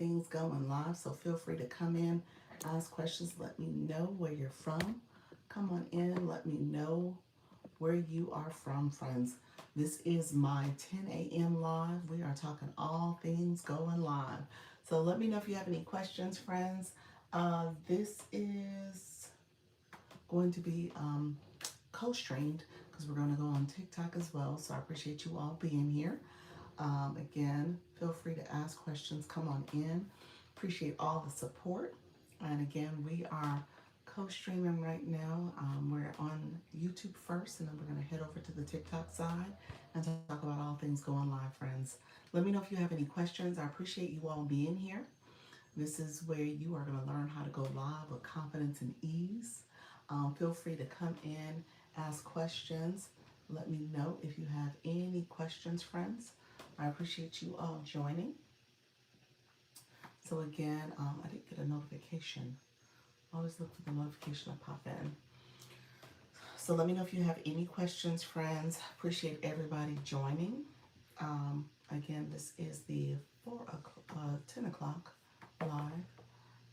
things going live. So feel free to come in, ask questions, let me know where you're from. Come on in, let me know where you are from, friends. This is my 10 a.m. live. We are talking all things going live. So let me know if you have any questions, friends. This is going to be co-streamed because we're going to go on TikTok as well. So I appreciate you all being here. Again, feel free to ask questions. Come on in. Appreciate all the support. And again, we are co-streaming right now. We're on YouTube first, and then we're going to head over to the TikTok side and talk about all things going live, friends. Let me know if you have any questions. I appreciate you all being here. This is where you are going to learn how to go live with confidence and ease. Feel free to come in, ask questions. Let me know if you have any questions, friends. I appreciate you all joining. So again, I didn't get a notification. Always look for the notification to pop in. So let me know if you have any questions, friends. Appreciate everybody joining. Again, this is the 10 o'clock live.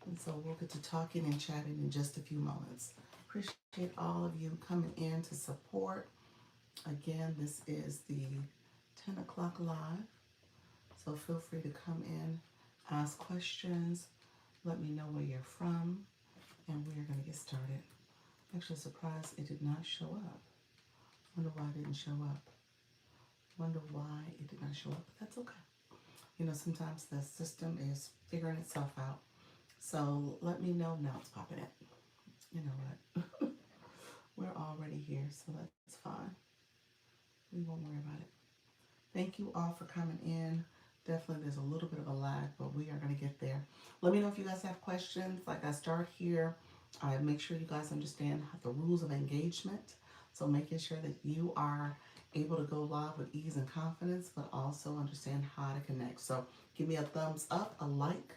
And so we'll get to talking and chatting in just a few moments. Appreciate all of you coming in to support. Again, this is the 10 o'clock live. So feel free to come in, ask questions, let me know where you're from, and we're going to get started. Actually surprised it did not show up. Wonder why it didn't show up. Wonder why it did not show up, but that's okay. You know, sometimes the system is figuring itself out. So let me know. Now it's popping in. You know what? We're already here, so that's fine. We won't worry about it. Thank you all for coming in. Definitely there's a little bit of a lag, but we are going to get there. Let me know if you guys have questions. Like I start here, I make sure you guys understand the rules of engagement. So making sure that you are able to go live with ease and confidence, but also understand how to connect. So give me a thumbs up, a like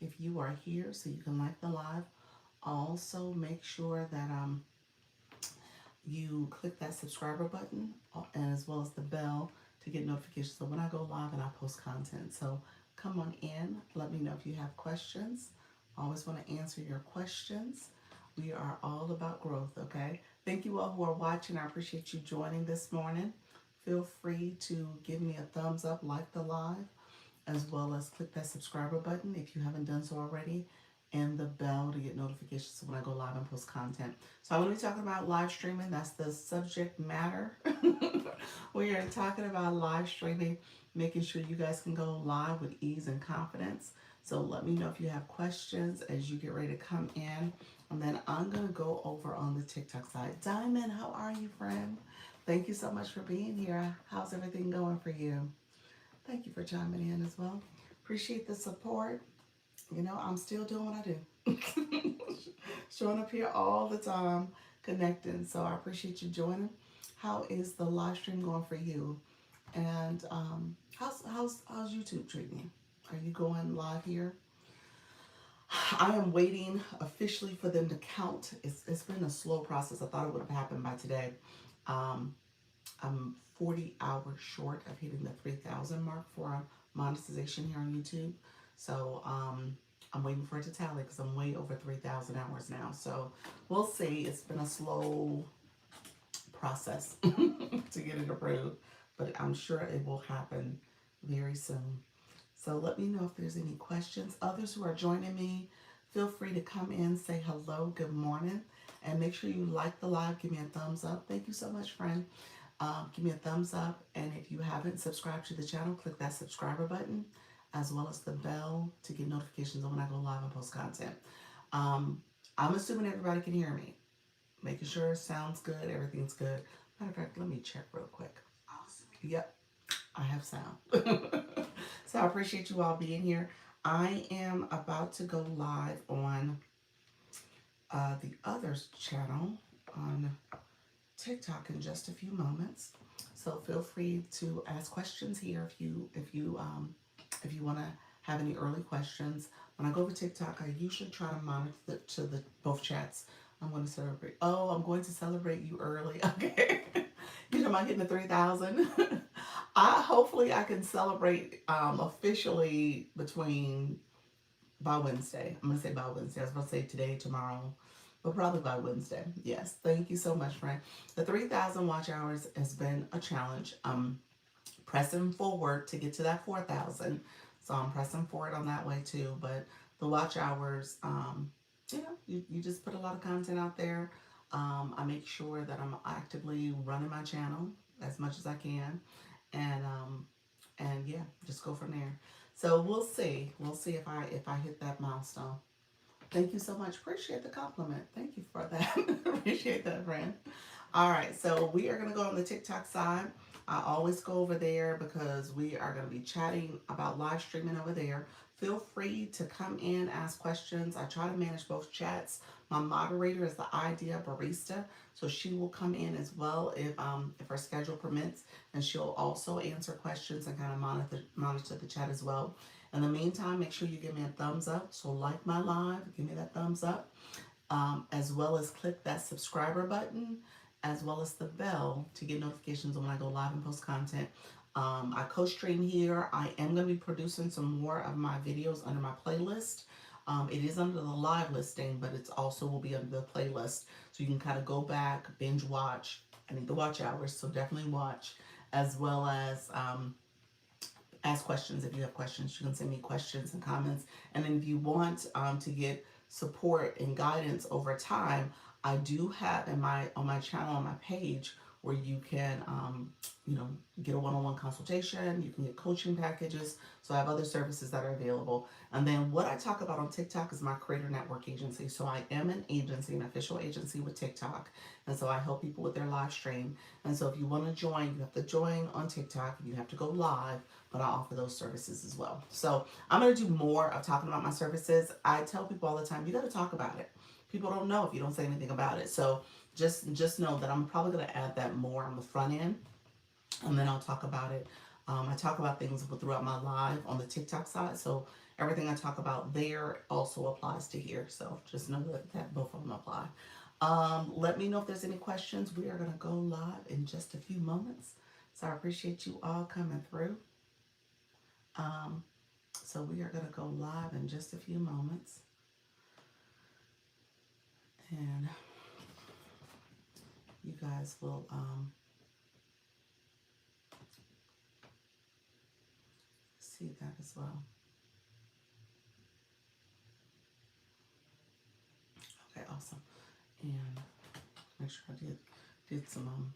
if you are here so you can like the live. Also make sure that you click that subscriber button and as well as the bell to get notifications. So when I go live and I post content. So come on in. Let me know if you have questions. I always want to answer your questions. We are all about growth, okay? Thank you all who are watching. I appreciate you joining this morning. Feel free to give me a thumbs up, like the live, as well as click that subscriber button if you haven't done so already, and the bell to get notifications when I go live and post content. So I'm going to be talking about live streaming. That's the subject matter. We are talking about live streaming, making sure you guys can go live with ease and confidence. So let me know if you have questions as you get ready to come in. And then I'm going to go over on the TikTok side. Diamond, how are you, friend? Thank you so much for being here. How's everything going for you? Thank you for chiming in as well. Appreciate the support. You know, I'm still doing what I do. Showing up here all the time, connecting. So I appreciate you joining. How is the live stream going for you? And how's YouTube treating you? Are you going live here? I am waiting officially for them to count. It's been a slow process. I thought it would have happened by today. Um, I'm 40 hours short of hitting the 3,000 mark for monetization here on YouTube. So I'm waiting for it to tally because I'm way over 3,000 hours now. So we'll see. It's been a slow process to get it approved, but I'm sure it will happen very soon. So let me know if there's any questions. Others who are joining me, feel free to come in, say hello, good morning, and make sure you like the live. Give me a thumbs up. Thank you so much, friend. Give me a thumbs up, and if you haven't subscribed to the channel, click that subscriber button as well as the bell to get notifications when I go live and post content. I'm assuming everybody can hear me. Making sure it sounds good, everything's good. Matter of fact, let me check real quick. Yep, I have sound. So I appreciate you all being here. I am about to go live on the other channel on TikTok in just a few moments. So feel free to ask questions here if you want to have any early questions. When I go over TikTok, I usually try to monitor the both chats. I'm going to celebrate. Oh, I'm going to celebrate you early. Okay. You know, I'm hitting the 3,000. Hopefully I can celebrate officially between by Wednesday. I'm going to say by Wednesday. I was about to say today, tomorrow, but probably by Wednesday. Yes. Thank you so much, friend. The 3,000 watch hours has been a challenge. Pressing forward to get to that 4,000. So I'm pressing forward on that way too. But the watch hours, you just put a lot of content out there. I make sure that I'm actively running my channel as much as I can. And yeah, just go from there. So we'll see. We'll see if I hit that milestone. Thank you so much. Appreciate the compliment. Thank you for that. Appreciate that, friend. All right, so we are going to go on the TikTok side. I always go over there because we are going to be chatting about live streaming over there. Feel free to come in, ask questions. I try to manage both chats. My moderator is the Idea Barista, so she will come in as well if her schedule permits, and she'll also answer questions and kind of monitor the chat as well. In the meantime, make sure you give me a thumbs up. So like my live, give me that thumbs up, as well as click that subscriber button, as well as the bell to get notifications when I go live and post content. I co-stream here. I am going to be producing some more of my videos under my playlist. It is under the live listing, but it's also will be under the playlist. So you can kind of go back, binge watch. I need the watch hours, so definitely watch, as well as ask questions. If you have questions, you can send me questions and comments. And then if you want to get support and guidance over time, I do have on my channel, on my page, where you can get a one-on-one consultation. You can get coaching packages. So I have other services that are available. And then what I talk about on TikTok is my creator network agency. So I am an agency, an official agency with TikTok, and so I help people with their live stream. And so if you want to join, you have to join on TikTok. You have to go live, but I offer those services as well. So I'm going to do more of talking about my services. I tell people all the time, you got to talk about it. People don't know if you don't say anything about it. So just know that I'm probably going to add that more on the front end, and then I'll talk about it. I talk about things throughout my live on the TikTok side. So everything I talk about there also applies to here. So just know that both of them apply. Let me know if there's any questions. We are going to go live in just a few moments. So I appreciate you all coming through. So we are going to go live in just a few moments. And you guys will see that as well. Okay, awesome. And make sure I did some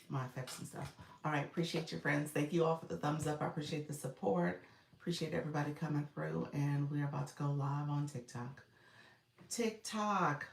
my effects and stuff. All right, appreciate you, friends. Thank you all for the thumbs up. I appreciate the support. Appreciate everybody coming through, and we're about to go live on TikTok. TikTok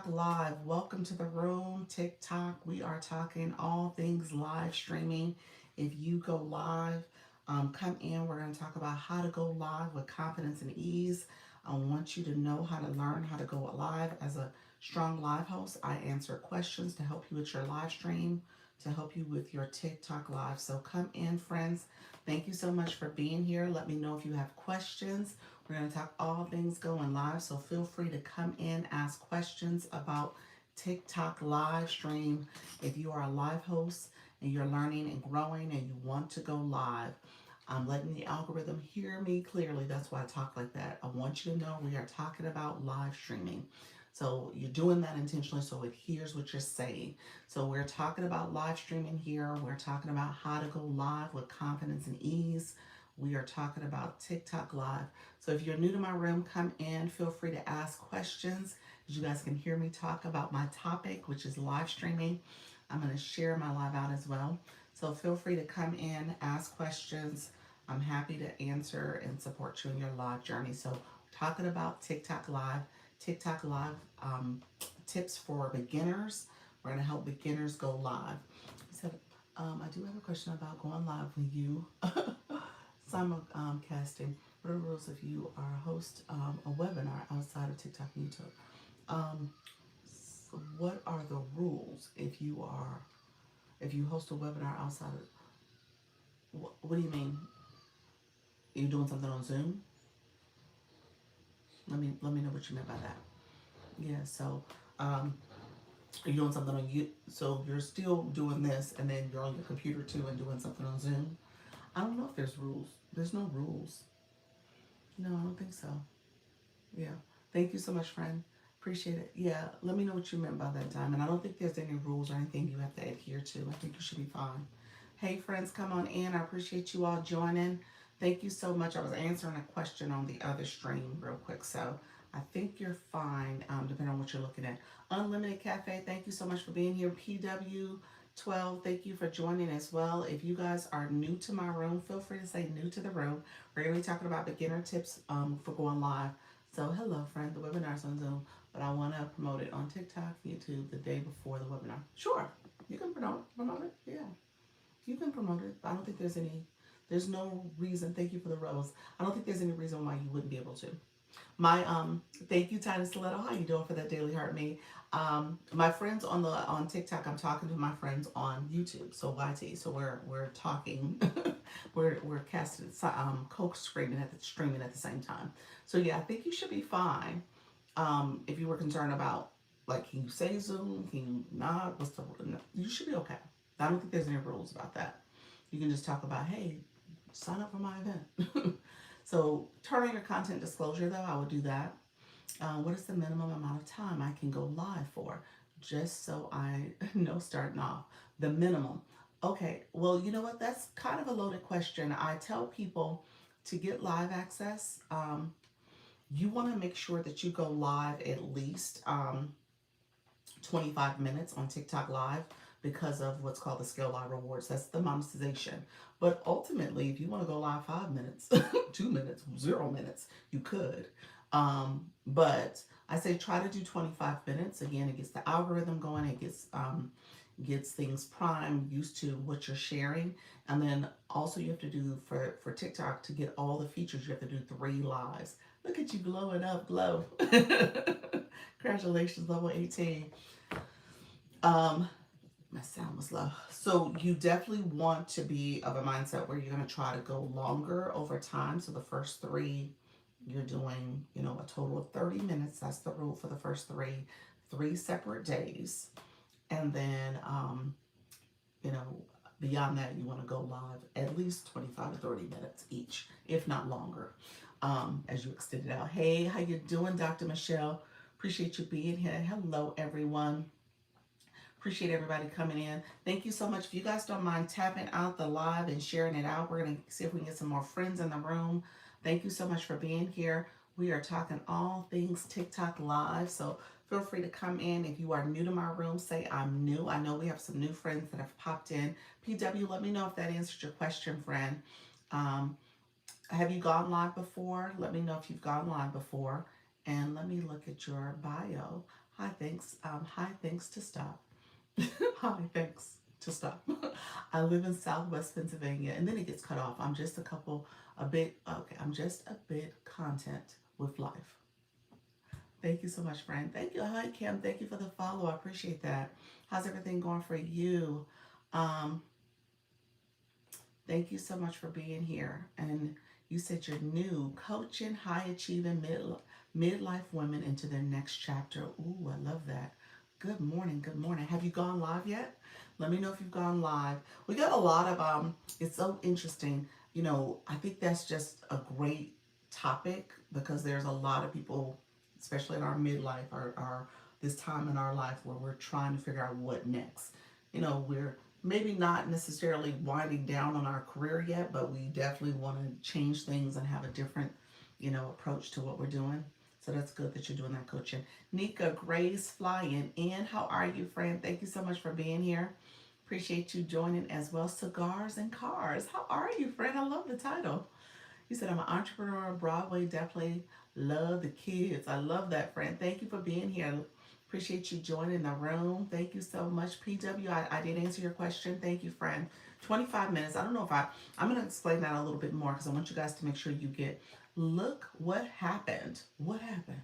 live. Welcome to the room. TikTok, we are talking all things live streaming. If you go live, come in. We're going to talk about how to go live with confidence and ease. I want you to know how to learn how to go live as a strong live host. I answer questions to help you with your live stream, to help you with your TikTok live. So come in, friends. Thank you so much for being here. Let me know if you have questions. We're going to talk all things going live, so feel free to come in, ask questions about TikTok live stream. If you are a live host and you're learning and growing and you want to go live, I'm letting the algorithm hear me clearly. That's why I talk like that. I want you to know we are talking about live streaming. So you're doing that intentionally so it hears what you're saying. So we're talking about live streaming here. We're talking about how to go live with confidence and ease. We are talking about TikTok live. So if you're new to my room, come in. Feel free to ask questions. As you guys can hear me talk about my topic, which is live streaming. I'm going to share my live out as well. So feel free to come in, ask questions. I'm happy to answer and support you in your live journey. So talking about TikTok live. TikTok live tips for beginners. We're going to help beginners go live. So I do have a question about going live with you. Simulcasting. What are the rules if you are a host a webinar outside of TikTok and YouTube? So what are the rules if you host a webinar outside of? What do you mean? Are you doing something on Zoom? Let me know what you meant by that. Yeah. So are you doing something on you? So you're still doing this, and then you're on your computer too, and doing something on Zoom. I don't know if there's rules. There's no rules. No, I don't think so. Yeah. Thank you so much, friend. Appreciate it. Yeah. Let me know what you meant by that time. And I don't think there's any rules or anything you have to adhere to. I think you should be fine. Hey, friends, come on in. I appreciate you all joining. Thank you so much. I was answering a question on the other stream real quick. So I think you're fine, depending on what you're looking at. Unlimited Cafe, thank you so much for being here. PW12, thank you for joining as well. If you guys are new to my room, feel free to say new to the room. We're going to be talking about beginner tips for going live. So hello, friend. The webinar's on Zoom, but I want to promote it on TikTok, YouTube the day before the webinar. Sure, you can promote it. Yeah, you can promote it. I don't think there's no reason. Thank you for the rose. I don't think there's any reason why you wouldn't be able to. My thank you, Titus Stiletto. How you doing for that daily heart me? My friends on TikTok, I'm talking to my friends on YouTube. So YT. So we're talking, we're casting streaming at the same time. So yeah, I think you should be fine. If you were concerned about like, can you say Zoom? Can you not? What's the? No, you should be okay. I don't think there's any rules about that. You can just talk about, hey, sign up for my event. So turn on your content disclosure though, I would do that. What is the minimum amount of time I can go live for? Just so I know starting off. The minimum. Okay, well, you know what? That's kind of a loaded question. I tell people to get live access, you want to make sure that you go live at least 25 minutes on TikTok Live because of what's called the Scale Live Rewards. That's the monetization. But ultimately, if you want to go live 5 minutes, 2 minutes, 0 minutes, you could. But I say try to do 25 minutes. Again, it gets the algorithm going. It gets things primed, used to what you're sharing. And then also you have to do for TikTok to get all the features, you have to do 3 lives. Look at you glowing up, glow. Congratulations, level 18. Um, my sound was low. So you definitely want to be of a mindset where you're going to try to go longer over time. So the first 3, you're doing, a total of 30 minutes. That's the rule for the first 3 separate days. And then, you know, beyond that, you want to go live at least 25 to 30 minutes each, if not longer, as you extend it out. Hey, how you doing, Dr. Michelle? Appreciate you being here. Hello, everyone. Appreciate everybody coming in. Thank you so much. If you guys don't mind tapping out the live and sharing it out, we're going to see if we can get some more friends in the room. Thank you so much for being here. We are talking all things TikTok live. So feel free to come in. If you are new to my room, say I'm new. I know we have some new friends that have popped in. PW, let me know if that answered your question, friend. Have you gone live before? Let me know if you've gone live before. And let me look at your bio. Hi, thanks. Hi, thanks to stop. Hi, thanks to stop. I live in Southwest Pennsylvania, and then it gets cut off. I'm just I'm just a bit content with life. Thank you so much, friend. Thank you. Hi, Kim. Thank you for the follow. I appreciate that. How's everything going for you? Um, Thank you so much for being here. And you said you're new, coaching high achieving midlife women into their next chapter. Ooh, I love that. Good morning. Good morning. Have you gone live yet? Let me know if you've gone live. We got a lot of it's so interesting. I think that's just a great topic because there's a lot of people, especially in our midlife, our this time in our life where we're trying to figure out what next. We're maybe not necessarily winding down on our career yet, but we definitely want to change things and have a different, approach to what we're doing. So that's good that you're doing that coaching. Nika Grace flying in. How are you, friend? Thank you so much for being here. Appreciate you joining as well. Cigars and Cars. How are you, friend? I love the title. You said I'm an entrepreneur, Broadway, definitely love the kids. I love that, friend. Thank you for being here. Appreciate you joining the room. Thank you so much, PW. I did answer your question. Thank you, friend. 25 minutes. I don't know if I'm going to explain that a little bit more because I want you guys to make sure you get, look what happened. What happened?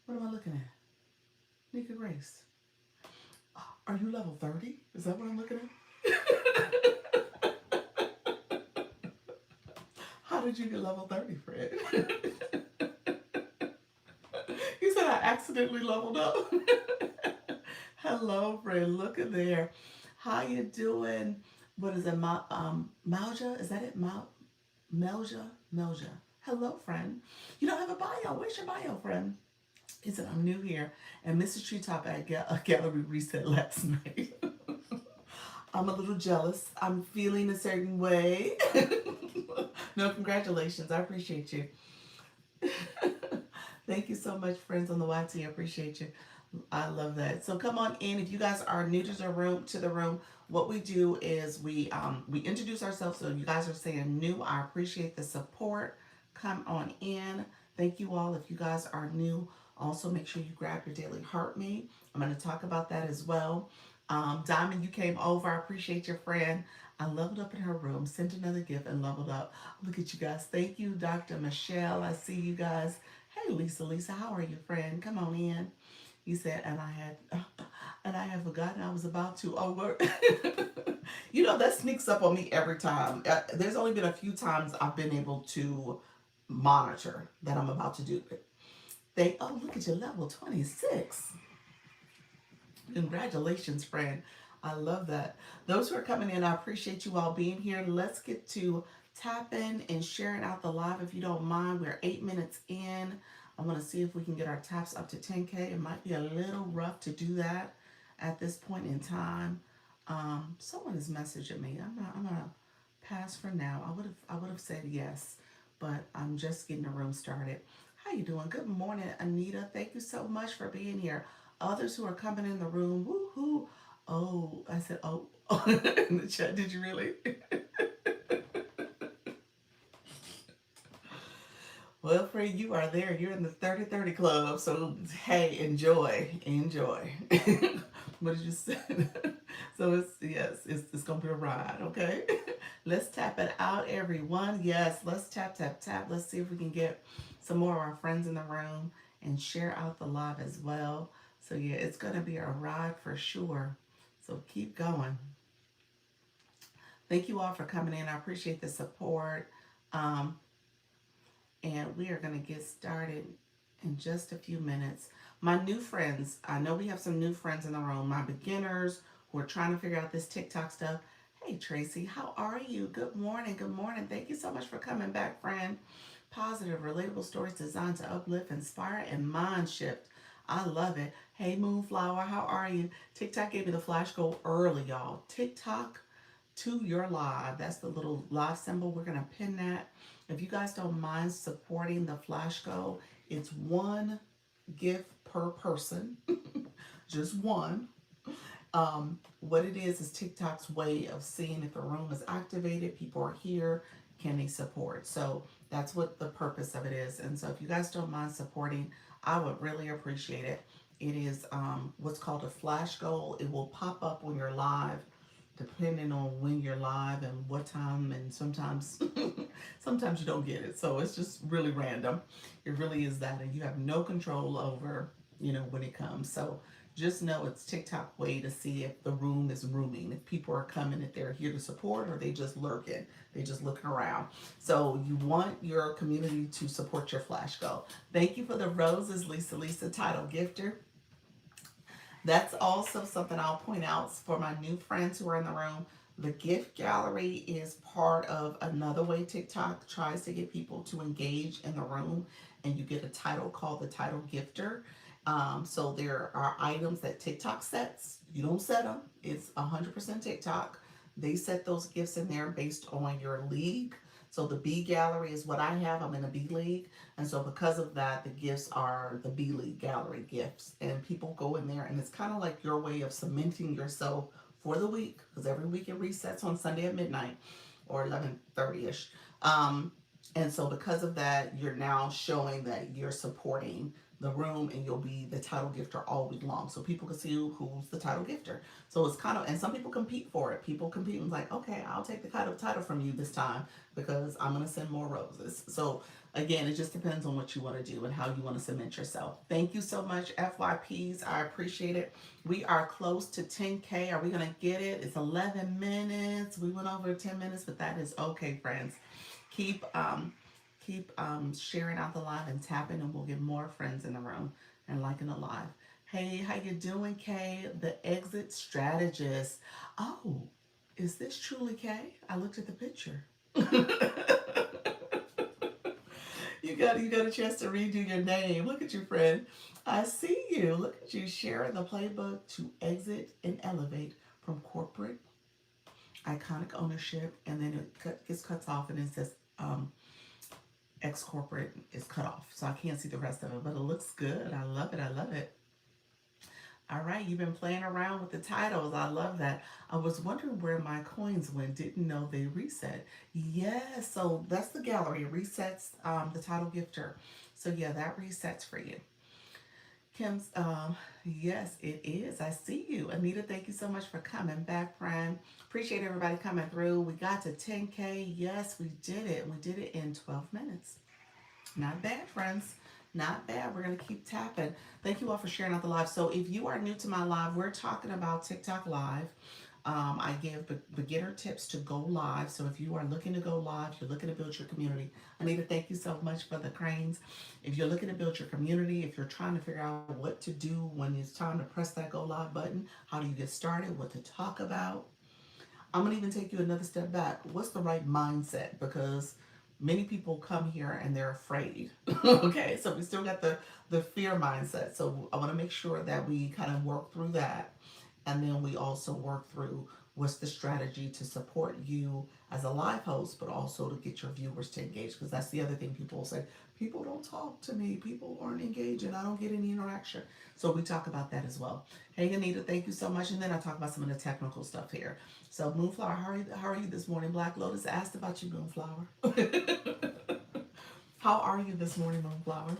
What am I looking at? Nika Grace. Are you level 30? Is that what I'm looking at? How did you get level 30, Fred? You said I accidentally leveled up. Hello, Fred. Look at there. How you doing? What is it? Malja? Is that it? Melja? Melja. Hello, friend. You don't have a bio. Where's your bio, friend? He said, I'm new here. And Mrs. Treetop at a gallery reset last night. I'm a little jealous. I'm feeling a certain way. No, congratulations. I appreciate you. Thank you so much, friends on the YT. I appreciate you. I love that. So come on in. If you guys are new to the room, what we do is we introduce ourselves. So you guys are saying new. I appreciate the support. Come on in. Thank you all. If you guys are new, also make sure you grab your daily heart me. I'm going to talk about that as well. Diamond, you came over. I appreciate your friend. I leveled up in her room, sent another gift, and leveled up. Look at you guys. Thank you, Dr. Michelle. I see you guys. Hey, Lisa, how are you, friend? Come on in. He said, and I had forgotten I was about to over. You know, that sneaks up on me every time. There's only been a few times I've been able to monitor that I'm about to do it. Oh, look at your level 26. Congratulations, friend. I love that. Those who are coming in, I appreciate you all being here. Let's get to tapping and sharing out the live if you don't mind. We're 8 minutes in. I want to see if we can get our taps up to 10K. It might be a little rough to do that at this point in time. Someone is messaging me. I'm gonna pass for now. I would have said yes, but I'm just getting the room started. How you doing? Good morning, Anita. Thank you so much for being here. Others who are coming in the room, woohoo! Oh, I said oh in the chat. Did you really? Well, friend, you are there. You're in the 30-30 club. So, hey, enjoy. What did you say? So, it's going to be a ride, okay? Let's tap it out, everyone. Yes, let's tap. Let's see if we can get some more of our friends in the room and share out the live as well. So, yeah, it's going to be a ride for sure. So, keep going. Thank you all for coming in. I appreciate the support. And we are going to get started in just a few minutes. My new friends, I know we have some new friends in the room. My beginners who are trying to figure out this TikTok stuff. Hey, Tracy, how are you? Good morning. Thank you so much for coming back, friend. Positive, relatable stories designed to uplift, inspire, and mind shift. I love it. Hey, Moonflower, how are you? TikTok gave me the flash goal early, y'all. TikTok to your live. That's the little live symbol. We're going to pin that. If you guys don't mind supporting the flash goal, it's one gift per person, just one. What it is TikTok's way of seeing if a room is activated, people are here, can they support? So that's what the purpose of it is. And so if you guys don't mind supporting, I would really appreciate it. It is what's called a flash goal. It will pop up when you're live, depending on when you're live and what time, and sometimes sometimes you don't get it, so it's just really random. It really is that, and you have no control over when it comes. So just know it's TikTok way to see if the room is rooming, if people are coming, if they're here to support, or they just lurking, they just looking around. So you want your community to support your flash goal. Thank you for the roses, Lisa title gifter. That's also something I'll point out for my new friends who are in the room. The gift gallery is part of another way TikTok tries to get people to engage in the room, and you get a title called the title gifter. So there are items that TikTok sets. You don't set them. It's 100% TikTok. They set those gifts in there based on your league. So the B gallery is what I have. I'm in a B league. And so because of that, the gifts are the B League gallery gifts. And people go in there, and it's kind of like your way of cementing yourself for the week, because every week it resets on Sunday at midnight or 11:30ish. And so because of that, you're now showing that you're supporting the room, and you'll be the title gifter all week long. So people can see who's the title gifter. So it's kind of, and some people compete for it. People compete and like, okay, I'll take the title from you this time because I'm going to send more roses. So again, it just depends on what you want to do and how you want to cement yourself. Thank you so much, FYPs. I appreciate it. We are close to 10K. Are we going to get it? It's 11 minutes. We went over 10 minutes, but that is okay, friends. Keep sharing out the live and tapping, and we'll get more friends in the room and liking the live. Hey, how you doing, Kay? The exit strategist. Oh, is this truly Kay? I looked at the picture. you got a chance to redo your name. Look at you, friend. I see you. Look at you sharing the playbook to exit and elevate from corporate iconic ownership, and then gets cut off, and it says ex corporate is cut off. So I can't see the rest of it, but it looks good. I love it. I love it. All right, you've been playing around with the titles. I love that. I was wondering where my coins went. Didn't know they reset. Yes, so that's the gallery. It resets the title gifter. So yeah, that resets for you. Kim's, yes, it is. I see you. Anita, thank you so much for coming back, friend. Appreciate everybody coming through. We got to 10K. Yes, we did it. We did it in 12 minutes. Not bad, friends. Not bad. We're going to keep tapping. Thank you all for sharing out the live. So if you are new to my live, we're talking about TikTok Live. I give beginner tips to go live. So if you are looking to go live, you're looking to build your community. Anita, thank you so much for the cranes. If you're looking to build your community, if you're trying to figure out what to do when it's time to press that go live button, how do you get started, what to talk about, I'm going to even take you another step back. What's the right mindset? Because many people come here and they're afraid. Okay, so we still got the fear mindset. So I want to make sure that we kind of work through that, and then we also work through what's the strategy to support you as a live host, but also to get your viewers to engage. Because that's the other thing people will say, people don't talk to me, people aren't engaging, I don't get any interaction. So we talk about that as well. Hey Anita, thank you so much. And then I talk about some of the technical stuff here. So Moonflower, how are you this morning? Black Lotus asked about you, Moonflower. How are you this morning, Moonflower?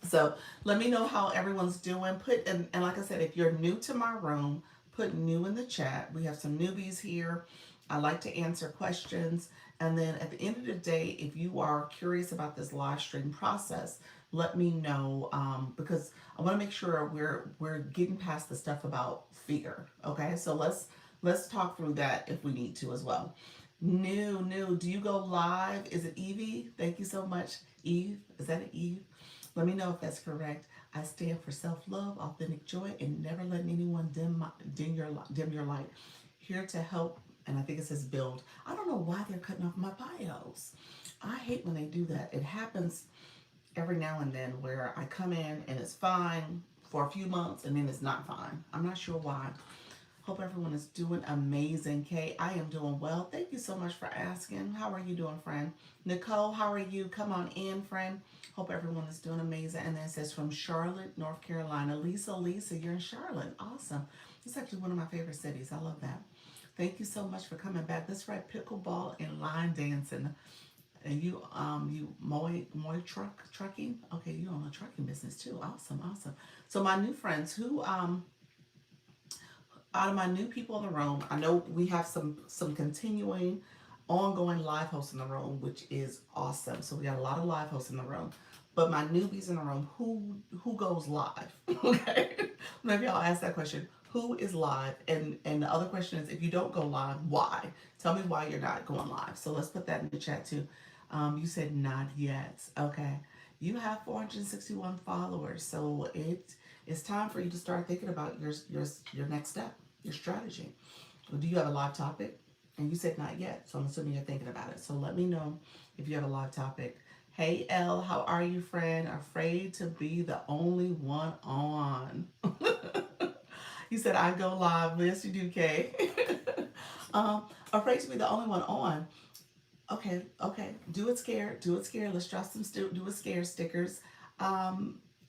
So let me know how everyone's doing. And like I said, if you're new to my room, put new in the chat. We have some newbies here. I like to answer questions. And then at the end of the day, if you are curious about this live stream process, let me know, because I want to make sure we're getting past the stuff about fear. Okay, so let's talk through that if we need to as well. New. Do you go live? Is it Evie? Thank you so much, Eve. Is that an Eve? Let me know if that's correct. I stand for self-love, authentic joy, and never letting anyone dim your light. Here to help, and I think it says build. I don't know why they're cutting off my bios. I hate when they do that. It happens every now and then where I come in and it's fine for a few months and then it's not fine. I'm not sure why. Hope everyone is doing amazing. Kay, I am doing well. Thank you so much for asking. How are you doing, friend? Nicole, how are you? Come on in, friend. Hope everyone is doing amazing. And then it says from Charlotte, North Carolina. Lisa, you're in Charlotte. Awesome. It's actually one of my favorite cities. I love that. Thank you so much for coming back. That's right, pickleball and line dancing. And you Moy trucking. Okay, you own a trucking business too. Awesome. So my new friends, who out of my new people in the room, I know we have some continuing, ongoing live hosts in the room, which is awesome. So we got a lot of live hosts in the room. But my newbies in the room, who goes live? Okay, maybe I'll ask that question. Who is live? And the other question is, if you don't go live, why? Tell me why you're not going live. So let's put that in the chat too. You said not yet. Okay, you have 461 followers, so it's time for you to start thinking about your next step, your strategy. Well, do you have a live topic? And you said not yet, so I'm assuming you're thinking about it. So let me know if you have a live topic. Hey Elle, how are you, friend? Afraid to be the only one on. You said I go live. Yes, you do, Kay. Afraid to be the only one on. Okay. Do it scared. Let's drop some do it scared stickers.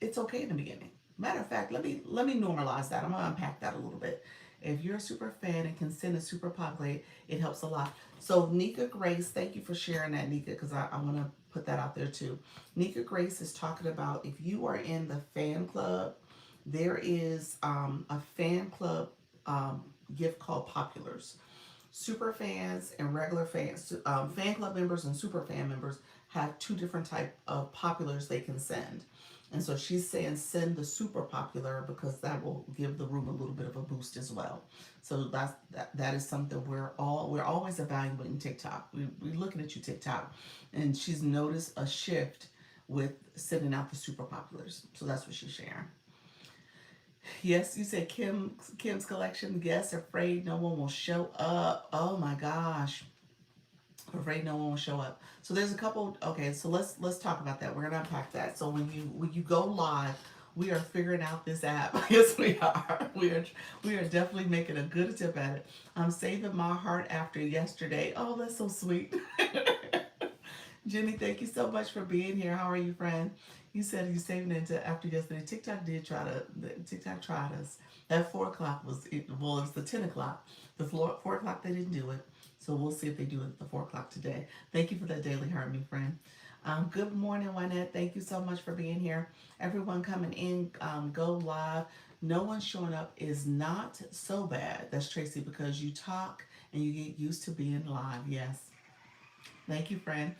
It's okay in the beginning. Matter of fact, let me normalize that. I'm gonna unpack that a little bit. If you're a super fan and consent is super popular, it helps a lot. So Nika Grace, thank you for sharing that, Nika, because I want to put that out there too. Nika Grace is talking about if you are in the fan club, there is a fan club gift called Populars. Super fans and regular fans, fan club members and super fan members have two different type of populars they can send. And so she's saying send the super popular because that will give the room a little bit of a boost as well. So that is something we're always evaluating TikTok. We're looking at you TikTok, and she's noticed a shift with sending out the super populars. So that's what she's sharing. Yes, you said Kim's collection. Yes, afraid no one will show up. Oh my gosh. I'm afraid no one will show up. So there's a couple. Okay, so let's talk about that. We're gonna unpack that. So when you go live, we are figuring out this app. Yes, we are. We are definitely making a good attempt at it. I'm saving my heart after yesterday. Oh, that's so sweet. Jenny, thank you so much for being here. How are you, friend? You said you saving it until after yesterday. TikTok tried us. That 4 o'clock was well, it was the 10 o'clock. The 4 o'clock they didn't do it. So we'll see if they do it at the 4 o'clock today. Thank you for that daily harmony, friend. Good morning, Wynette. Thank you so much for being here. Everyone coming in, go live. No one showing up is not so bad. That's Tracy because you talk and you get used to being live. Yes. Thank you, friend.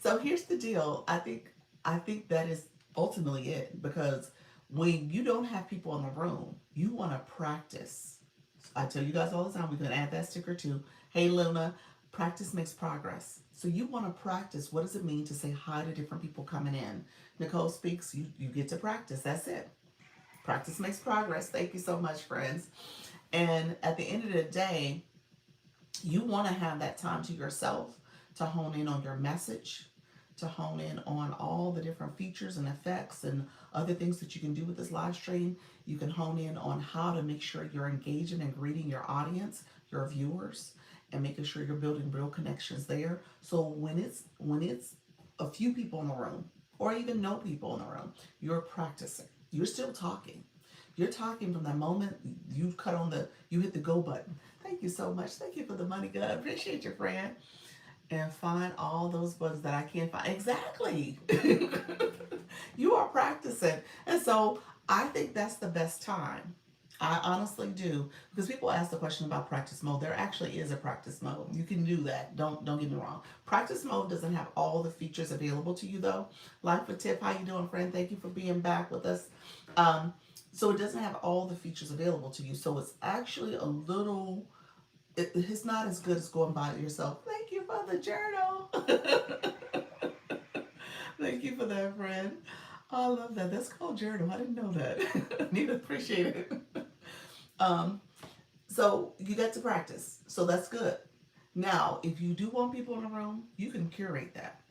So here's the deal. I think that is ultimately it because when you don't have people in the room, you want to practice. I tell you guys all the time, we can add that sticker too. Hey Luna, practice makes progress. So you want to practice. What does it mean to say hi to different people coming in? Nicole speaks, you get to practice. That's it. Practice makes progress. Thank you so much, friends. And at the end of the day, you want to have that time to yourself to hone in on your message, to hone in on all the different features and effects and other things that you can do with this live stream. You can hone in on how to make sure you're engaging and greeting your audience, your viewers, and making sure you're building real connections there. So when it's a few people in the room or even no people in the room, you're practicing. You're still talking. You're talking from the moment you hit the go button. Thank you so much. Thank you for the money, God. Appreciate your friend. And find all those buttons that I can't find. Exactly. You are practicing. And so I think that's the best time. I honestly do. Because people ask the question about practice mode. There actually is a practice mode. You can do that. Don't get me wrong. Practice mode doesn't have all the features available to you though. Life with Tip, how you doing, friend? Thank you for being back with us. Um, so it doesn't have all the features available to you. So it's actually a little it's not as good as going by it yourself. Thank you for the journal. Thank you for that, friend. I love that. That's called journal. I didn't know that. Need to appreciate it. Um, so you get to practice. So that's good. Now, if you do want people in the room, you can curate that.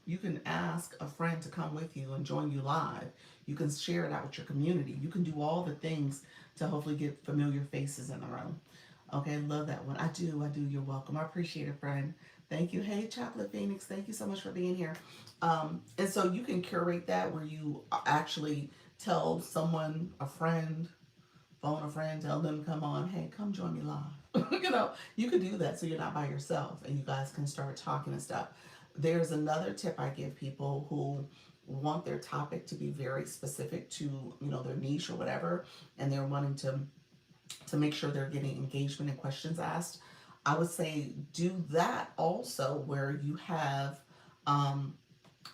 You can ask a friend to come with you and join you live. You can share it out with your community. You can do all the things to hopefully get familiar faces in the room. Okay, love that one. I do. You're welcome. I appreciate it, friend. Thank you. Hey, Chocolate Phoenix. Thank you so much for being here. And so you can curate that where you actually tell someone, a friend, phone a friend, tell them to come on. Hey, come join me live. You can do that so you're not by yourself and you guys can start talking and stuff. There's another tip I give people who want their topic to be very specific to their niche or whatever, and they're wanting to make sure they're getting engagement and questions asked. I would say do that also where you have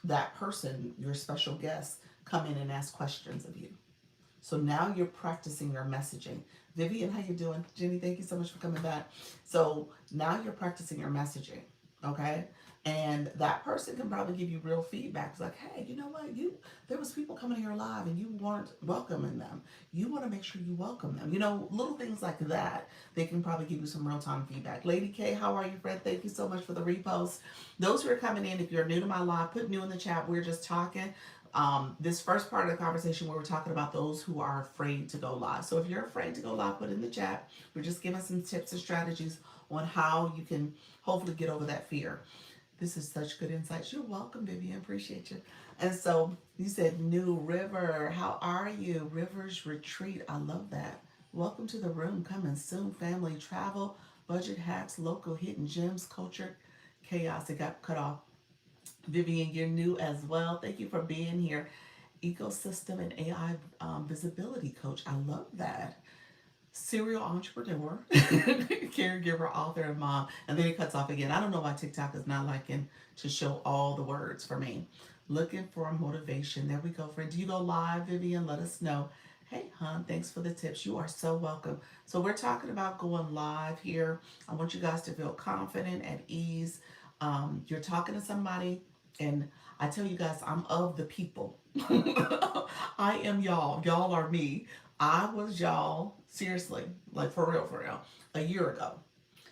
that person, your special guest, come in and ask questions of you. So now you're practicing your messaging. Vivian, how you doing? Jenny, thank you so much for coming back. So now you're practicing your messaging, okay? And that person can probably give you real feedback. It's like, hey, you know what? There was people coming here live and you weren't welcoming them. You want to make sure you welcome them. Little things like that. They can probably give you some real time feedback. Lady K, how are you, friend? Thank you so much for the repost. Those who are coming in, if you're new to my live, put new in the chat. We're just talking. This first part of the conversation where we're talking about those who are afraid to go live. So if you're afraid to go live, put it in the chat. We're just giving some tips and strategies on how you can hopefully get over that fear. This is such good insights. You're welcome, Vivian. Appreciate you. And so you said New River. How are you? Rivers Retreat. I love that. Welcome to the room. Coming soon. Family travel, budget hacks, local hidden gems, culture, chaos. It got cut off. Vivian, you're new as well. Thank you for being here. Ecosystem and AI visibility coach. I love that. Serial entrepreneur, caregiver, author, and mom. And then it cuts off again. I don't know why TikTok is not liking to show all the words for me. Looking for motivation. There we go, friend. Do you go live, Vivian? Let us know. Hey, hon, thanks for the tips. You are so welcome. So we're talking about going live here. I want you guys to feel confident, at ease. You're talking to somebody, and I tell you guys, I'm of the people. I am y'all. Y'all are me. I was y'all, seriously, like for real, a year ago.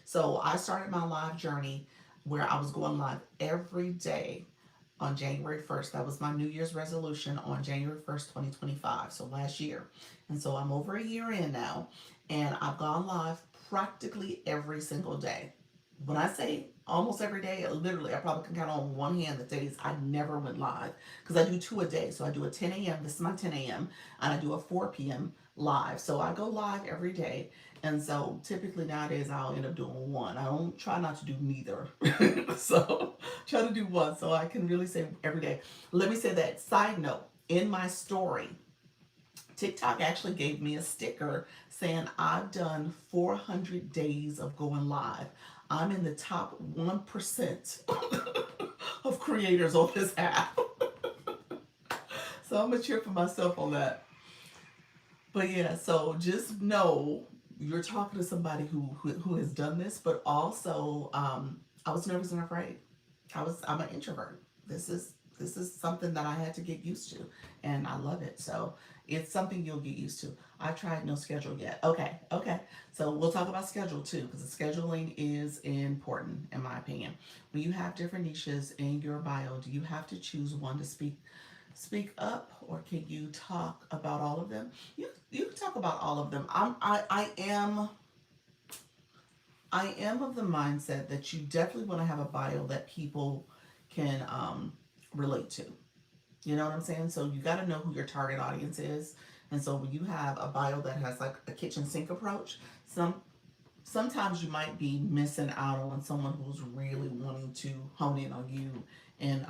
So I started my live journey where I was going live every day on January 1st. That was my New Year's resolution on January 1st, 2025. So last year. And so I'm over a year in now, and I've gone live practically every single day. When I say almost every day, literally, I probably can count on one hand the days I never went live, because I do two a day. So I do a 10 a.m., this is my 10 a.m., and I do a 4 p.m. live. So I go live every day. And so typically nowadays I'll end up doing one. I don't try not to do neither. So try to do one so I can really say every day. Let me say that side note, in my story, TikTok actually gave me a sticker saying I've done 400 days of going live. I'm in the top 1% of creators on this app. So I'm going to cheer for myself on that. But yeah, so just know you're talking to somebody who has done this, but also I was nervous and afraid. I'm an introvert. This is something that I had to get used to, and I love it. So it's something you'll get used to. I tried no schedule yet. Okay, okay. So we'll talk about schedule too, because the scheduling is important in my opinion. When you have different niches in your bio, do you have to choose one to speak up, or can you talk about all of them? You can talk about all of them. I am of the mindset that you definitely want to have a bio that people can relate to. You know what I'm saying? So you got to know who your target audience is. And so when you have a bio that has like a kitchen sink approach, sometimes you might be missing out on someone who's really wanting to hone in on you and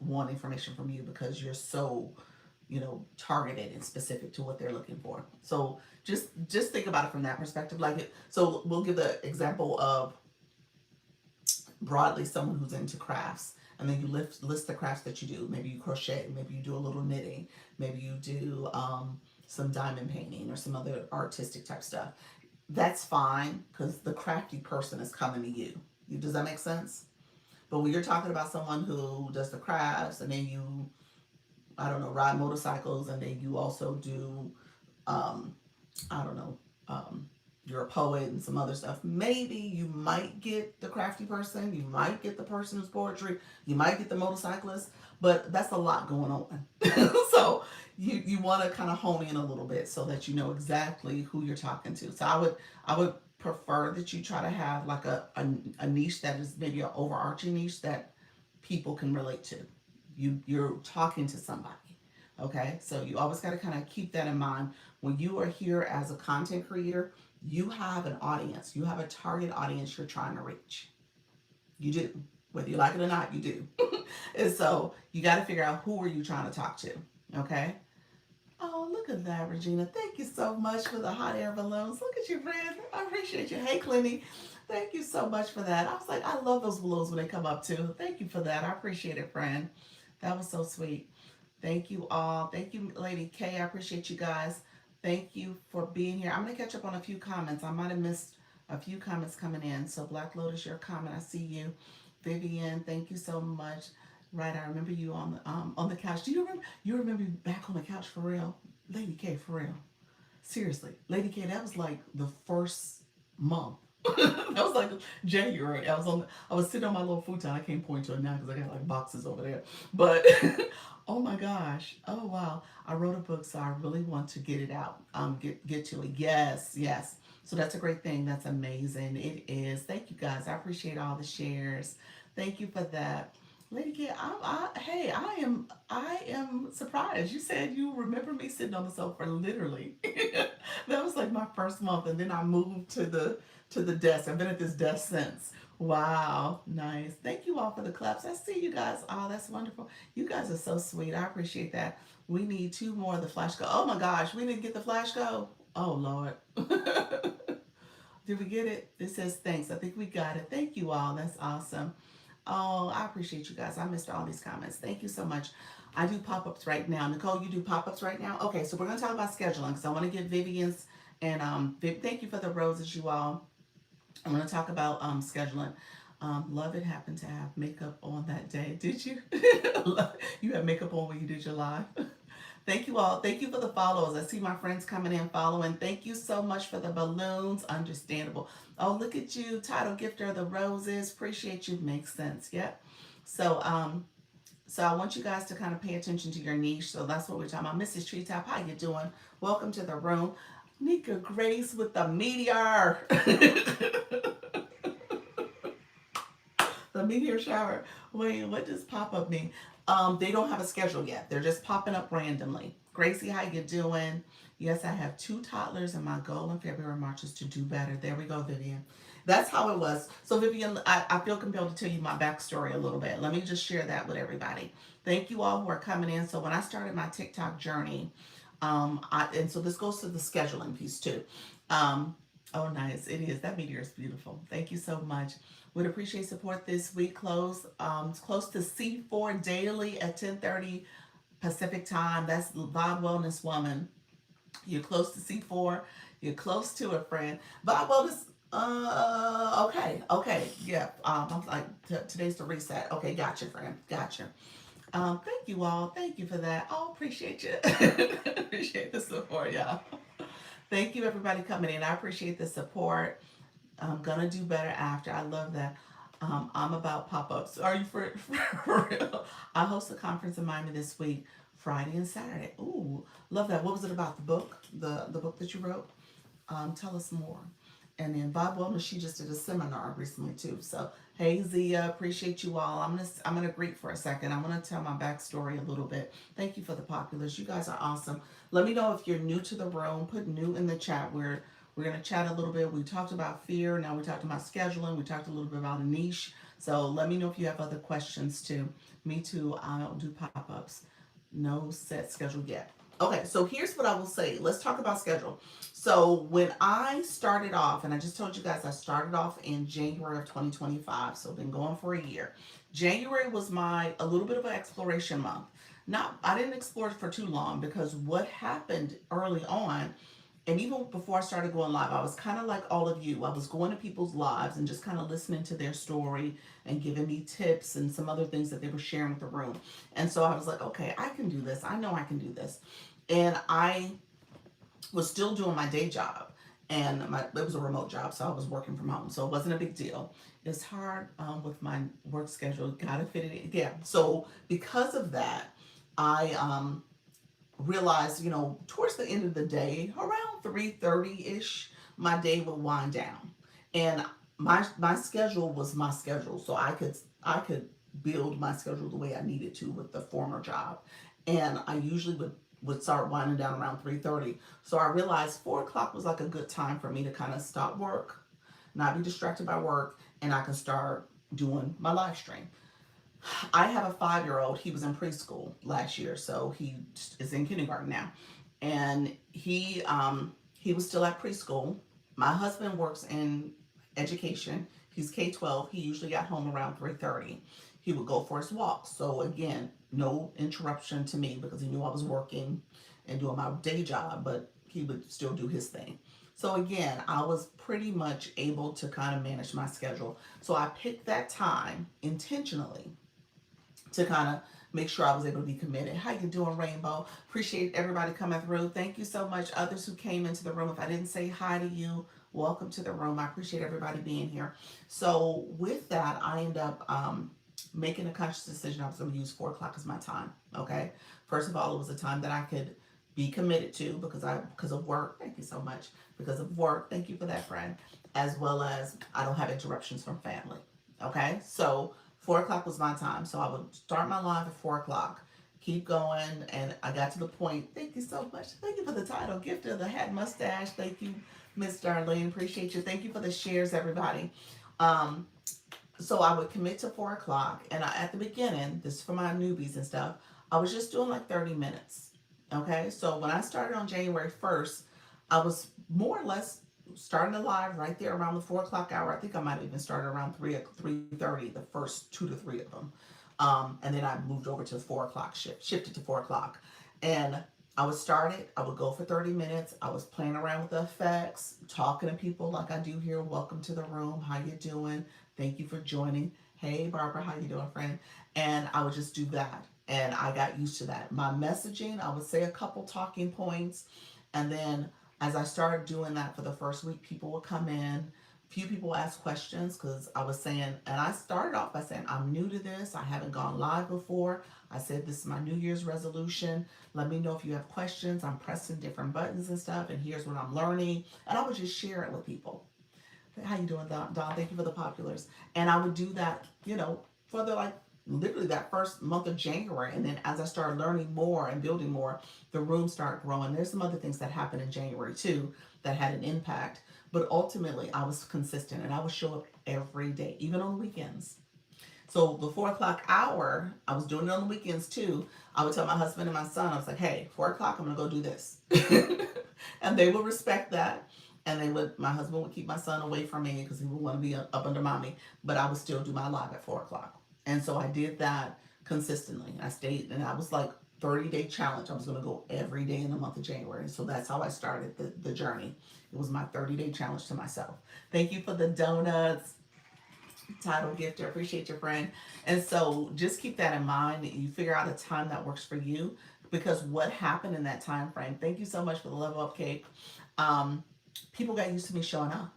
want information from you, because you're so, targeted and specific to what they're looking for. So just think about it from that perspective. So we'll give the example of broadly someone who's into crafts, and then you list the crafts that you do. Maybe you crochet, maybe you do a little knitting, maybe you do some diamond painting or some other artistic type stuff. That's fine, because the crafty person is coming to you. Does that make sense? But when you're talking about someone who does the crafts, and then you, I don't know, ride motorcycles, and then you also do, um, I don't know, you're a poet and some other stuff. Maybe you might get the crafty person, you might get the person who's poetry, you might get the motorcyclist, but that's a lot going on. So you want to kind of hone in a little bit so that you know exactly who you're talking to. So I would prefer that you try to have like a niche that is maybe an overarching niche that people can relate to. You're talking to somebody. Okay, so you always got to kind of keep that in mind. When you are here as a content creator, you have an audience. You have a target audience you're trying to reach. You do. Whether you like it or not, you do. And so you got to figure out who are you trying to talk to. Okay. Oh, look at that, Regina. Thank you so much for the hot air balloons. Look at you, friend. I appreciate you. Hey, Clinty. Thank you so much for that. I was like, I love those balloons when they come up too. Thank you for that. I appreciate it, friend. That was so sweet. Thank you all. Thank you, Lady K. I appreciate you guys. Thank you for being here. I'm going to catch up on a few comments. I might have missed a few comments coming in. So, Black Lotus, your comment, I see you. Vivian, thank you so much. Right, I remember you on the couch. Do you remember? You remember me back on the couch for real, Lady K, for real. Seriously, Lady K. That was like the first month. That was like January. I was sitting on my little futon. I can't point to it now because I got like boxes over there. But oh my gosh. Oh wow. I wrote a book, so I really want to get it out. Get to it. Yes, yes. So that's a great thing. That's amazing. It is. Thank you guys. I appreciate all the shares. Thank you for that. Lady K, hey, I am surprised. You said you remember me sitting on the sofa literally. That was like my first month, and then I moved to the desk. I've been at this desk since. Wow, nice. Thank you all for the claps. I see you guys. Oh, that's wonderful. You guys are so sweet. I appreciate that. We need two more of the flash go. Oh my gosh, we didn't get the flash go. Oh Lord. Did we get it? It says thanks. I think we got it. Thank you all. That's awesome. Oh, I appreciate you guys. I missed all these comments. Thank you so much. I do pop-ups right now. Nicole, you do pop-ups right now? Okay, so we're going to talk about scheduling because I want to get Vivian's, and thank you for the roses, you all. I'm going to talk about scheduling. Love it happened to have makeup on that day. Did you? You had makeup on when you did your live? Thank you all. Thank you for the follows. I see my friends coming in following. Thank you so much for the balloons. Understandable. Oh, look at you, title gifter of the roses. Appreciate you. Makes sense. Yep. So so I want you guys to kind of pay attention to your niche. So that's what we're talking about. Mrs. Treetop, how you doing? Welcome to the room. Nika Grace with the meteor. The meteor shower. Wait, what does pop up mean? They don't have a schedule yet. They're just popping up randomly. Gracie, how you doing? Yes, I have two toddlers, and my goal in February, March is to do better. There we go, Vivian. That's how it was. So, Vivian, I feel compelled to tell you my backstory a little bit. Let me just share that with everybody. Thank you all who are coming in. So, when I started my TikTok journey, and so this goes to the scheduling piece too. Um, oh, nice. It is. That meteor is beautiful. Thank you so much. Would appreciate support this week. It's close to C4 daily at 10:30 Pacific time. That's Vibe Wellness Woman. You're close to C4. You're close to it, friend. Vibe Wellness. Okay. Yeah. I'm like, today's the reset. Okay, gotcha, friend. Gotcha. Thank you all. Thank you for that. Oh, appreciate you. Appreciate the support, y'all. Thank you, everybody coming in. I appreciate the support. I'm gonna do better after. I love that. I'm about pop-ups. Are you for real? I host a conference in Miami this week, Friday and Saturday. Ooh, love that. What was it about? The book? The book that you wrote? Tell us more. And then Bob Wellness, she just did a seminar recently too. So hey Zia, appreciate you all. I'm gonna greet for a second. I want to tell my backstory a little bit. Thank you for the populars. You guys are awesome. Let me know if you're new to the room. Put new in the chat. We're gonna chat a little bit. We talked about fear. Now we talked about scheduling. We talked a little bit about a niche. So let me know if you have other questions too. Me too. I don't do pop-ups. No set schedule yet. Okay, so here's what I will say. Let's talk about schedule. So when I started off, and I just told you guys I started off in January of 2025, so been going for a year. January was a little bit of an exploration month. Not I didn't explore it for too long because what happened early on, and even before I started going live, I was kind of like all of you. I was going to people's lives and just kind of listening to their story and giving me tips and some other things that they were sharing with the room. And so I was like, okay, I can do this. I know I can do this. And I was still doing my day job. And it was a remote job, so I was working from home. So it wasn't a big deal. It's hard with my work schedule. Gotta fit it in. Yeah. So because of that, I realized, towards the end of the day, around 3:30 ish, my day would wind down, and my schedule was my schedule, so I could build my schedule the way I needed to with the former job, and I usually would start winding down around 3:30. So I realized 4 o'clock was like a good time for me to kind of stop work, not be distracted by work, and I can start doing my live stream. I have a 5-year old. He was in preschool last year, so he is in kindergarten now, and he was still at preschool. My husband works in education. He's K-12. He usually got home around 3:30. He would go for his walks. So again, no interruption to me because he knew I was working and doing my day job, but he would still do his thing. So again, I was pretty much able to kind of manage my schedule. So I picked that time intentionally to kind of make sure I was able to be committed. How you doing, Rainbow? Appreciate everybody coming through. Thank you so much. Others who came into the room. If I didn't say hi to you, welcome to the room. I appreciate everybody being here. So with that, I end up making a conscious decision. I was going to use 4 o'clock as my time. Okay. First of all, it was a time that I could be committed to because of work. Thank you so much. Because of work. Thank you for that, friend. As well as I don't have interruptions from family. Okay. So 4 o'clock was my time. So I would start my live at 4 o'clock, keep going. And I got to the point. Thank you so much. Thank you for the title. Gift of the hat mustache. Thank you, Miss Darlene. Appreciate you. Thank you for the shares, everybody. Um, so I would commit to 4 o'clock. And at the beginning, this is for my newbies and stuff, I was just doing like 30 minutes. Okay. So when I started on January 1st, I was more or less starting the live right there around the 4 o'clock hour. I think I might have even started around 3:30, the first 2 to 3 of them. And then I moved over to the 4 o'clock shifted to 4 o'clock. And I would start it, I would go for 30 minutes. I was playing around with the effects, talking to people like I do here. Welcome to the room. How you doing? Thank you for joining. Hey Barbara, how you doing, friend? And I would just do that. and I got used to that. My messaging, I would say a couple talking points, and then as I started doing that for the first week, people would come in. Few people asked questions because I was saying, and I started off by saying, I'm new to this. I haven't gone live before. I said, this is my New Year's resolution. Let me know if you have questions. I'm pressing different buttons and stuff, and here's what I'm learning. And I would just share it with people. How you doing, Don? Don, thank you for the populars. And I would do that, for the like literally that first month of January. And then as I started learning more and building more, the room started growing. There's some other things that happened in January too that had an impact. But ultimately, I was consistent and I would show up every day, even on the weekends. So the 4 o'clock hour, I was doing it on the weekends too. I would tell my husband and my son, I was like, hey, 4 o'clock, I'm gonna go do this. And they would respect that. And my husband would keep my son away from me because he would want to be up under mommy, but I would still do my live at 4 o'clock. And so I did that consistently. I stayed, and I was like 30-day challenge. I was going to go every day in the month of January. So that's how I started the journey. It was my 30-day challenge to myself. Thank you for the donuts. Title gifter, appreciate your friend. And so just keep that in mind. You figure out a time that works for you, because what happened in that time frame, thank you so much for the level up cake. People got used to me showing up.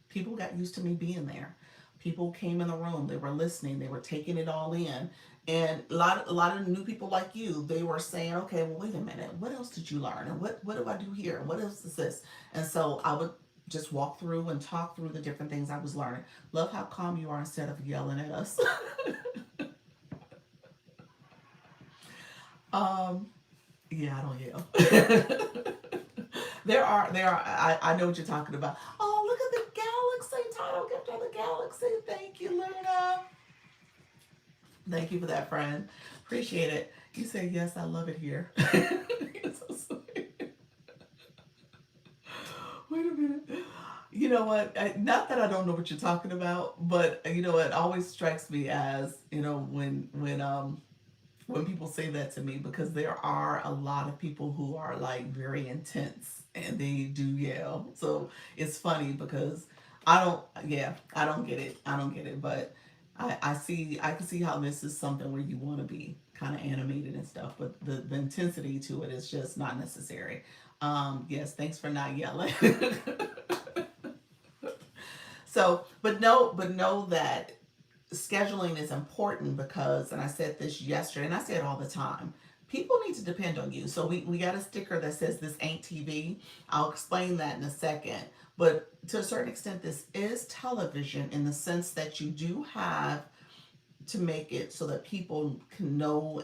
People got used to me being there. People came in the room, they were listening, they were taking it all in. And a lot of new people like you, they were saying, okay, well, wait a minute, what else did you learn? And what do I do here? And what else is this? And so I would just walk through and talk through the different things I was learning. Love how calm you are instead of yelling at us. um, yeah, I don't yell. I know what you're talking about. Oh, look at the galaxy title gift on the galaxy. Thank you, Luna. Thank you for that, friend. Appreciate it. You say yes, I love it here. You're so sweet. Wait a minute. You know what? Not that I don't know what you're talking about, but you know, it always strikes me as, when people say that to me, because there are a lot of people who are like very intense and they do yell. So it's funny because I don't get it. I don't get it. But I can see how this is something where you want to be kind of animated and stuff, but the intensity to it is just not necessary. Yes, thanks for not yelling. So, but know that scheduling is important, because, and I said this yesterday, and I say it all the time, people need to depend on you. So we got a sticker that says this ain't TV. I'll explain that in a second. But to a certain extent, this is television in the sense that you do have to make it so that people can know,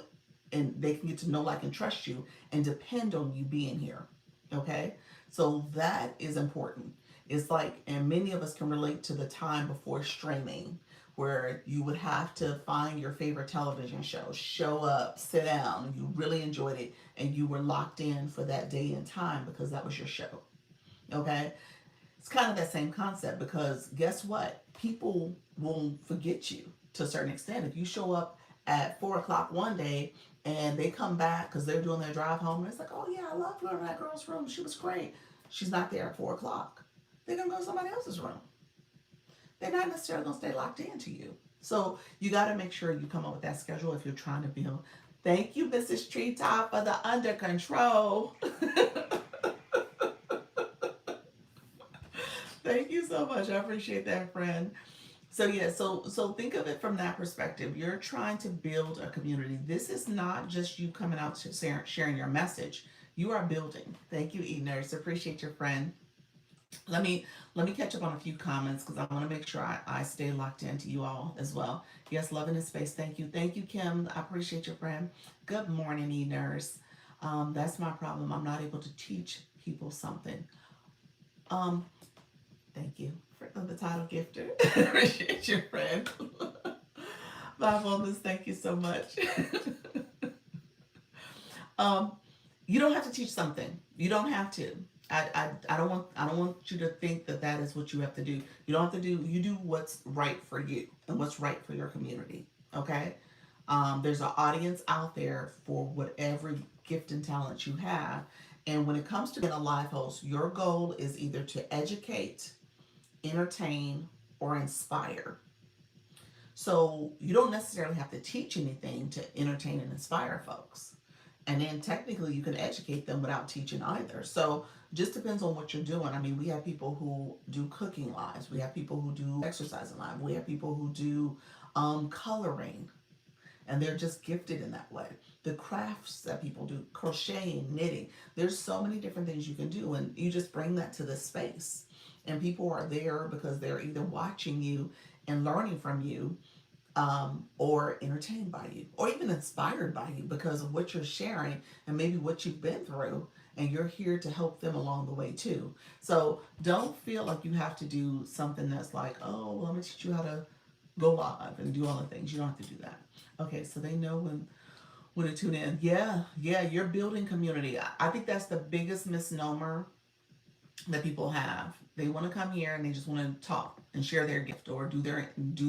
and they can get to know, like, and trust you and depend on you being here. Okay? So that is important. It's like, and many of us can relate to the time before streaming, where you would have to find your favorite television show up, sit down, you really enjoyed it, and you were locked in for that day and time because that was your show. Okay? It's kind of that same concept, because guess what? People will forget you to a certain extent. If you show up at 4 o'clock one day and they come back because they're doing their drive home, and it's like, oh yeah, I love going to that girl's room. She was great. She's not there at 4 o'clock. They're going to go to somebody else's room. They're not necessarily going to stay locked into you. So you got to make sure you come up with that schedule if you're trying to build. Thank you, Mrs. Treetop, for the under control. Thank you so much. I appreciate that, friend. So yeah, so think of it from that perspective. You're trying to build a community. This is not just you coming out to sharing your message. You are building. Thank you, E-Nurse. Appreciate your friend. Let me catch up on a few comments, because I want to make sure I stay locked into you all as well. Yes, love in this space. Thank you. Thank you, Kim. I appreciate your friend. Good morning, E-Nurse. That's my problem. I'm not able to teach people something. Um, Thank you for the title gifter. Appreciate your friend. My bonus, thank you so much. um, you don't have to teach something. You don't have to. I don't want you to think that that is what you have to do. You don't have to do. You do what's right for you and what's right for your community. Okay. There's an audience out there for whatever gift and talent you have. And when it comes to being a live host, your goal is either to educate, entertain, or inspire. So you don't necessarily have to teach anything to entertain and inspire folks. And then technically you can educate them without teaching either. So just depends on what you're doing. I mean, we have people who do cooking lives. We have people who do exercising live. We have people who do coloring, and they're just gifted in that way. The crafts that people do, crocheting, knitting, there's so many different things you can do, and you just bring that to this space. And people are there because they're either watching you and learning from you, or entertained by you, or even inspired by you because of what you're sharing and maybe what you've been through. And you're here to help them along the way too. So don't feel like you have to do something that's like, oh, well, I'm gonna teach you how to go live and do all the things. You don't have to do that. Okay, so they know when to tune in. Yeah, yeah, you're building community. I think that's the biggest misnomer that people have. They want to come here and they just want to talk and share their gift or do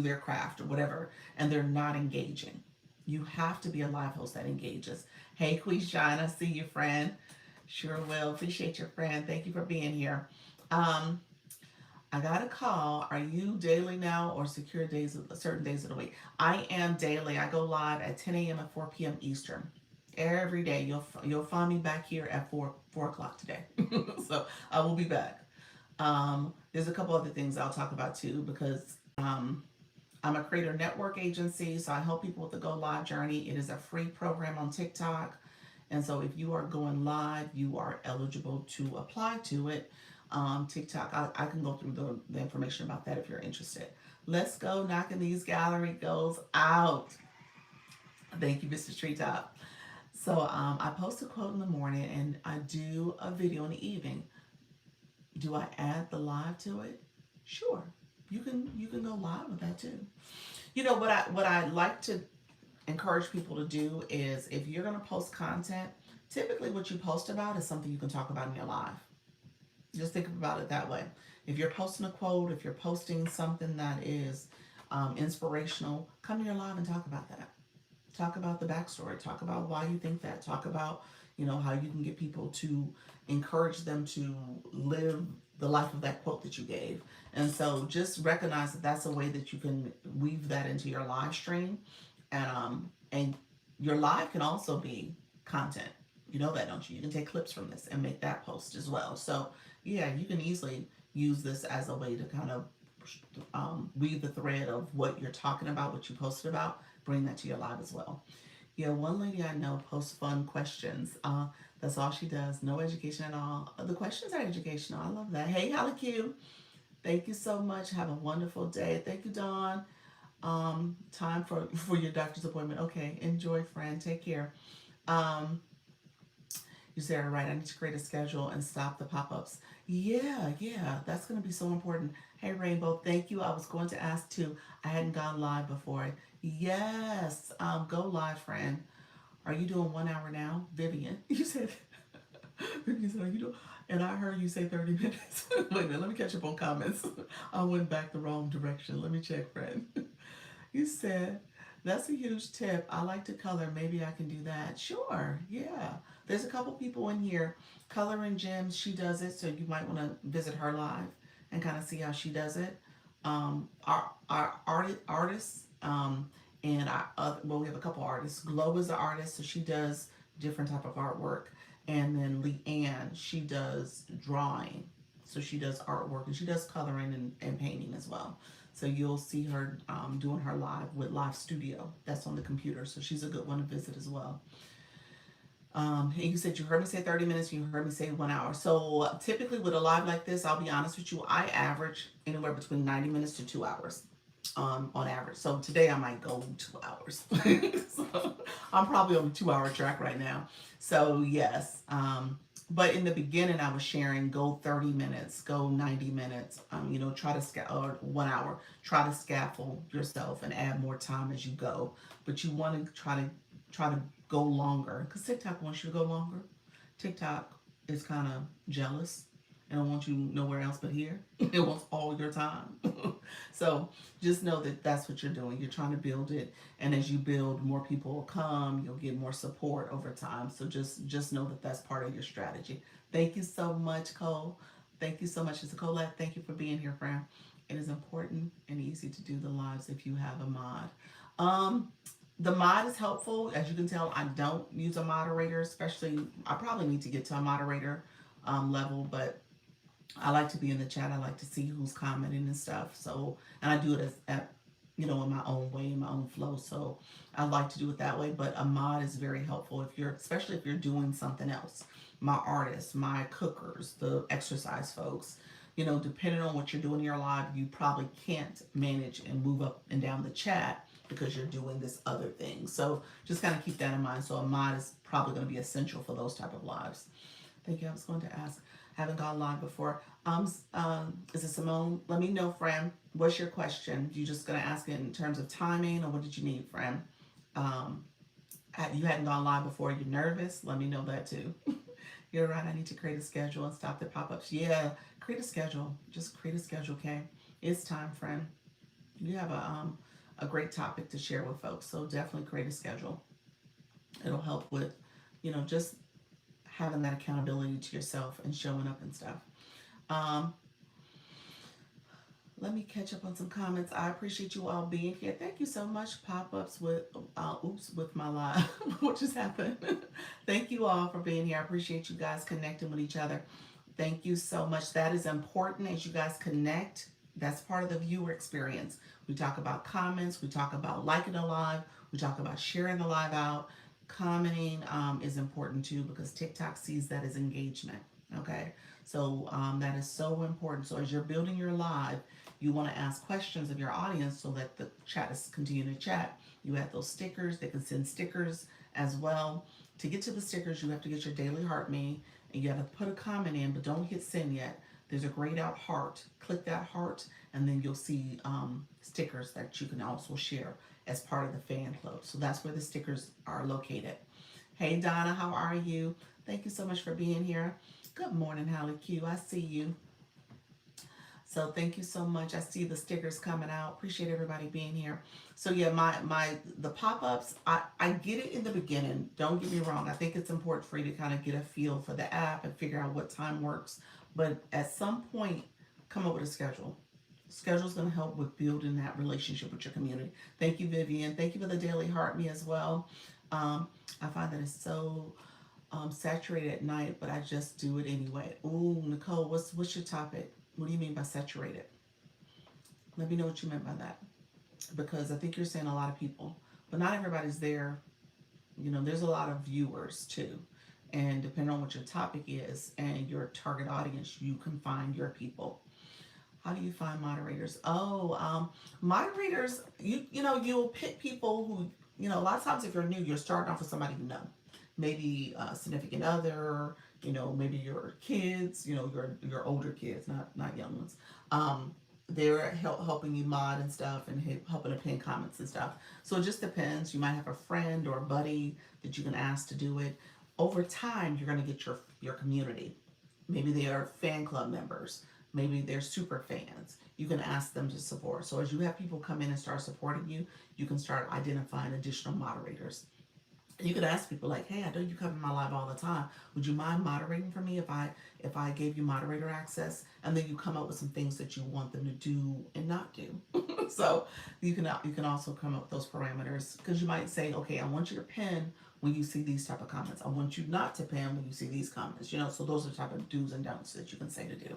their craft or whatever, and they're not engaging. You have to be a live host that engages. Hey, Queen Shine, I see you, friend. Sure will. Appreciate your friend. Thank you for being here. Um, I got a call. Are you daily now or secure days, certain days of the week? I am daily. I go live at 10 a.m. and 4 p.m. Eastern. Every day. You'll find me back here at 4 o'clock today. So I will be back. There's a couple other things I'll talk about too because I'm a creator network agency, so I help people with the Go Live journey. It is a free program on TikTok. And so if you are going live, you are eligible to apply to it. TikTok, I can go through the information about that if you're interested. Let's go knocking these gallery goals out. Thank you, Mr. Treetop. So I post a quote in the morning and I do a video in the evening. Do I add the live to it? Sure. You can go live with that too. You know what I like to encourage people to do is if you're going to post content, typically what you post about is something you can talk about in your live. Just think about it that way. If you're posting a quote, if you're posting something that is inspirational, come to your live and talk about that. Talk about the backstory. Talk about why you think that. Talk about, how you can get people to encourage them to live the life of that quote that you gave. And so just recognize that that's a way that you can weave that into your live stream. And your live can also be content. You know that, don't you? You can take clips from this and make that post as well. So yeah, you can easily use this as a way to kind of weave the thread of what you're talking about, what you posted about, bring that to your live as well. Yeah, one lady I know posts fun questions. That's all she does. No education at all. The questions are educational. I love that. Hey, Holly Q. Thank you so much. Have a wonderful day. Thank you, Dawn. Time for your doctor's appointment. Okay, enjoy, friend. Take care. Um, you said it right. I need to create a schedule and stop the pop-ups. Yeah, yeah, that's going to be so important. Hey, Rainbow, thank you. I was going to ask too. I hadn't gone live before. Yes, go live, friend. Are you doing 1 hour now? Vivian, you said, Vivian said, are you doing? And I heard you say 30 minutes. Wait a minute, let me catch up on comments. I went back the wrong direction. Let me check, friend. You said, that's a huge tip. I like to color. Maybe I can do that. Sure. Yeah. There's a couple people in here. Coloring Gems, she does it. So you might want to visit her live and kind of see how she does it. Our artists, and well, we have a couple artists. Glow is the artist, so she does different type of artwork. And then Leanne, she does drawing. So she does artwork and she does coloring and painting as well. So you'll see her doing her live with Live Studio. That's on the computer. So she's a good one to visit as well. And you said you heard me say 30 minutes and you heard me say 1 hour. So typically with a live like this, I'll be honest with you, I average anywhere between 90 minutes to 2 hours on average. So today I might go 2 hours. So I'm probably on the 2 hour track right now. So yes. But in the beginning, I was sharing go 30 minutes, go 90 minutes, try to, or 1 hour, try to scaffold yourself and add more time as you go. But you want to try to go longer because TikTok wants you to go longer. TikTok is kind of jealous and don't want you nowhere else but here. It wants all your time. So just know that that's what you're doing. You're trying to build it, and as you build, more people will come. You'll get more support over time. So just know that that's part of your strategy. Thank you so much, Cole. Thank you so much, Mr. Colette. Thank you for being here, friend. It is important and easy to do the lives if you have a mod. Um, the mod is helpful. As you can tell, I don't use a moderator, especially, I probably need to get to a moderator level, but I like to be in the chat. I like to see who's commenting and stuff. So, and I do it in my own way, in my own flow. So I like to do it that way. But a mod is very helpful if you're, especially if you're doing something else. My artists, my cookers, the exercise folks, depending on what you're doing in your life, you probably can't manage and move up and down the chat because you're doing this other thing. So just kind of keep that in mind. So a mod is probably going to be essential for those type of lives. Thank you. I was going to ask, haven't gone live before. Is it Simone? Let me know, friend. What's your question? You just gonna ask it in terms of timing, or what did you need, friend? Um, you hadn't gone live before. You're nervous. Let me know that too. You're right. I need to create a schedule and stop the pop-ups. Yeah, create a schedule. Just create a schedule, okay? It's time, friend. You have a great topic to share with folks, so definitely create a schedule. It'll help with, just having that accountability to yourself and showing up and stuff. Um, Let me catch up on some comments. I appreciate you all being here. Thank you so much. Pop-ups with my live. What just happened? Thank you all for being here. I appreciate you guys connecting with each other. Thank you so much. That is important as you guys connect. That's part of the viewer experience. We talk about comments. We talk about liking a live. We talk about sharing the live out. Commenting is important too because TikTok sees that as engagement. Okay, so that is so important. So as you're building your live, you want to ask questions of your audience so that the chat is continuing to chat. You add those stickers. They can send stickers as well. To get to the stickers, you have to get your daily heart me, and you have to put a comment in, but don't hit send yet. There's a grayed out heart. Click that heart, and then you'll see stickers that you can also share as part of the fan club. So that's where the stickers are located. Hey Donna, how are you? Thank you so much for being here. Good morning, Holly Q. I see you. So thank you so much. I see the stickers coming out. Appreciate everybody being here. So yeah, the pop-ups, I get it in the beginning. Don't get me wrong. I think it's important for you to kind of get a feel for the app and figure out what time works. But at some point, come up with a schedule. Schedule's going to help with building that relationship with your community. Thank you, Vivian. Thank you for the daily heart me as well. I find that it's so saturated at night, but I just do it anyway. Ooh, Nicole, what's your topic? What do you mean by saturated? Let me know what you meant by that. Because I think you're saying a lot of people, but not everybody's there. There's a lot of viewers too. And depending on what your topic is and your target audience, you can find your people. How do you find moderators? Moderators, you'll pick people who, a lot of times if you're new, you're starting off with somebody you know. Maybe a significant other, maybe your kids, your older kids, not young ones. They're helping you mod and stuff and helping to pin comments and stuff. So it just depends. You might have a friend or a buddy that you can ask to do it. Over time, you're going to get your community. Maybe they are fan club members. Maybe they're super fans. You can ask them to support. So as you have people come in and start supporting you, you can start identifying additional moderators. You could ask people like, hey, I know you come in my live all the time. Would you mind moderating for me if I gave you moderator access? And then you come up with some things that you want them to do and not do. So you can also come up with those parameters because you might say, okay, I want you to pin when you see these type of comments. I want you not to pin when you see these comments. So those are the type of do's and don'ts that you can say to do.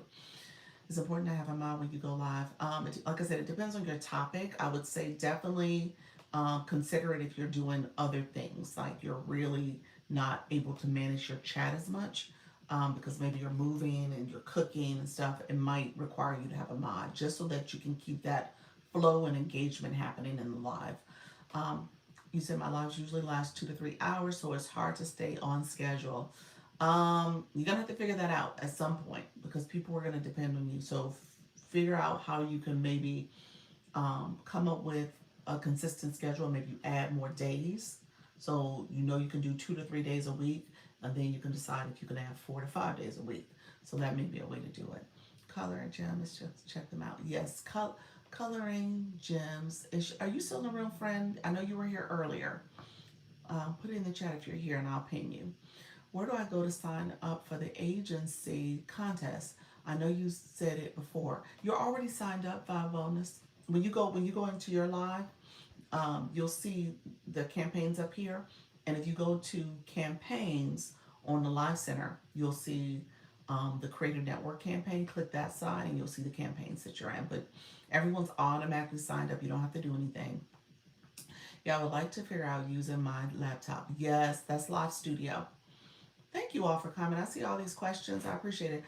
It's important to have a mod when you go live. Like I said, it depends on your topic. I would say definitely consider it if you're doing other things, like you're really not able to manage your chat as much because maybe you're moving and you're cooking and stuff. It might require you to have a mod just so that you can keep that flow and engagement happening in the live. You said my lives usually last 2 to 3 hours, so it's hard to stay on schedule. You're gonna have to figure that out at some point because people are gonna depend on you. So figure out how you can maybe come up with a consistent schedule. Maybe you add more days, so you can do 2 to 3 days a week, and then you can decide if you can add 4 to 5 days a week. So that may be a way to do it. Color and Gem, let's just check them out. Yes, coloring gems. Are you still in the room, friend? I know you were here earlier. Put it in the chat if you're here, and I'll ping you. Where do I go to sign up for the agency contest? I know you said it before. You're already signed up, Vibe Wellness. When you go into your live, you'll see the campaigns up here. And if you go to campaigns on the Live Center, you'll see the Creator Network campaign. Click that side and you'll see the campaigns that you're in. But everyone's automatically signed up. You don't have to do anything. Yeah, I would like to figure out using my laptop. Yes, that's Live Studio. Thank you all for coming. I see all these questions. I appreciate it.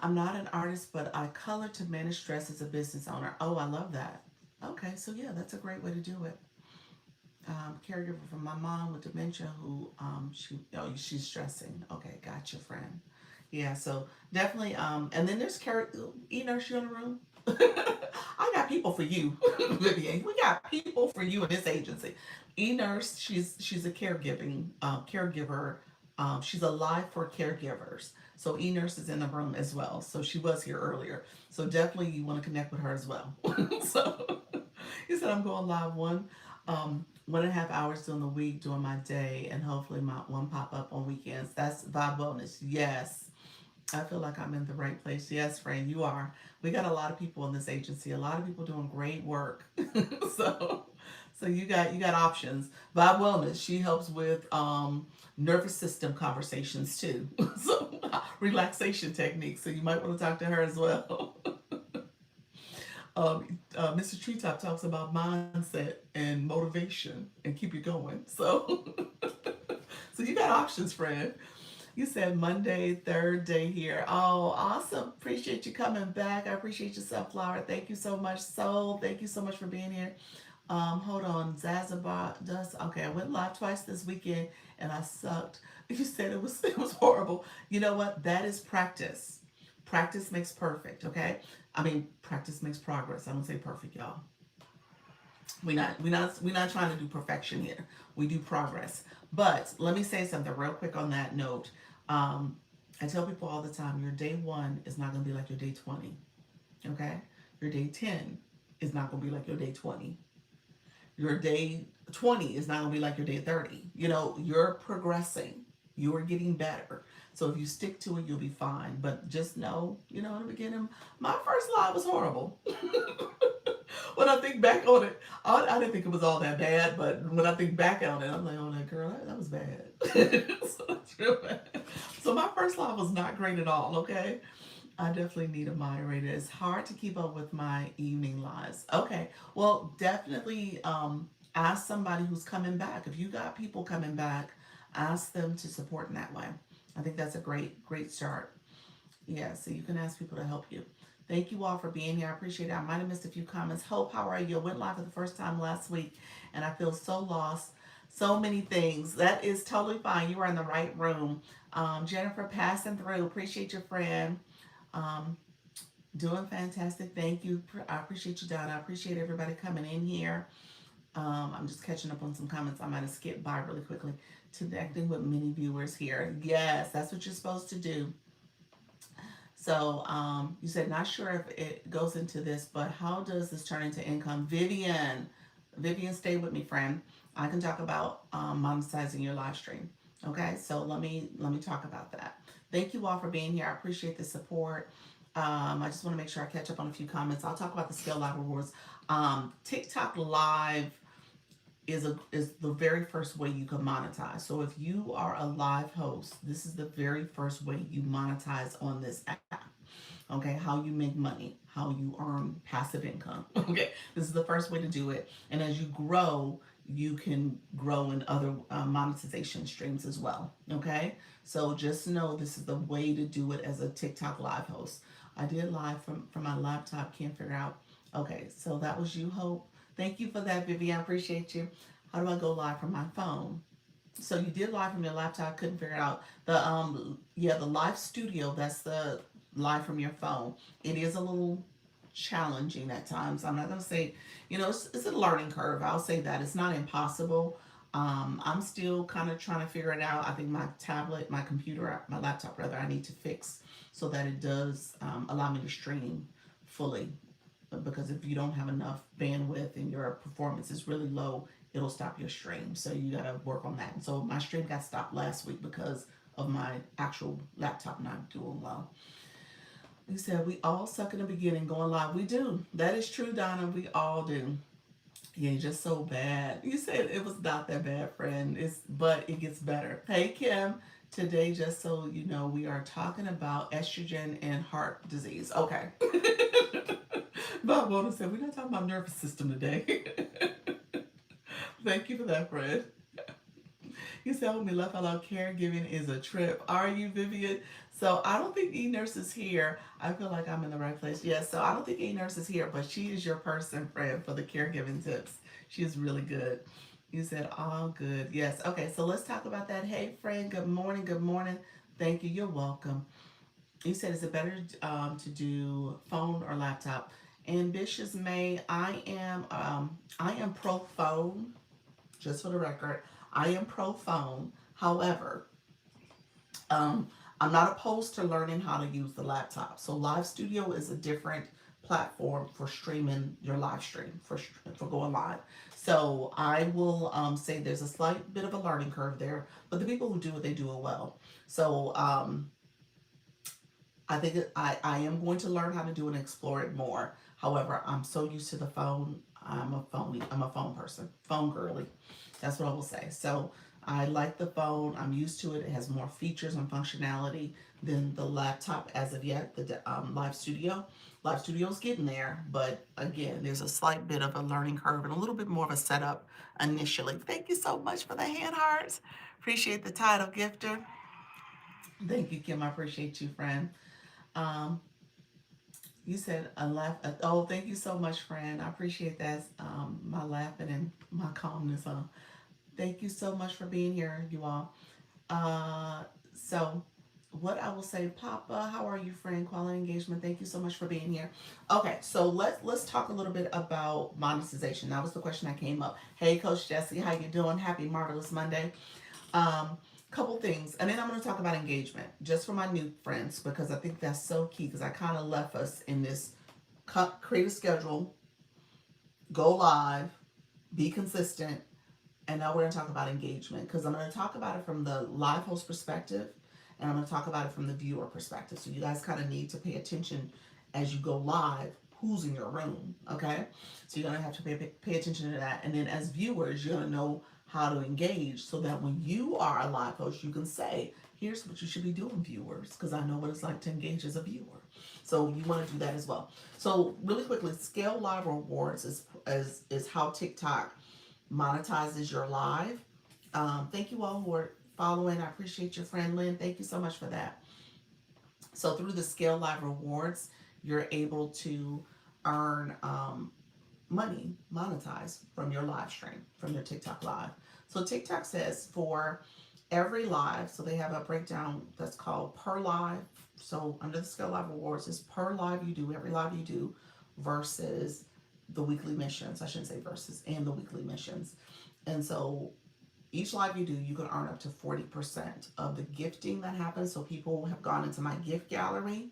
I'm not an artist, but I color to manage stress as a business owner. Oh, I love that. Okay, so yeah, that's a great way to do it. Caregiver for my mom with dementia who she's stressing. Okay, gotcha, friend. Yeah, so definitely and then there's nurse you in the room. I got people for you, Vivian. We got people for you in this agency. E-nurse, she's a caregiver. She's alive for caregivers. So e-nurse is in the room as well. So she was here earlier. So definitely you want to connect with her as well. So he said I'm going live 1.5 hours during the week, during my day, and hopefully my one pop up on weekends. That's Vibe Bonus. Yes. I feel like I'm in the right place. Yes, friend, you are. We got a lot of people in this agency. A lot of people doing great work. so, so you got options. Vibe Wellness, she helps with nervous system conversations too. So relaxation techniques. So you might want to talk to her as well. Mr. Treetop talks about mindset and motivation and keep you going. So, so you got options, friend. You said Monday, third day here. Oh, awesome. Appreciate you coming back. I appreciate you, Sunflower. Thank you so much, Soul. Thank you so much for being here. Hold on. Zazabot does okay, I went live twice this weekend and I sucked. You said it was horrible. You know what? That is practice. Practice makes perfect, okay? I mean practice makes progress. I don't say perfect, y'all. We're not trying to do perfection here. We do progress. But let me say something real quick on that note. Um, I tell people all the time, your day one is not going to be like your day 20. Okay, your day 10 is not going to be like your day 20. Your day 20 is not going to be like your day 30. You're progressing. You are getting better. So if you stick to it, you'll be fine. But just know, in the beginning, my first live was horrible. When I think back on it, I didn't think it was all that bad, but when I think back on it, I'm like, oh, that girl, that was bad. So that's real bad. So my first live was not great at all, okay? I definitely need a moderator. It's hard to keep up with my evening lives. Okay, well, definitely ask somebody who's coming back. If you got people coming back, ask them to support in that way. I think that's a great start. Yeah, so you can ask people to help you. Thank you all for being here. I appreciate it. I might have missed a few comments. Hope, how are you? I went live for the first time last week and I feel so lost. So many things. That is totally fine. You are in the right room. Jennifer, passing through. Appreciate your friend. Um, Doing fantastic. Thank you. I appreciate you, Donna. I appreciate everybody coming in here. I'm just catching up on some comments I might have skipped by really quickly. Connecting with many viewers here. Yes, that's what you're supposed to do. So you said not sure if it goes into this, but how does this turn into income? Vivian, stay with me, friend. I can talk about monetizing your live stream. Okay, so let me talk about that. Thank you all for being here. I appreciate the support. I just want to make sure I catch up on a few comments. I'll talk about the Scale Live Rewards. TikTok Live is the very first way you can monetize. So if you are a live host, this is the very first way you monetize on this app. Okay, how you make money, how you earn passive income. Okay, this is the first way to do it. And as you grow, you can grow in other monetization streams as well. Okay, so just know this is the way to do it as a TikTok live host. I did live from my laptop, can't figure out. Okay, so that was you, Hope. Thank you for that, Vivian. I appreciate you. How do I go live from my phone? So you did live from your laptop, couldn't figure it out. The live studio, that's the live from your phone. It is a little challenging at times. I'm not gonna say, it's a learning curve. I'll say that it's not impossible. I'm still kind of trying to figure it out. I think my tablet, my computer, my laptop rather, I need to fix so that it does allow me to stream fully. Because if you don't have enough bandwidth and your performance is really low, it'll stop your stream. So you gotta work on that. And so my stream got stopped last week because of my actual laptop not doing well. You said we all suck in the beginning going live. We do. That is true, Donna. We all do. Yeah, you're just so bad. You said it was not that bad, friend. But it gets better. Hey, Kim. Today, just so you know, we are talking about estrogen and heart disease. Okay. Bob Bona said we're not talking about nervous system today. Thank you for that, friend. You said when we left out caregiving is a trip. Are you, Vivian? So I don't think E-Nurse is here. I feel like I'm in the right place. Yes, so I don't think E-Nurse is here, but she is your person, friend, for the caregiving tips. She is really good. You said all good. Yes. Okay, so let's talk about that. Hey, friend. Good morning. Good morning. Thank you. You're welcome. You said, is it better to do phone or laptop? Ambitious May. I am pro phone. Just for the record, I am pro phone. However, um, I'm not opposed to learning how to use the laptop. So Live Studio is a different platform for streaming your live stream for going live. So I will say there's a slight bit of a learning curve there, but the people who do it, they do it well. So I think I am going to learn how to do and explore it more. However, I'm so used to the phone. I'm a phone person, phone girly. That's what I will say. So I like the phone. I'm used to it. It has more features and functionality than the laptop as of yet. The Live Studio. Live Studio's getting there, but again, there's a slight bit of a learning curve and a little bit more of a setup initially. Thank you so much for the hand hearts. Appreciate the title, gifter. Thank you, Kim. I appreciate you, friend. Um, you said a laugh. Oh, thank you so much, friend. I appreciate that. My laughing and my calmness. Thank you so much for being here, you all. So, what I will say, Papa, how are you, friend? Quality engagement. Thank you so much for being here. Okay, so let's talk a little bit about monetization. That was the question that came up. Hey, Coach Jesse, how you doing? Happy marvelous Monday. Um, Couple things, and then I'm going to talk about engagement just for my new friends because I think that's so key. Because I kind of left us in this create a schedule, go live, be consistent, and now we're going to talk about engagement because I'm going to talk about it from the live host perspective and I'm going to talk about it from the viewer perspective. So you guys kind of need to pay attention as you go live, who's in your room, okay? So you're going to have to pay attention to that. And then as viewers, you're going to know how to engage so that when you are a live host, you can say, here's what you should be doing, viewers, because I know what it's like to engage as a viewer. So you want to do that as well. So really quickly, scale live rewards is how TikTok monetizes your live. Thank you all who are following. I appreciate your friend Lynn. Thank you so much for that. So through the Scale Live rewards, you're able to earn money, monetize from your live stream, from your TikTok live. So TikTok says for every live, so they have a breakdown that's called per live. So under the Scale Live rewards is per live you do, every live you do, versus the weekly missions. I shouldn't say versus, and the weekly missions. And so each live you do, you can earn up to 40% of the gifting that happens. So people have gone into my gift gallery.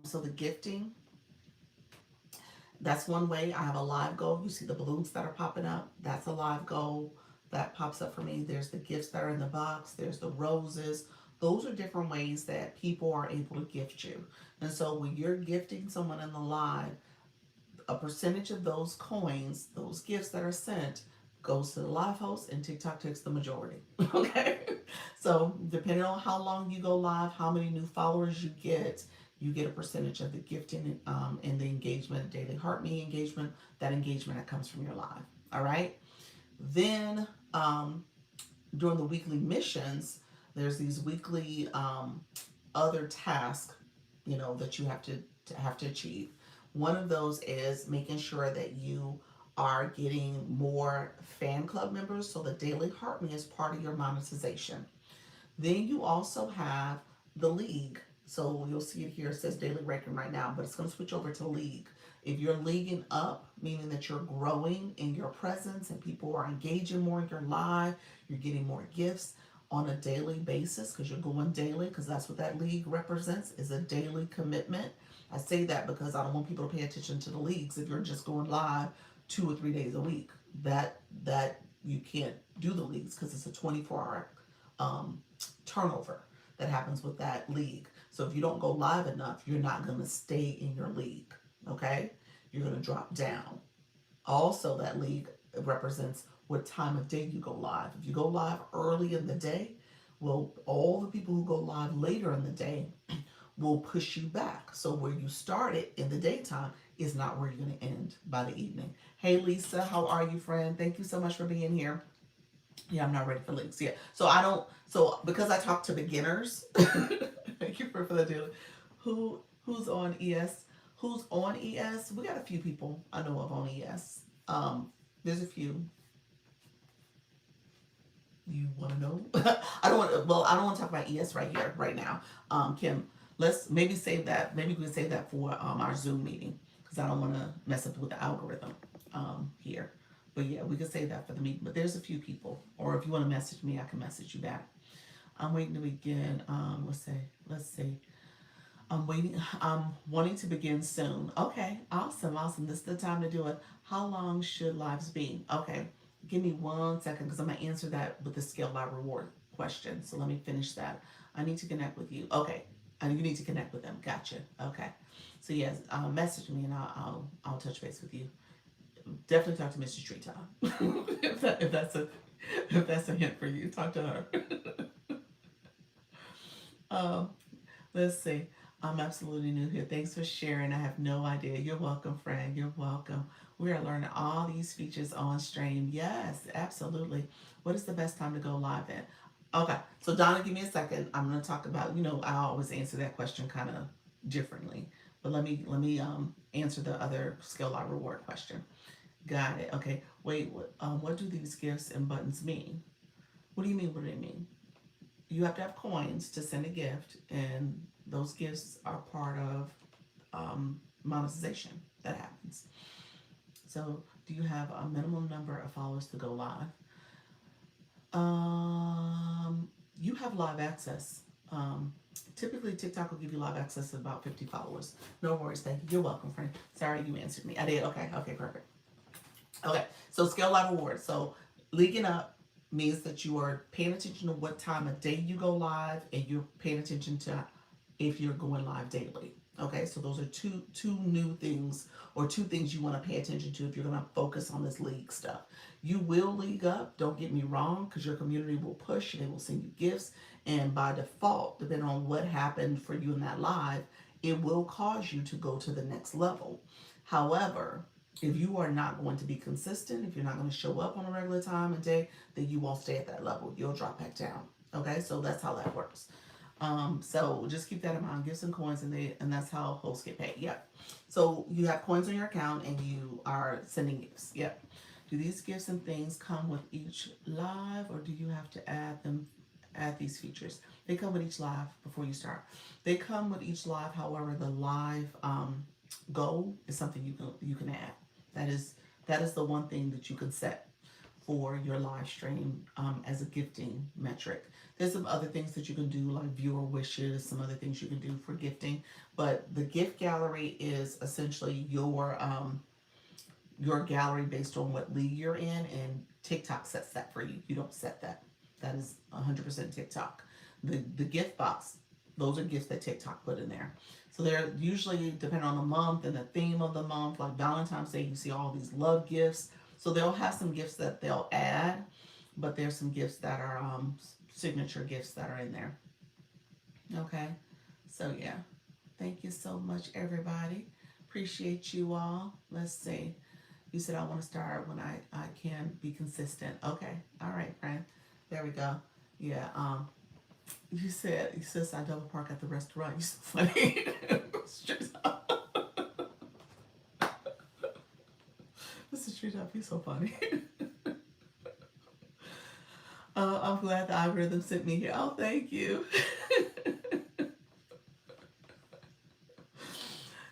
So the gifting, that's one way. I have a live goal. You see the balloons that are popping up. That's a live goal that pops up for me. There's the gifts that are in the box. There's the roses. Those are different ways that people are able to gift you. And so when you're gifting someone in the live, a percentage of those coins, those gifts that are sent, goes to the live host, and TikTok takes the majority. Okay? So depending on how long you go live, how many new followers you get a percentage of the gifting and the engagement, daily heart me engagement, that engagement that comes from your live. All right? Then during the weekly missions, there's these weekly other tasks, that you have to achieve. One of those is making sure that you are getting more fan club members, so the daily heart me is part of your monetization. Then you also have the league. So you'll see it here. It says daily ranking right now, but it's going to switch over to league. If you're leaguing up, meaning that you're growing in your presence and people are engaging more in your live, you're getting more gifts on a daily basis because you're going daily, because that's what that league represents, is a daily commitment. I say that because I don't want people to pay attention to the leagues if you're just going live 2 or 3 days a week. That you can't do the leagues because it's a 24-hour turnover that happens with that league. So if you don't go live enough, you're not going to stay in your league. Okay? You're going to drop down. Also, that league represents what time of day you go live. If you go live early in the day, well, all the people who go live later in the day will push you back. So where you started in the daytime is not where you're going to end by the evening. Hey, Lisa, how are you, friend? Thank you so much for being here. Yeah, I'm not ready for links yet. So I don't. So because I talk to beginners, thank you for that, deal. Who's on ES? Who's on ES? We got a few people I know of on ES. There's a few. You want to know? I don't want. Well, I don't want to talk about ES right here, right now. Kim, let's maybe save that. Maybe we can save that for our Zoom meeting because I don't want to mess up with the algorithm here. But yeah, we can save that for the meeting. But there's a few people, or if you want to message me, I can message you back. I'm waiting to begin. Let's see. I'm waiting. I'm wanting to begin soon. Okay, awesome, awesome. This is the time to do it. How long should lives be? Okay, give me 1 second because I'm gonna answer that with the scale live reward question. So let me finish that. I need to connect with you. Okay, and you need to connect with them. Gotcha. Okay. So yes, message me and I'll touch base with you. Definitely talk to Mrs. Treetop if that's a hint for you. Talk to her. um, let's see. I'm absolutely new here. Thanks for sharing. I have no idea. You're welcome, friend. You're welcome. We are learning all these features on stream. Yes, absolutely. What is the best time to go live at? Okay, so Donna, give me a second. I'm going to talk about. I always answer that question kind of differently, but let me answer the other skill live reward question. Got it. Okay. Wait. What do these gifts and buttons mean? What do you mean? What do they mean? You have to have coins to send a gift, and those gifts are part of monetization that happens. So, do you have a minimum number of followers to go live? You have live access. Typically, TikTok will give you live access to about 50 followers. No worries. Thank you. You're welcome, friend. Sorry you answered me. I did. Okay. Okay. Perfect. Okay. So, scale live rewards. So, leaguing up means that you are paying attention to what time of day you go live, and you're paying attention to if you're going live daily. Okay, so those are two new things, or two things you want to pay attention to if you're going to focus on this league stuff. You will league up, don't get me wrong, because your community will push, they will send you gifts, and by default, depending on what happened for you in that live, it will cause you to go to the next level. However, if you are not going to be consistent, if you're not going to show up on a regular time and day, then you won't stay at that level. You'll drop back down. Okay, so that's how that works. So just keep that in mind. Give some coins, and that's how hosts get paid. Yep. So you have coins on your account, and you are sending gifts. Yep. Do these gifts and things come with each live, or do you have to add these features? They come with each live before you start. They come with each live. However, the live goal is something you can add. That is the one thing that you can set for your live stream as a gifting metric. There's some other things that you can do, like viewer wishes, some other things you can do for gifting. But the gift gallery is essentially your gallery based on what league you're in, and TikTok sets that for you. You don't set that. That is 100% TikTok. The gift box, those are gifts that TikTok put in there. So they're usually depending on the month and the theme of the month. Like Valentine's Day, you see all these love gifts. So they'll have some gifts that they'll add, but there's some gifts that are signature gifts that are in there. Okay, so yeah, thank you so much, everybody. Appreciate you all. Let's see. You said I want to start when I can be consistent. Okay, all right, friend. There we go. Yeah. You said, sis, I double park at the restaurant. You're so funny. Mr. Treetop, you're so funny. I'm glad the algorithm sent me here. Oh, thank you.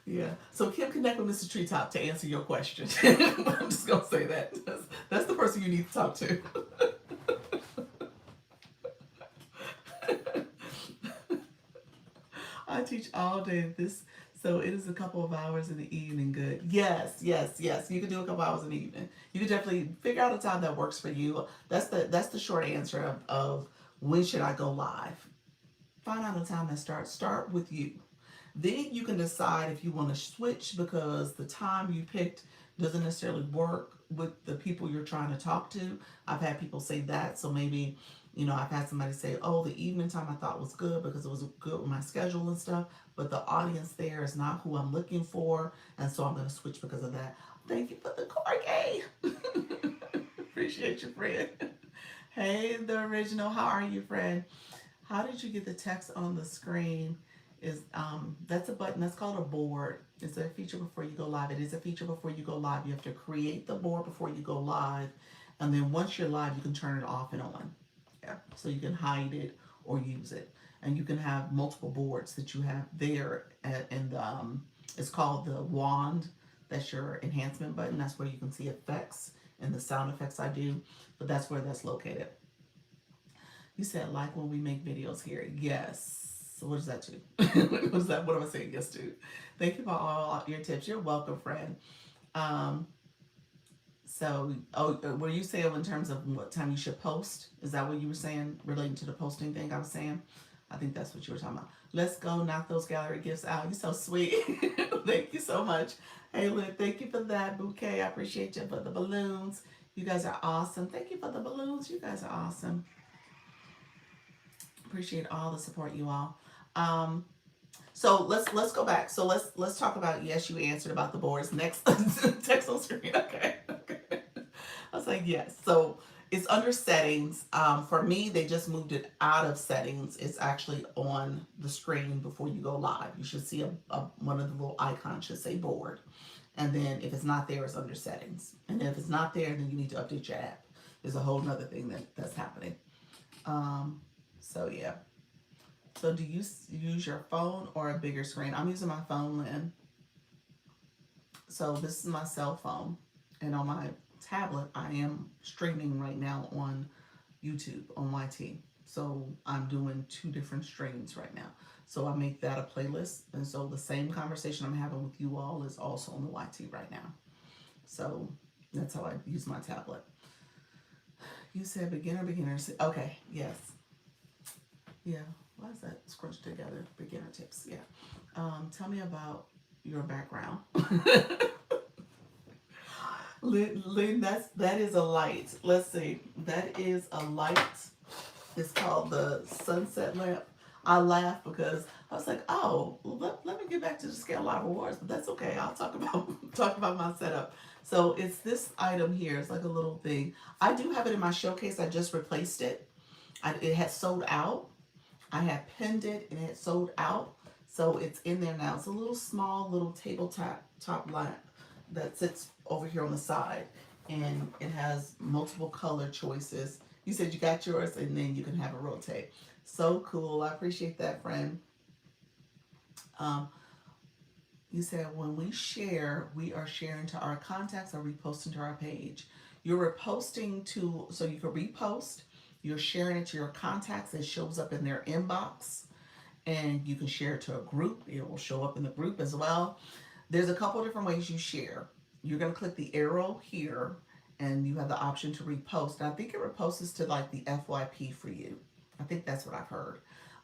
Yeah. So Kim, connect with Mr. Treetop to answer your question. I'm just gonna say that. That's the person you need to talk to. I teach all day this, so it is a couple of hours in the evening. Good. Yes, yes, yes. You can do a couple hours in the evening. You can definitely figure out a time that works for you. That's the short answer of when should I go live. Find out a time that start with you. Then you can decide if you want to switch because the time you picked doesn't necessarily work with the people you're trying to talk to. I've had people say that. So maybe, I've had somebody say, oh, the evening time I thought was good because it was good with my schedule and stuff, but the audience there is not who I'm looking for. And so I'm going to switch because of that. Thank you for the card, Appreciate you, friend. Hey, the original. How are you, friend? How did you get the text on the screen? Is That's a button that's called a board. It's a feature before you go live. It is a feature before you go live. You have to create the board before you go live, and then once you're live, you can turn it off and on. Yeah, so you can hide it or use it, and you can have multiple boards that you have there. And it's called the wand. That's your enhancement button. That's where you can see effects and the sound effects I do. But that's where that's located. You said like when we make videos here. Yes. So what does that do? What is that? What am I saying yes to? Thank you for all your tips. You're welcome, friend. Um, were you saying in terms of what time you should post? Is that what you were saying relating to the posting thing I was saying? I think that's what you were talking about. Let's go knock those gallery gifts out. You're so sweet. Thank you so much. Hey, Lynn, thank you for that bouquet. I appreciate you for the balloons. You guys are awesome. Thank you for the balloons. You guys are awesome. Appreciate all the support, you all. Um, so let's go back. So let's talk about, yes, you answered about the boards. Next, text on screen. Okay. Okay. I was like, yes. So it's under settings. For me, they just moved it out of settings. It's actually on the screen before you go live. You should see one of the little icons should say board. And then if it's not there, it's under settings. And if it's not there, then you need to update your app. There's a whole nother thing that's happening. So yeah. So do you use your phone or a bigger screen? I'm using my phone, Lynn. So this is my cell phone. And on my tablet, I am streaming right now on YouTube, on YT. So I'm doing 2 different streams right now. So I make that a playlist. And so the same conversation I'm having with you all is also on the YT right now. So that's how I use my tablet. You said beginners. Okay, yes. Yeah. Why is that scrunched together? Beginner tips. Yeah. Tell me about your background. Lynn, that is a light. Let's see. That is a light. It's called the sunset lamp. I laugh because I was like, oh, let me get back to the scale live awards, but that's okay. I'll talk about talk about my setup. So it's this item here. It's like a little thing. I do have it in my showcase. I just replaced it. It had sold out. I had pinned it and it sold out. So it's in there now. It's a little small little top lamp that sits over here on the side. And it has multiple color choices. You said you got yours and then you can have it rotate. So cool. I appreciate that, friend. You said when we share, we are sharing to our contacts or reposting to our page. You're reposting to, so you can repost. You're sharing it to your contacts. It shows up in their inbox. And you can share it to a group. It will show up in the group as well. There's a couple different ways you share. You're going to click the arrow here and you have the option to repost. And I think it reposes to like the FYP for you. I think that's what I've heard.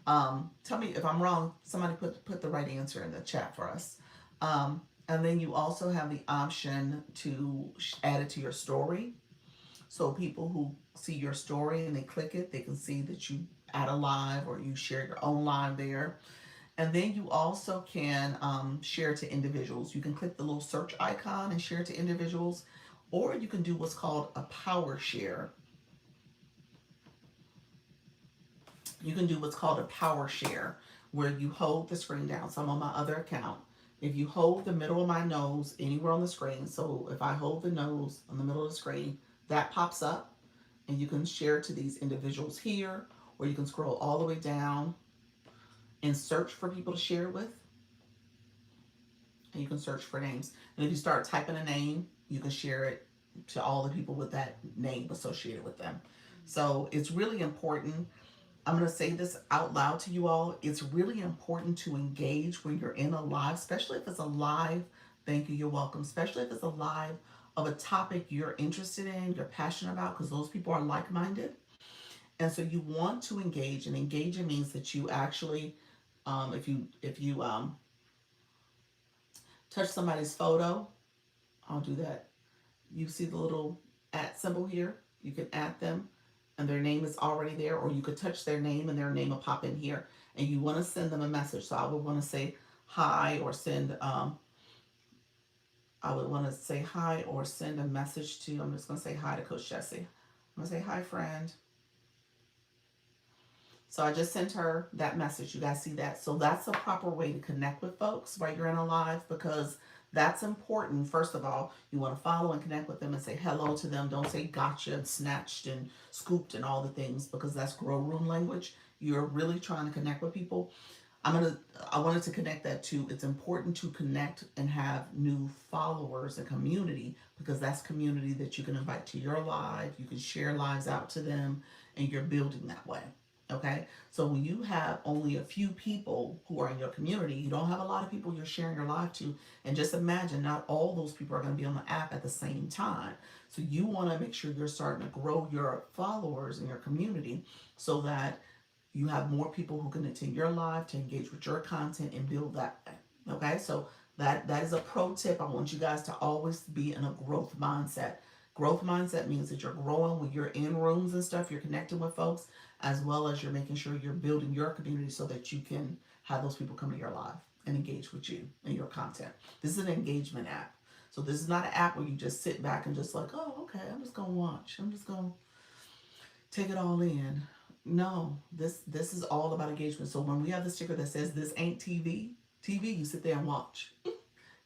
Tell me if I'm wrong. Somebody put the right answer in the chat for us. And then you also have the option to add it to your story. So people who see your story and they click it, they can see that you add a live or you share your own live there. And then you also can share to individuals. You can click the little search icon and share to individuals, or you can do what's called a power share. You can do what's called a power share, where you hold the screen down. So I'm on my other account. If you hold the middle of my nose anywhere on the screen, so if I hold the nose on the middle of the screen, that pops up and you can share to these individuals here, or you can scroll all the way down and search for people to share with. And you can search for names. And if you start typing a name, you can share it to all the people with that name associated with them. So it's really important. I'm going to say this out loud to you all. It's really important to engage when you're in a live, especially if it's a live. Thank you. You're welcome. Especially if it's a live of a topic you're interested in, you're passionate about, because those people are like-minded. And so you want to engage, and engaging means that you actually, if you touch somebody's photo, I'll do that. You see the little at symbol here, you can add them and their name is already there, or you could touch their name and their name will pop in here, and you want to send them a message. So I would want to say hi, or send I would want to say hi or send a message to, I'm just going to say hi to Coach Jessie. I'm going to say hi friend. So I just sent her that message. You guys see that? So that's a proper way to connect with folks while you're in a live, because that's important. First of all, you want to follow and connect with them and say hello to them. Don't say gotcha and snatched and scooped and all the things, because that's grow room language. You're really trying to connect with people. I wanted to connect that to, it's important to connect and have new followers and community, because that's community that you can invite to your live. You can share lives out to them, and you're building that way. Okay, so when you have only a few people who are in your community, you don't have a lot of people you're sharing your live to. And just imagine, not all those people are going to be on the app at the same time. So you want to make sure you're starting to grow your followers in your community, so that you have more people who can attend your live to engage with your content and build that way. Okay, so that is a pro tip. I want you guys to always be in a growth mindset. Growth mindset means that you're growing when you're in rooms and stuff, you're connecting with folks, as well as you're making sure you're building your community so that you can have those people come to your live and engage with you and your content. This is an engagement app. So this is not an app where you just sit back and just like, oh, okay, I'm just gonna watch. I'm just gonna take it all in. No, this is all about engagement. So when we have the sticker that says this ain't TV, you sit there and watch.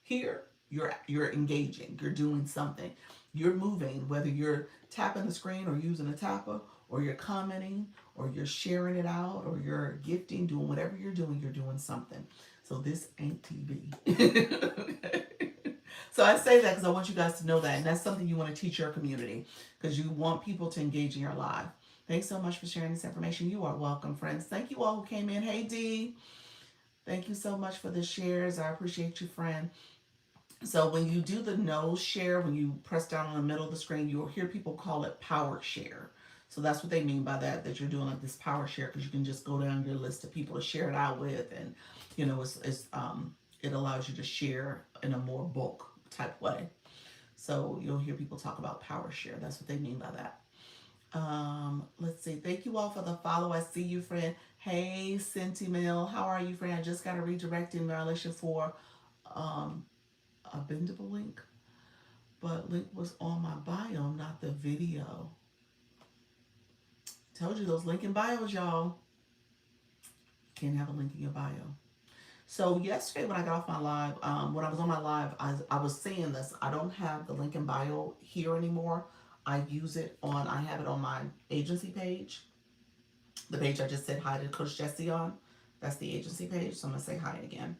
Here, you're engaging, you're doing something, you're moving, whether you're tapping the screen or using a tapper, or you're commenting, or you're sharing it out, or you're gifting, doing whatever you're doing something. So this ain't TV. So I say that because I want you guys to know that, and that's something you want to teach your community, because you want people to engage in your live. Thanks so much for sharing this information. You are welcome, friends. Thank you all who came in. Hey, Dee. Thank you so much for the shares. I appreciate you, friend. So when you do the nose share, when you press down on the middle of the screen, you'll hear people call it power share. So that's what they mean by that you're doing like this power share, because you can just go down your list of people to share it out with, and it allows you to share in a more bulk type way. So you'll hear people talk about power share. That's what they mean by that. Let's see. Thank you all for the follow. I see you, friend. Hey, Cindy Mill. How are you, friend? I just got a redirecting violation for a bendable link, but link was on my bio, not the video. Told you those link in bios, y'all. Can't have a link in your bio. So yesterday when I got off my live, when I was on my live, I was saying this. I don't have the link in bio here anymore. I have it on my agency page. The page I just said hi to Coach Jessie on. That's the agency page. So I'm going to say hi again.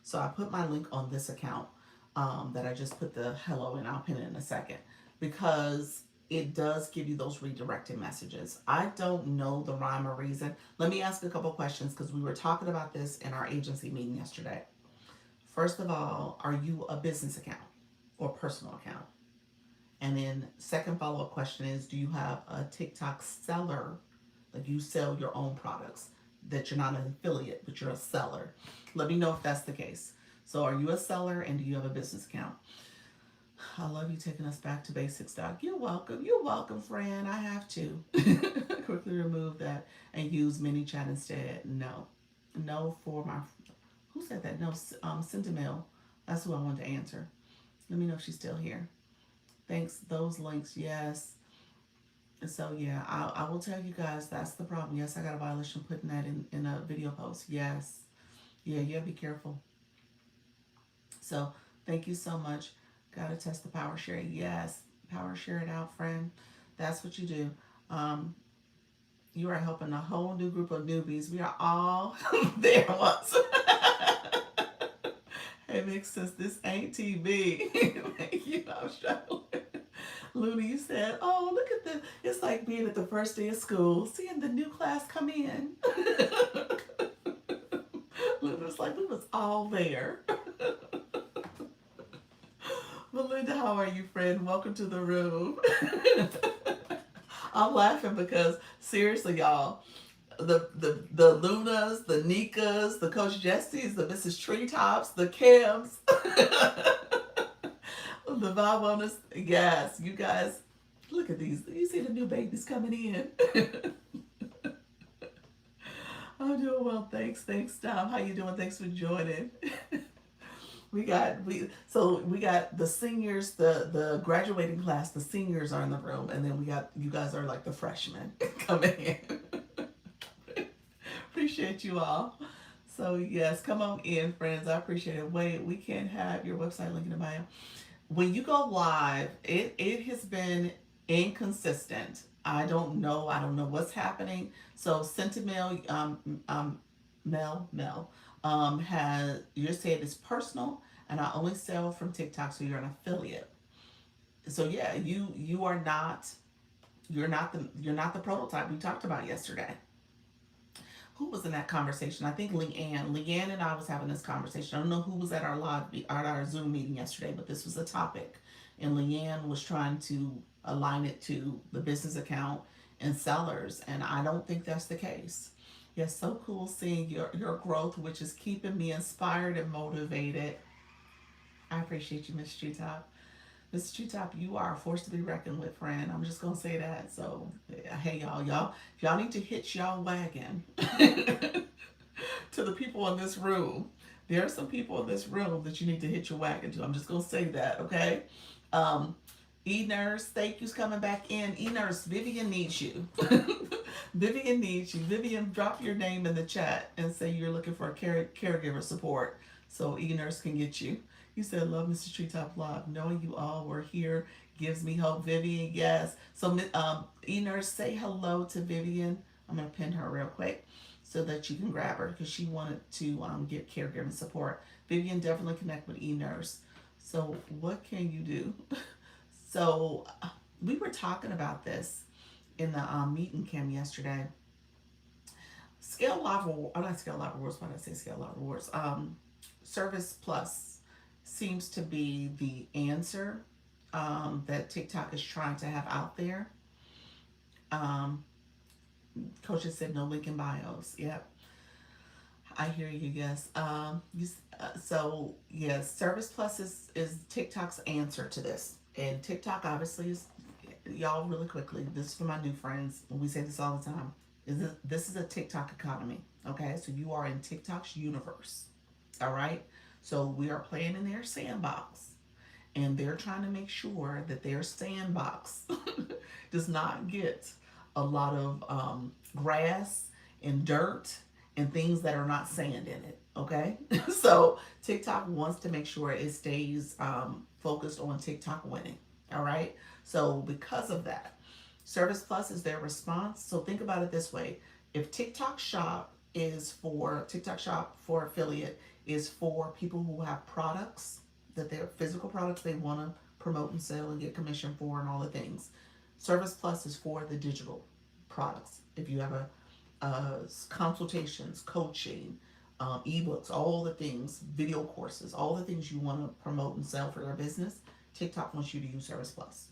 So I put my link on this account that I just put the hello in. I'll pin it in a second, because it does give you those redirected messages. I don't know the rhyme or reason. Let me ask a couple questions, because we were talking about this in our agency meeting yesterday. First of all, are you a business account or personal account? And then second follow-up question is, do you have a TikTok seller? Like you sell your own products, that you're not an affiliate, but you're a seller. Let me know if that's the case. So are you a seller, and do you have a business account? I love you taking us back to basics, Doc. You're welcome. You're welcome, friend. I have to quickly remove that and use ManyChat instead. No. No for my... Who said that? No, Sentinel. That's who I wanted to answer. Let me know if she's still here. Thanks. Those links, yes. So yeah, I will tell you guys that's the problem. Yes, I got a violation putting that in a video post. Yes. Yeah, you gotta be careful. So thank you so much. Gotta test the power share. Yes, power share it out, friend. That's what you do. You are helping a whole new group of newbies. We are all there once. It makes sense. This ain't TV. You know, I'm struggling. Looney, you said, oh, look at it's like being at the first day of school, seeing the new class come in. Luna's like, we was all there. Melinda, how are you, friend? Welcome to the room. I'm laughing because seriously, y'all, the Lunas, the Nikas, the Coach Jesses, the Mrs. Treetops, the Kims, the Vibe Wellness. Yes, you guys, look at these. You see the new babies coming in. I'm doing well, thanks. Thanks, Tom. How you doing? Thanks for joining. We got the seniors, the graduating class, the seniors are in the room, and then we got you guys are like the freshmen coming in. Appreciate you all. So yes, come on in, friends. I appreciate it. Wait, we can't have your website link in the bio. When you go live, it has been inconsistent. I don't know what's happening. So Sentinel, Mel, has you're saying it's personal, and I only sell from TikTok, so you're an affiliate. So yeah, you are not you're not the prototype we talked about yesterday. Who was in that conversation? I think Leanne. Leanne and I was having this conversation. I don't know who was at our Zoom meeting yesterday, but this was a topic, and Leanne was trying to align it to the business account and sellers, and I don't think that's the case. Yes, so cool seeing your growth, which is keeping me inspired and motivated. I appreciate you, Miss Treetop. Mr. Treetop, you are a force to be reckoned with, friend. I'm just gonna say that. So, hey, y'all need to hitch y'all wagon to the people in this room. There are some people in this room that you need to hitch your wagon to. I'm just gonna say that, okay? Um, E-Nurse, thank you's coming back in. E-Nurse, Vivian needs you. Vivian needs you. Vivian, drop your name in the chat and say you're looking for caregiver support so E-Nurse can get you. You said, love Mr. Treetop Live. Knowing you all were here gives me hope. Vivian, yes. So, E-Nurse, say hello to Vivian. I'm going to pin her real quick so that you can grab her because she wanted to get caregiving support. Vivian, definitely connect with E-Nurse. So, what can you do? So, we were talking about this in the meeting Kim yesterday. Scale Live Rewards, not Scale Live Rewards, why did I say Scale Live Rewards? Service Plus seems to be the answer that TikTok is trying to have out there. Coaches said no link in bios. Yep, I hear you. Yes. So yes, Service Plus is TikTok's answer to this, and TikTok obviously is y'all really quickly. This is for my new friends. We say this all the time. This is a TikTok economy. Okay, so you are in TikTok's universe. All right. So we are playing in their sandbox, and they're trying to make sure that their sandbox does not get a lot of grass and dirt and things that are not sand in it. Okay, so TikTok wants to make sure it stays focused on TikTok winning. All right, so because of that, Service Plus is their response. So think about it this way: if TikTok Shop for affiliate is for people who have products that they're physical products they want to promote and sell and get commission for and all the things. Service Plus is for the digital products. If you have consultations, coaching, ebooks, all the things, video courses, all the things you want to promote and sell for your business, TikTok wants you to use Service Plus.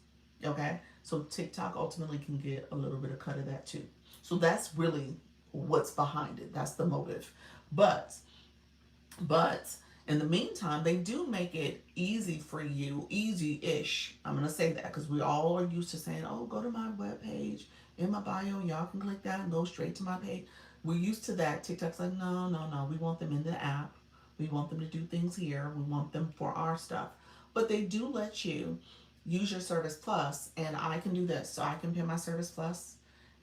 Okay, so TikTok ultimately can get a little bit of cut of that too. So that's really what's behind it. That's the motive. But in the meantime, they do make it easy for you, easy-ish. I'm going to say that because we all are used to saying, oh, go to my webpage in my bio. Y'all can click that and go straight to my page. We're used to that. TikTok's like, no. We want them in the app. We want them to do things here. We want them for our stuff. But they do let you use your Service Plus, and I can do this. So I can pin my Service Plus,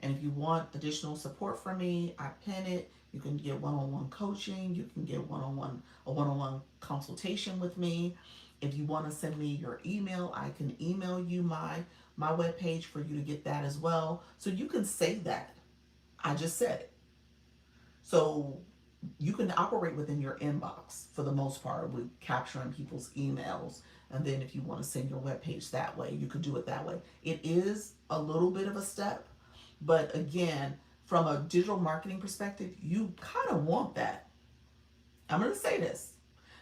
and if you want additional support from me, I pin it. You can get one-on-one coaching. You can get a one-on-one consultation with me. If you want to send me your email, I can email you my webpage for you to get that as well. So you can say that. I just said it. So you can operate within your inbox for the most part with capturing people's emails. And then if you want to send your webpage that way, you could do it that way. It is a little bit of a step, but again, from a digital marketing perspective, you kind of want that. I'm going to say this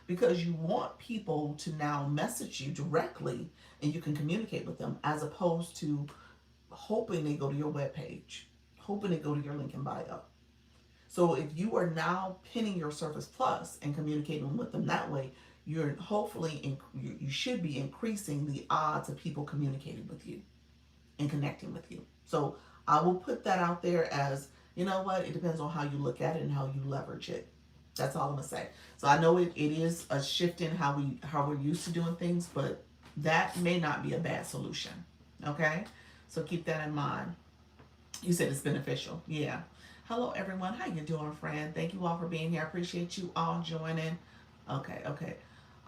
because you want people to now message you directly and you can communicate with them as opposed to hoping they go to your webpage, hoping they go to your link in bio. So if you are now pinning your Service Plus and communicating with them that way, you're hopefully you should be increasing the odds of people communicating with you and connecting with you. So I will put that out there as, you know what, it depends on how you look at it and how you leverage it. That's all I'm gonna say. So I know it is a shift in how we're used to doing things, but that may not be a bad solution. Okay? So keep that in mind. You said it's beneficial. Yeah. Hello everyone. How you doing, friend? Thank you all for being here. I appreciate you all joining. Okay, okay.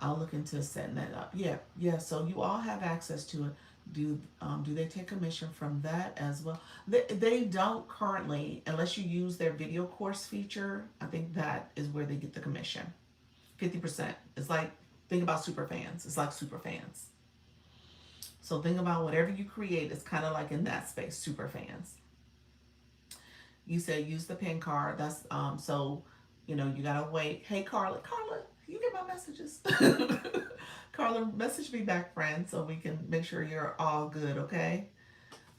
I'll look into setting that up. Yeah, yeah. So you all have access to it. Do they take commission from that as well? They don't currently, unless you use their video course feature. I think that is where they get the commission. 50%. It's like, think about super fans. It's like super fans. So think about whatever you create. It's kind of like in that space, super fans. You said use the pin card. That's so you know you gotta wait. Hey Carla, you get my messages. Carla, message me back, friend, so we can make sure you're all good, okay?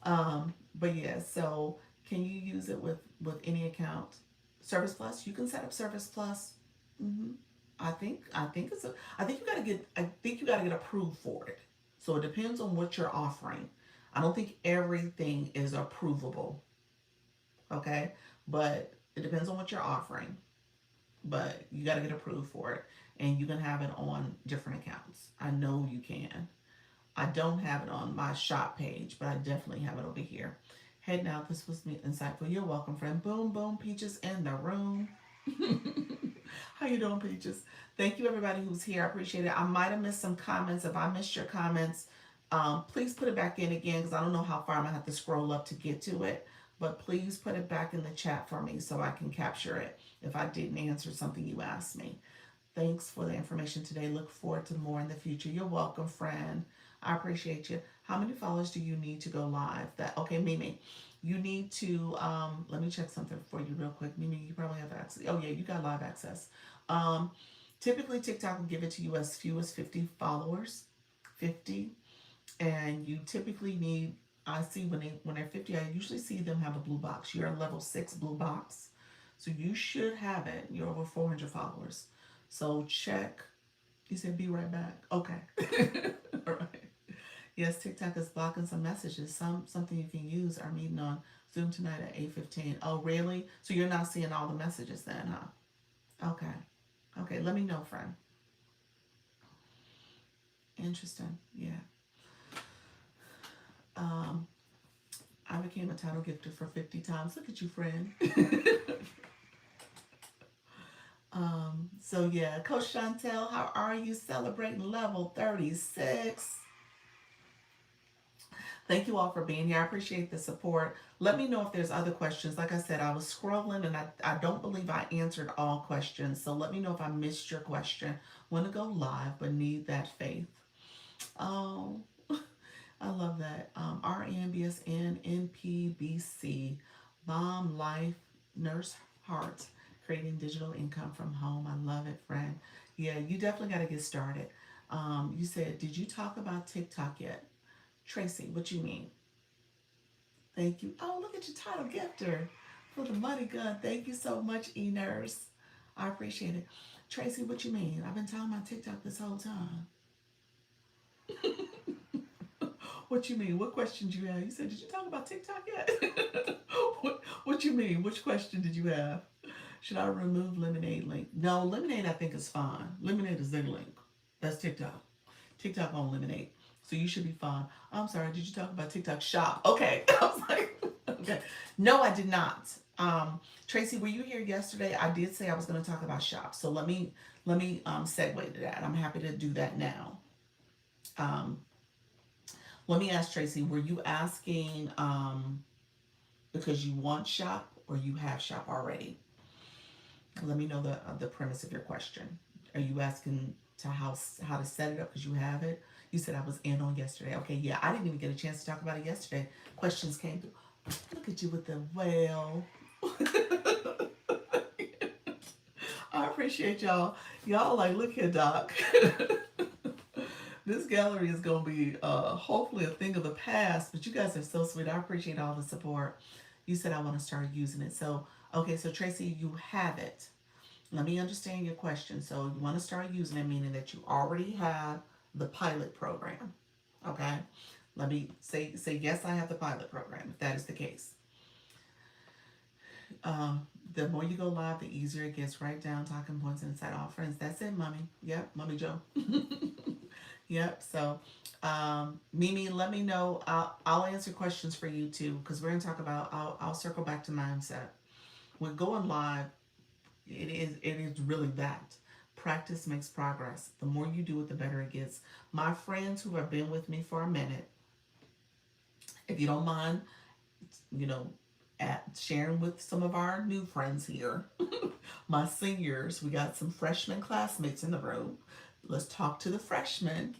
But yeah, so can you use it with any account? Service Plus, you can set up Service Plus. hmm I think you gotta get approved for it. So it depends on what you're offering. I don't think everything is approvable, okay? But it depends on what you're offering. But you got to get approved for it, and you can have it on different accounts. I know you can. I don't have it on my shop page, but I definitely have it over here. Hey, now this was insightful. You're welcome, friend. Boom, boom, Peaches in the room. How you doing, Peaches? Thank you, everybody who's here. I appreciate it. I might have missed some comments. If I missed your comments, please put it back in again because I don't know how far I'm gonna have to scroll up to get to it. But please put it back in the chat for me so I can capture it if I didn't answer something you asked me. Thanks for the information today. Look forward to more in the future. You're welcome, friend. I appreciate you. How many followers do you need to go live? That okay, Mimi. You need to let me check something for you real quick. Mimi, you probably have access. Oh yeah, you got live access. Um, Typically TikTok will give it to you as few as 50 followers. 50. And you typically need, I see when they're 50, I usually see them have a blue box. You're a level 6 blue box. So you should have it. You're over 400 followers. So check. You said be right back. Okay. All right. Yes, TikTok is blocking some messages. Something you can use. Our meeting on Zoom tonight at 8:15. Oh, really? So you're not seeing all the messages then, huh? Okay. Okay, let me know, friend. Interesting. Yeah. I became a title gifter for 50 times. Look at you, friend. So yeah, Coach Chantel, how are you celebrating level 36? Thank you all for being here. I appreciate the support. Let me know if there's other questions. Like I said, I was scrolling and I don't believe I answered all questions. So let me know if I missed your question. Want to go live, but need that faith. Oh, I love that. RNBSN, NPBC, Mom Life, Nurse Heart, creating digital income from home. I love it, friend. Yeah, you definitely got to get started. You said, did you talk about TikTok yet? Tracy, what you mean? Thank you. Oh, look at your title gifter for the money gun. Thank you so much, E-Nurse. I appreciate it. Tracy, what you mean? I've been talking about TikTok this whole time. What you mean? What questions you have? You said, did you talk about TikTok yet? what you mean? Which question did you have? Should I remove Lemonade link? No, Lemonade I think is fine. Lemonade is their link. That's TikTok. TikTok on Lemonade. So you should be fine. I'm sorry, did you talk about TikTok shop? Okay. I was like, okay. No, I did not. Tracy, were you here yesterday? I did say I was going to talk about shop. So let me segue to that. I'm happy to do that now. Let me ask Tracy, were you asking because you want shop or you have shop already? Let me know the premise of your question. Are you asking to how to set it up because you have it? You said I was in on yesterday. Okay, yeah, I didn't even get a chance to talk about it yesterday. Questions came through. Look at you with the whale. I appreciate y'all. Y'all like, look here, Doc. This gallery is going to be hopefully a thing of the past, but you guys are so sweet. I appreciate all the support. You said I want to start using it. So, okay, so Tracy, you have it. Let me understand your question. So, you want to start using it, meaning that you already have the pilot program. Okay? Let me say yes, I have the pilot program, if that is the case. The more you go live, the easier it gets. Write down talking points inside all friends. That's it, mommy. Yep, mommy Joe. Yep. So, Mimi, let me know. I'll answer questions for you too, because we're gonna talk about. I'll circle back to mindset. When going live, it is really that. Practice makes progress. The more you do it, the better it gets. My friends who have been with me for a minute, if you don't mind, you know, at sharing with some of our new friends here, my seniors, we got some freshman classmates in the room. Let's talk to the freshmen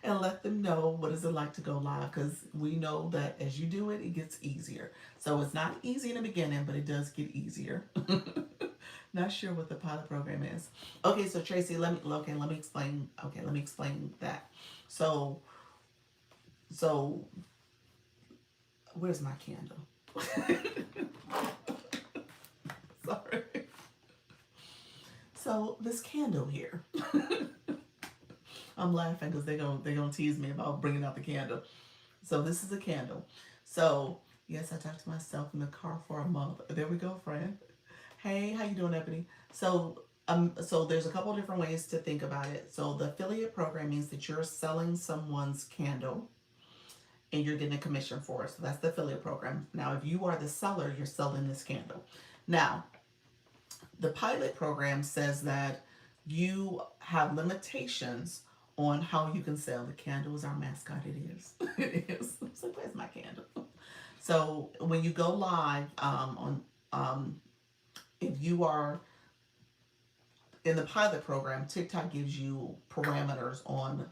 and let them know what is it like to go live, because we know that as you do it, it gets easier. So it's not easy in the beginning, but it does get easier. Not sure what the pilot program is. Okay, so Tracy, let me explain. Okay, let me explain that. So so where's my candle? Sorry. So this candle here. I'm laughing because they're gonna tease me about bringing out the candle. So this is a candle. So yes, I talked to myself in the car for a month. There we go, friend. Hey, how you doing, Ebony? So there's a couple different ways to think about it. So the affiliate program means that you're selling someone's candle and you're getting a commission for it. So that's the affiliate program. Now, if you are the seller, you're selling this candle. Now, the pilot program says that you have limitations on how you can sell. The candle is our mascot. It is. It is. So where's my candle? So when you go live if you are in the pilot program, TikTok gives you parameters on,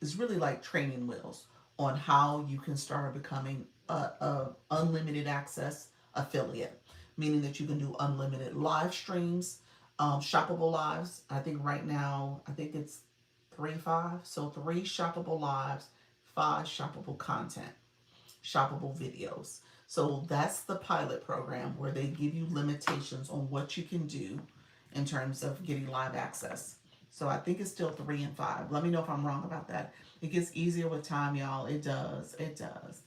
it's really like training wheels on how you can start becoming a unlimited access affiliate, meaning that you can do unlimited live streams, shoppable lives. I think right now, I think it's 3 5. So 3 shoppable lives, 5 shoppable content, shoppable videos. So that's the pilot program where they give you limitations on what you can do in terms of getting live access. So I think it's still 3 and 5. Let me know if I'm wrong about that. It gets easier with time, y'all. It does. It does.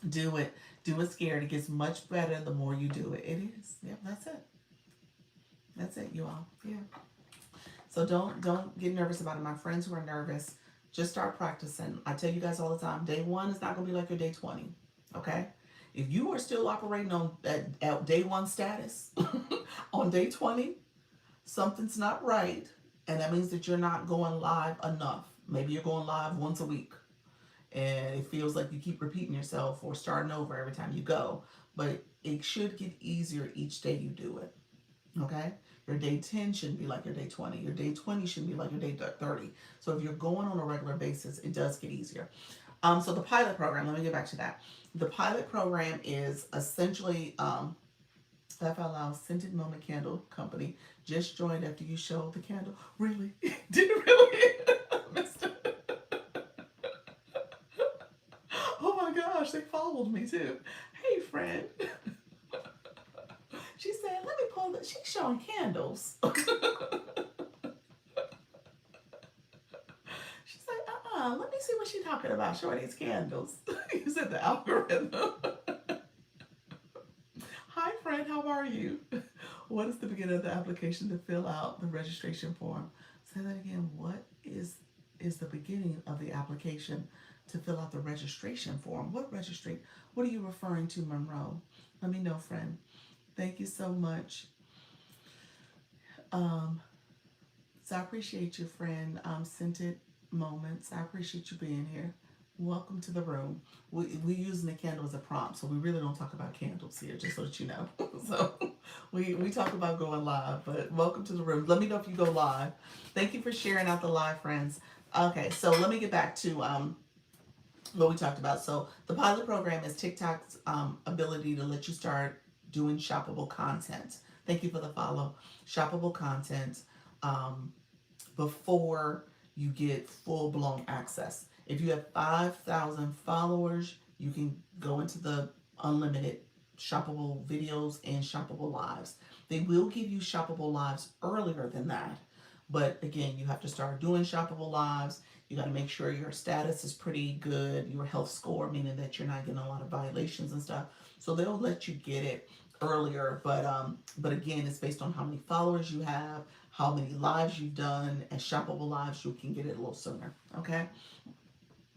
Do it. Do it scared. It gets much better the more you do it. It is. Yep, that's it. That's it, you all. Yeah. So don't get nervous about it. My friends who are nervous, just start practicing. I tell you guys all the time, day 1 is not gonna be like your day 20. Okay? If you are still operating on at day 1 status on day 20, something's not right, and that means that you're not going live enough. Maybe you're going live once a week and it feels like you keep repeating yourself or starting over every time you go, but it should get easier each day you do it. Okay? Your day 10 shouldn't be like your day 20. Your day 20 shouldn't be like your day 30. So if you're going on a regular basis, it does get easier. So the pilot program, let me get back to that. The pilot program is essentially, Laugh Out Loud Scented Moment Candle Company just joined after you showed the candle. Really? Did it really? Mister? Oh my gosh, they followed me too. Hey, friend. She said, let me pull the, she's showing candles. She's like, let me see what she's talking about, showing these candles. You said the algorithm. Hi, friend, how are you? What is the beginning of the application to fill out the registration form? Say that again. What is the beginning of the application to fill out the registration form? What registry? What are you referring to, Monroe? Let me know, friend. Thank you so much. So I appreciate you, friend. Scented Moments. I appreciate you being here. Welcome to the room. We're using the candle as a prompt, so we really don't talk about candles here, just so that you know. So we talk about going live, but welcome to the room. Let me know if you go live. Thank you for sharing out the live, friends. Okay, so let me get back to what we talked about. So the pilot program is TikTok's ability to let you start doing shoppable content. Thank you for the follow. Shoppable content before you get full-blown access. If you have 5,000 followers, you can go into the unlimited shoppable videos and shoppable lives. They will give you shoppable lives earlier than that. But again, you have to start doing shoppable lives. You got to make sure your status is pretty good, your health score, meaning that you're not getting a lot of violations and stuff. So they'll let you get it earlier, but again, it's based on how many followers you have, how many lives you've done, and shoppable lives, you can get it a little sooner. Okay,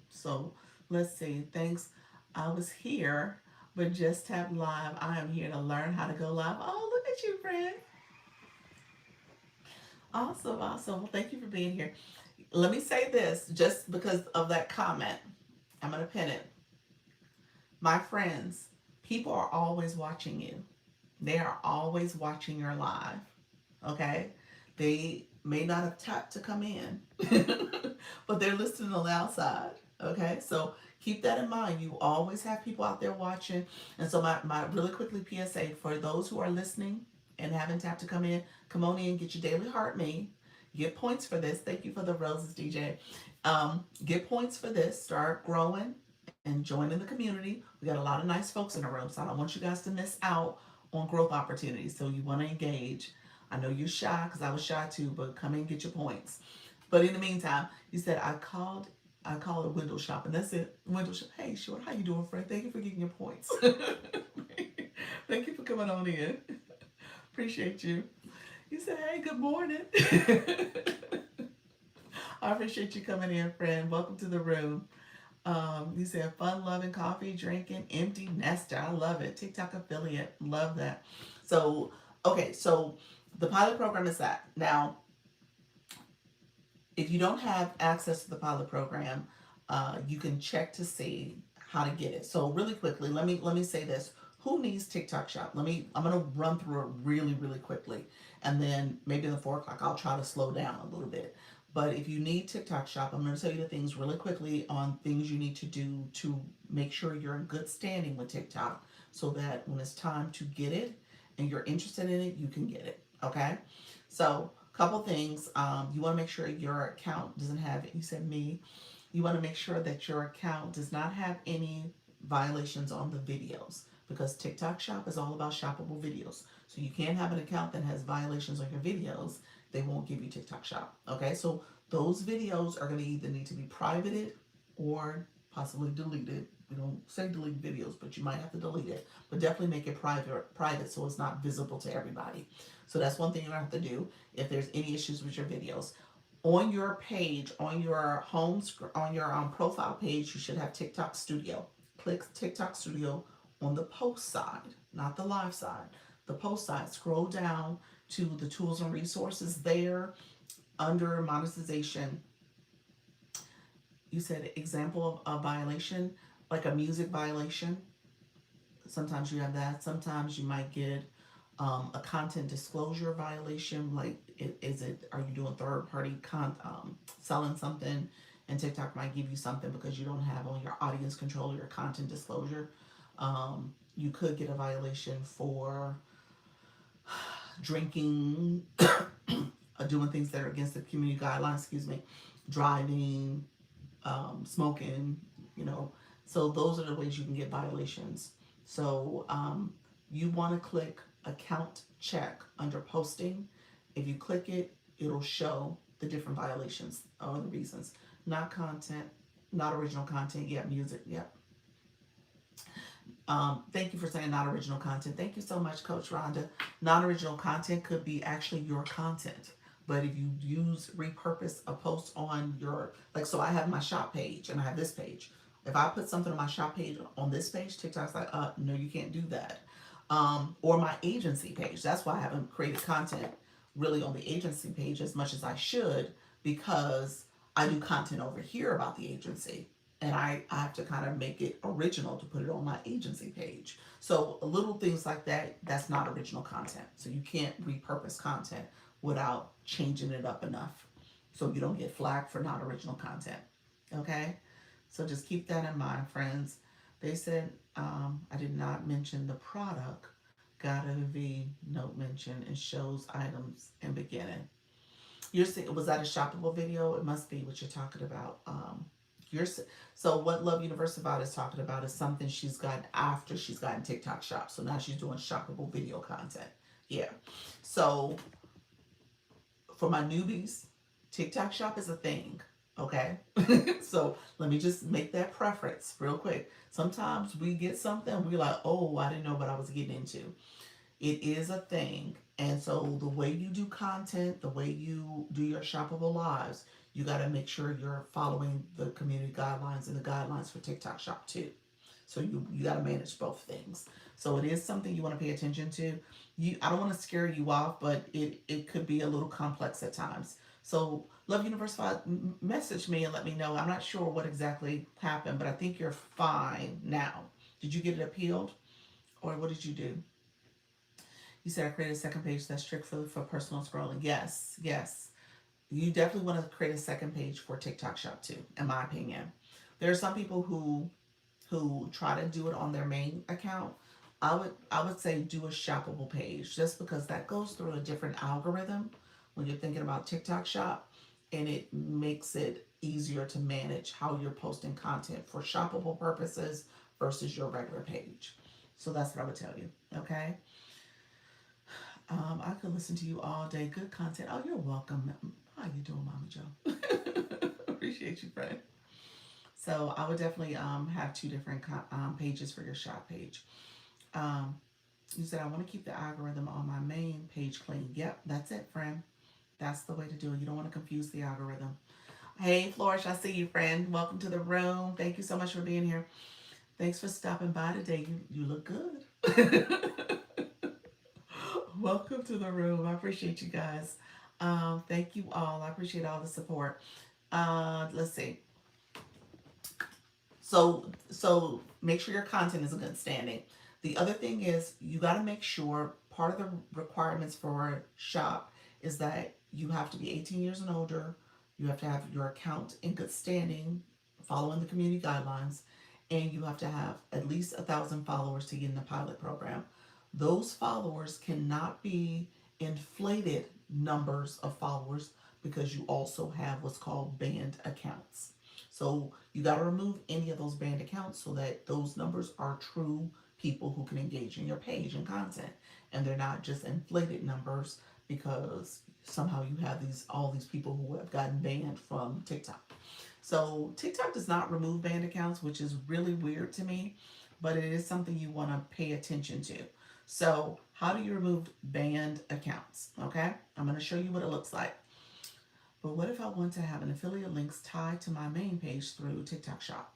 so let's see. Thanks. I was here, but just tapped live. I am here to learn how to go live. Oh, look at you, friend. Awesome, awesome. Well, thank you for being here. Let me say this, just because of that comment. I'm gonna pin it. My friends, people are always watching you. They are always watching your live. Okay? They may not have tapped to come in, but they're listening on the outside. Okay? So keep that in mind. You always have people out there watching. And so my really quickly PSA for those who are listening and haven't tapped to come on in, get your daily heart made. Get points for this. Thank you for the roses, DJ. Get points for this. Start growing and joining the community. We got a lot of nice folks in the room, so I don't want you guys to miss out on growth opportunities. So you want to engage. I know you're shy because I was shy too, but come and get your points. But in the meantime, you said I called a window shop, and that's it. Window shop. Hey, short, how you doing, friend? Thank you for getting your points. Thank you for coming on in. Appreciate you. You said, hey, good morning. I appreciate you coming in, friend. Welcome to the room. You said fun loving coffee, drinking, empty nester. I love it. TikTok affiliate. Love that. So, okay, so the pilot program is that. Now, if you don't have access to the pilot program, you can check to see how to get it. So really quickly, let me say this. Who needs TikTok Shop? I'm gonna run through it really quickly, and then maybe in the 4 o'clock I'll try to slow down a little bit. But if you need TikTok Shop, I'm gonna tell you the things really quickly on things you need to do to make sure you're in good standing with TikTok, so that when it's time to get it and you're interested in it, you can get it. Okay, so couple things. You want to make sure your account doesn't have, you said me, you want to make sure that your account does not have any violations on the videos, because TikTok Shop is all about shoppable videos. So you can't have an account that has violations on your videos. They won't give you TikTok Shop. Okay, so those videos are going to either need to be privated or possibly deleted. We don't say delete videos, but you might have to delete it. But definitely make it private so it's not visible to everybody. So that's one thing you're going to have to do if there's any issues with your videos. On your page, on your on your profile page, you should have TikTok Studio. Click TikTok Studio on the post side, not the live side. The post side. Scroll down to the tools and resources there under monetization. You said example of a violation, like a music violation. Sometimes you have that. Sometimes you might get a content disclosure violation. Like, are you doing third party selling something, and TikTok might give you something because you don't have on your audience control or your content disclosure. You could get a violation for drinking, doing things that are against the community guidelines. Excuse me, driving, smoking. You know, so those are the ways you can get violations. So you want to click account check under posting. If you click it, it'll show the different violations or the reasons. Not content, not original content. Yeah, music. Yep. Thank you for saying not original content. Thank you so much, Coach Rhonda. Non-original content could be actually your content. But if you repurpose a post on your, like, so I have my shop page and I have this page. If I put something on my shop page on this page, TikTok's like, no, you can't do that. Or my agency page. That's why I haven't created content really on the agency page as much as I should, because I do content over here about the agency. And I have to kind of make it original to put it on my agency page. So little things like that, that's not original content. So you can't repurpose content without changing it up enough so you don't get flagged for not original content. Okay? So just keep that in mind, friends. They said I did not mention the product. Gotta be note mention and shows items in beginning. You're saying, was that a shoppable video? It must be what you're talking about. You're so what Love Universified is talking about is something she's gotten after she's gotten TikTok Shop. So now she's doing shoppable video content. Yeah. So for my newbies, TikTok Shop is a thing. Okay. So let me just make that preference real quick. Sometimes we get something, we're like, oh, I didn't know what I was getting into. It is a thing. And so the way you do content, the way you do your shoppable lives, you got to make sure you're following the community guidelines and the guidelines for TikTok Shop too. So you got to manage both things. So it is something you want to pay attention to. I don't want to scare you off, but it could be a little complex at times. So Love University, message me and let me know. I'm not sure what exactly happened, but I think you're fine now. Did you get it appealed, or what did you do? You said I created a second page that's strictly for personal scrolling. Yes, yes. You definitely want to create a second page for TikTok Shop too, in my opinion. There are some people who try to do it on their main account. I would say do a shoppable page just because that goes through a different algorithm when you're thinking about TikTok Shop, and it makes it easier to manage how you're posting content for shoppable purposes versus your regular page. So that's what I would tell you. Okay. I could listen to you all day. Good content. Oh, you're welcome. How you doing, Mama Joe? Appreciate you, friend. So I would definitely have two different pages for your shop page. Um, you said I want to keep the algorithm on my main page clean. Yep, that's it, friend. That's the way to do it. You don't want to confuse the algorithm. Hey, Flourish, I see you, friend. Welcome to the room. Thank you so much for being here. Thanks for stopping by today. You look good. Welcome to the room. I appreciate you guys. Thank you all. I appreciate all the support. Let's see. So make sure your content is in good standing. The other thing is you got to make sure part of the requirements for shop is that you have to be 18 years and older. You have to have your account in good standing, following the community guidelines, and you have to have at least 1,000 followers to get in the pilot program. Those followers cannot be inflated numbers of followers because you also have what's called banned accounts. So you got to remove any of those banned accounts so that those numbers are true people who can engage in your page and content, and they're not just inflated numbers because somehow you have all these people who have gotten banned from TikTok. So TikTok does not remove banned accounts, which is really weird to me, but it is something you want to pay attention to. So how do you remove banned accounts? Okay, I'm going to show you what it looks like. But what if I want to have an affiliate links tied to my main page through TikTok Shop?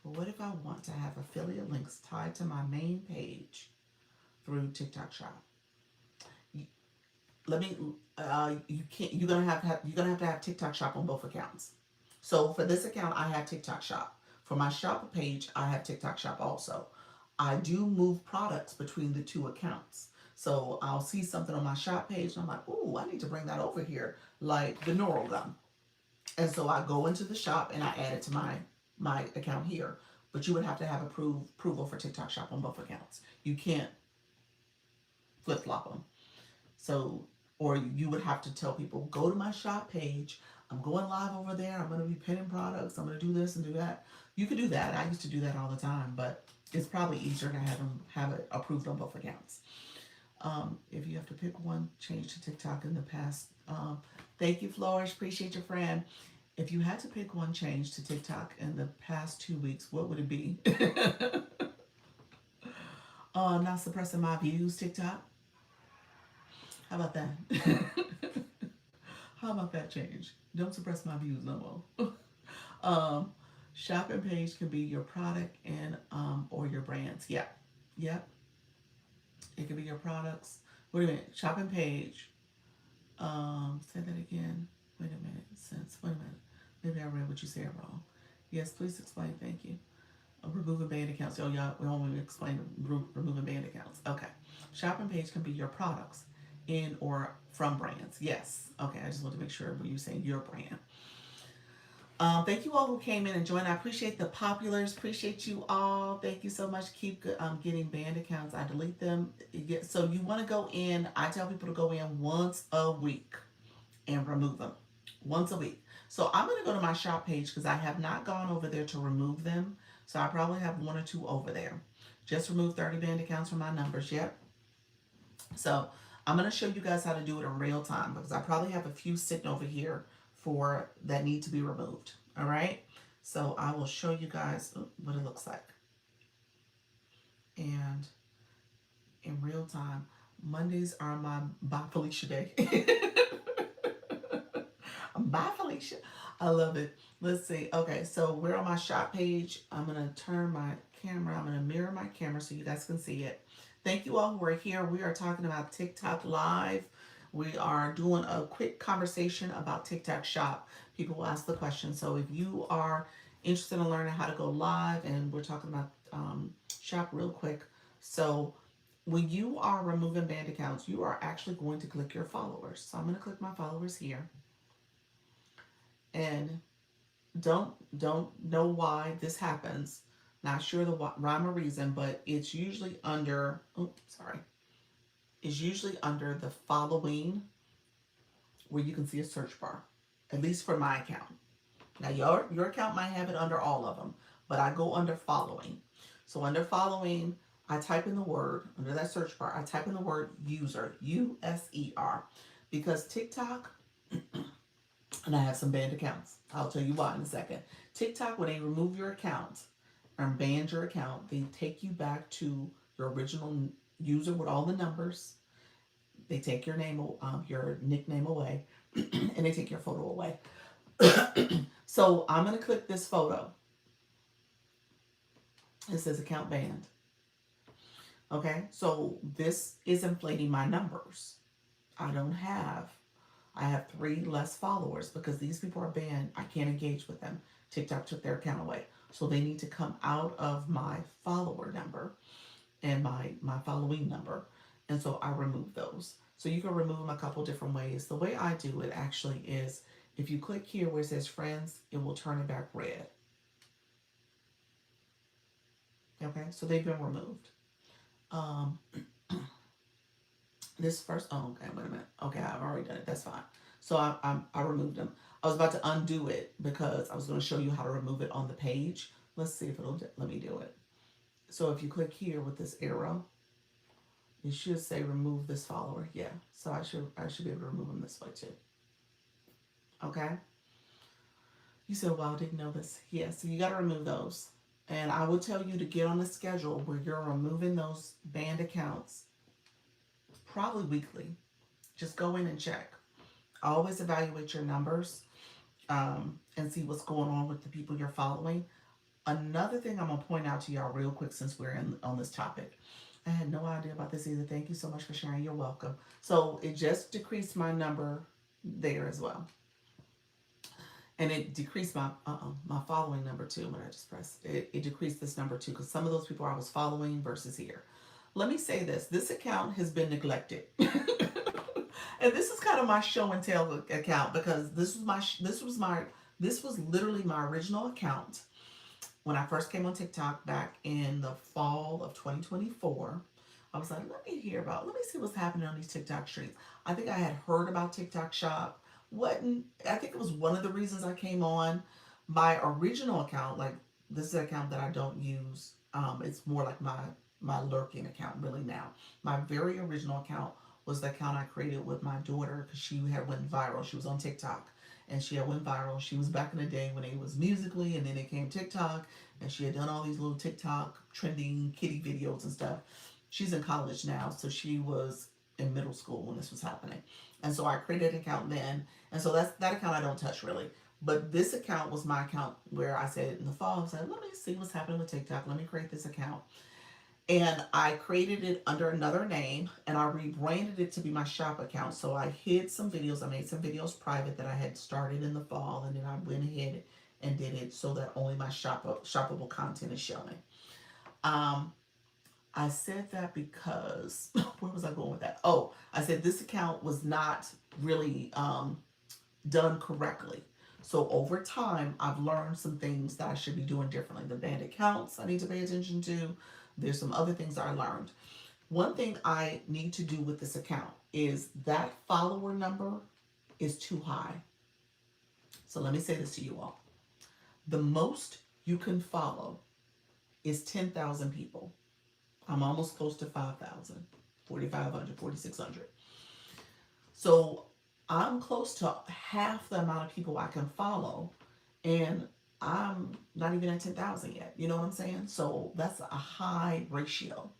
But what if I want to have affiliate links tied to my main page through TikTok Shop? Let me. You can't. You're gonna have to have TikTok Shop on both accounts. So for this account, I have TikTok Shop. For my shop page, I have TikTok Shop also. I do move products between the two accounts. So I'll see something on my shop page and I'm like, ooh, I need to bring that over here, like the Neural gum. And so I go into the shop and I add it to my account here. But you would have to have approval for TikTok Shop on both accounts. You can't flip flop them. So, or you would have to tell people, go to my shop page. I'm going live over there. I'm going to be pinning products. I'm going to do this and do that. You could do that. I used to do that all the time, but it's probably easier to have it approved on both accounts. If you have to pick one, change to TikTok in the past. Thank you, Flourish. Appreciate your friend. If you had to pick one change to TikTok in the past 2 weeks, what would it be? Not suppressing my views, TikTok. How about that? How about that change? Don't suppress my views no more. Shopping page can be your product and or your brands. Yep. Yep. It could be your products. Wait a minute. Shopping page. Say that again. Wait a minute. Wait a minute. Maybe I read what you said wrong. Yes, please explain. Thank you. Removing banned accounts. Oh, yeah, we want to explain removing banned accounts. Okay. Shopping page can be your products in or from brands. Yes. Okay, I just want to make sure when you're saying your brand. Thank you all who came in and joined. I appreciate the populars. Appreciate you all. Thank you so much. Keep getting banned accounts. I delete them. So you want to go in. I tell people to go in once a week and remove them. Once a week. So I'm going to go to my shop page because I have not gone over there to remove them. So I probably have one or two over there. Just remove 30 banned accounts from my numbers. Yep. So I'm going to show you guys how to do it in real time because I probably have a few sitting over here for that need to be removed. All right. So I will show you guys what it looks like. And in real time, Mondays are my Bye Felicia day. Bye Felicia. I love it. Let's see. Okay, so we're on my shop page. I'm going to turn my camera. I'm going to mirror my camera so you guys can see it. Thank you all who are here. We are talking about TikTok Live. We are doing a quick conversation about TikTok Shop. People will ask the question. So if you are interested in learning how to go live, and we're talking about Shop real quick. So when you are removing banned accounts, you are actually going to click your followers. So I'm going to click my followers here. And don't know why this happens. Not sure the rhyme or reason, but it's usually under, it's usually under the following where you can see a search bar, at least for my account. Now your account might have it under all of them, but I go under following. So under following, I type in the word, under that search bar, I type in the word user, U-S-E-R, because TikTok, and I have some banned accounts. I'll tell you why in a second. TikTok, when they remove your account or ban your account, they take you back to your original user with all the numbers. They take your name, your nickname away, and they take your photo away. So I'm going to click this photo. It says account banned. Okay, so this is inflating my numbers. I have 3 less followers because these people are banned. I can't engage with them. TikTok took their account away. So they need to come out of my follower number and my following number. And so I remove those. So you can remove them a couple different ways. The way I do it actually is if you click here where it says friends, it will turn it back red. Okay, so they've been removed. This first, oh, okay, wait a minute. Okay, I've already done it. That's fine. So I removed them. I was about to undo it because I was going to show you how to remove it on the page. Let's see if it'll let me do it. So if you click here with this arrow, it should say remove this follower. Yeah, so I should be able to remove them this way too. Okay. You said, well, I didn't know this. Yeah, so you got to remove those. And I will tell you to get on the schedule where you're removing those banned accounts probably weekly. Just go in and check. Always evaluate your numbers and see what's going on with the people you're following. Another thing I'm going to point out to y'all real quick since we're on this topic. I had no idea about this either. Thank you so much for sharing. You're welcome. So it just decreased my number there as well. And it decreased my following number too when I just pressed. It decreased this number too because some of those people I was following versus here. Let me say this account has been neglected. And this is kind of my show and tell account because this was literally my original account when I first came on TikTok back in the fall of 2024. I was like, let me see what's happening on these TikTok streets. I think I had heard about TikTok Shop. I think it was one of the reasons I came on. My original account, like this is an account that I don't use. It's more like my lurking account really now. My very original account was the account I created with my daughter because she had went viral. She was on TikTok and she had went viral. She was back in the day when it was Musically and then it came TikTok and she had done all these little TikTok trending kitty videos and stuff. She's in college now, so she was in middle school when this was happening. And so I created an account then. And so that account I don't touch really. But this account was my account where I said in the fall, I said, let me see what's happening with TikTok. Let me create this account. And I created it under another name and I rebranded it to be my shop account. So I hid some videos. I made some videos private that I had started in the fall. And then I went ahead and did it so that only my shoppable content is showing. I said that because, where was I going with that? Oh, I said this account was not really done correctly. So over time, I've learned some things that I should be doing differently. The band accounts I need to pay attention to. There's some other things I learned. One thing I need to do with this account is that follower number is too high. So let me say this to you all. The most you can follow is 10,000 people. I'm almost close to 5,000, 4,500, 4,600. So I'm close to half the amount of people I can follow, and I'm not even at 10,000 yet. You know what I'm saying? So that's a high ratio.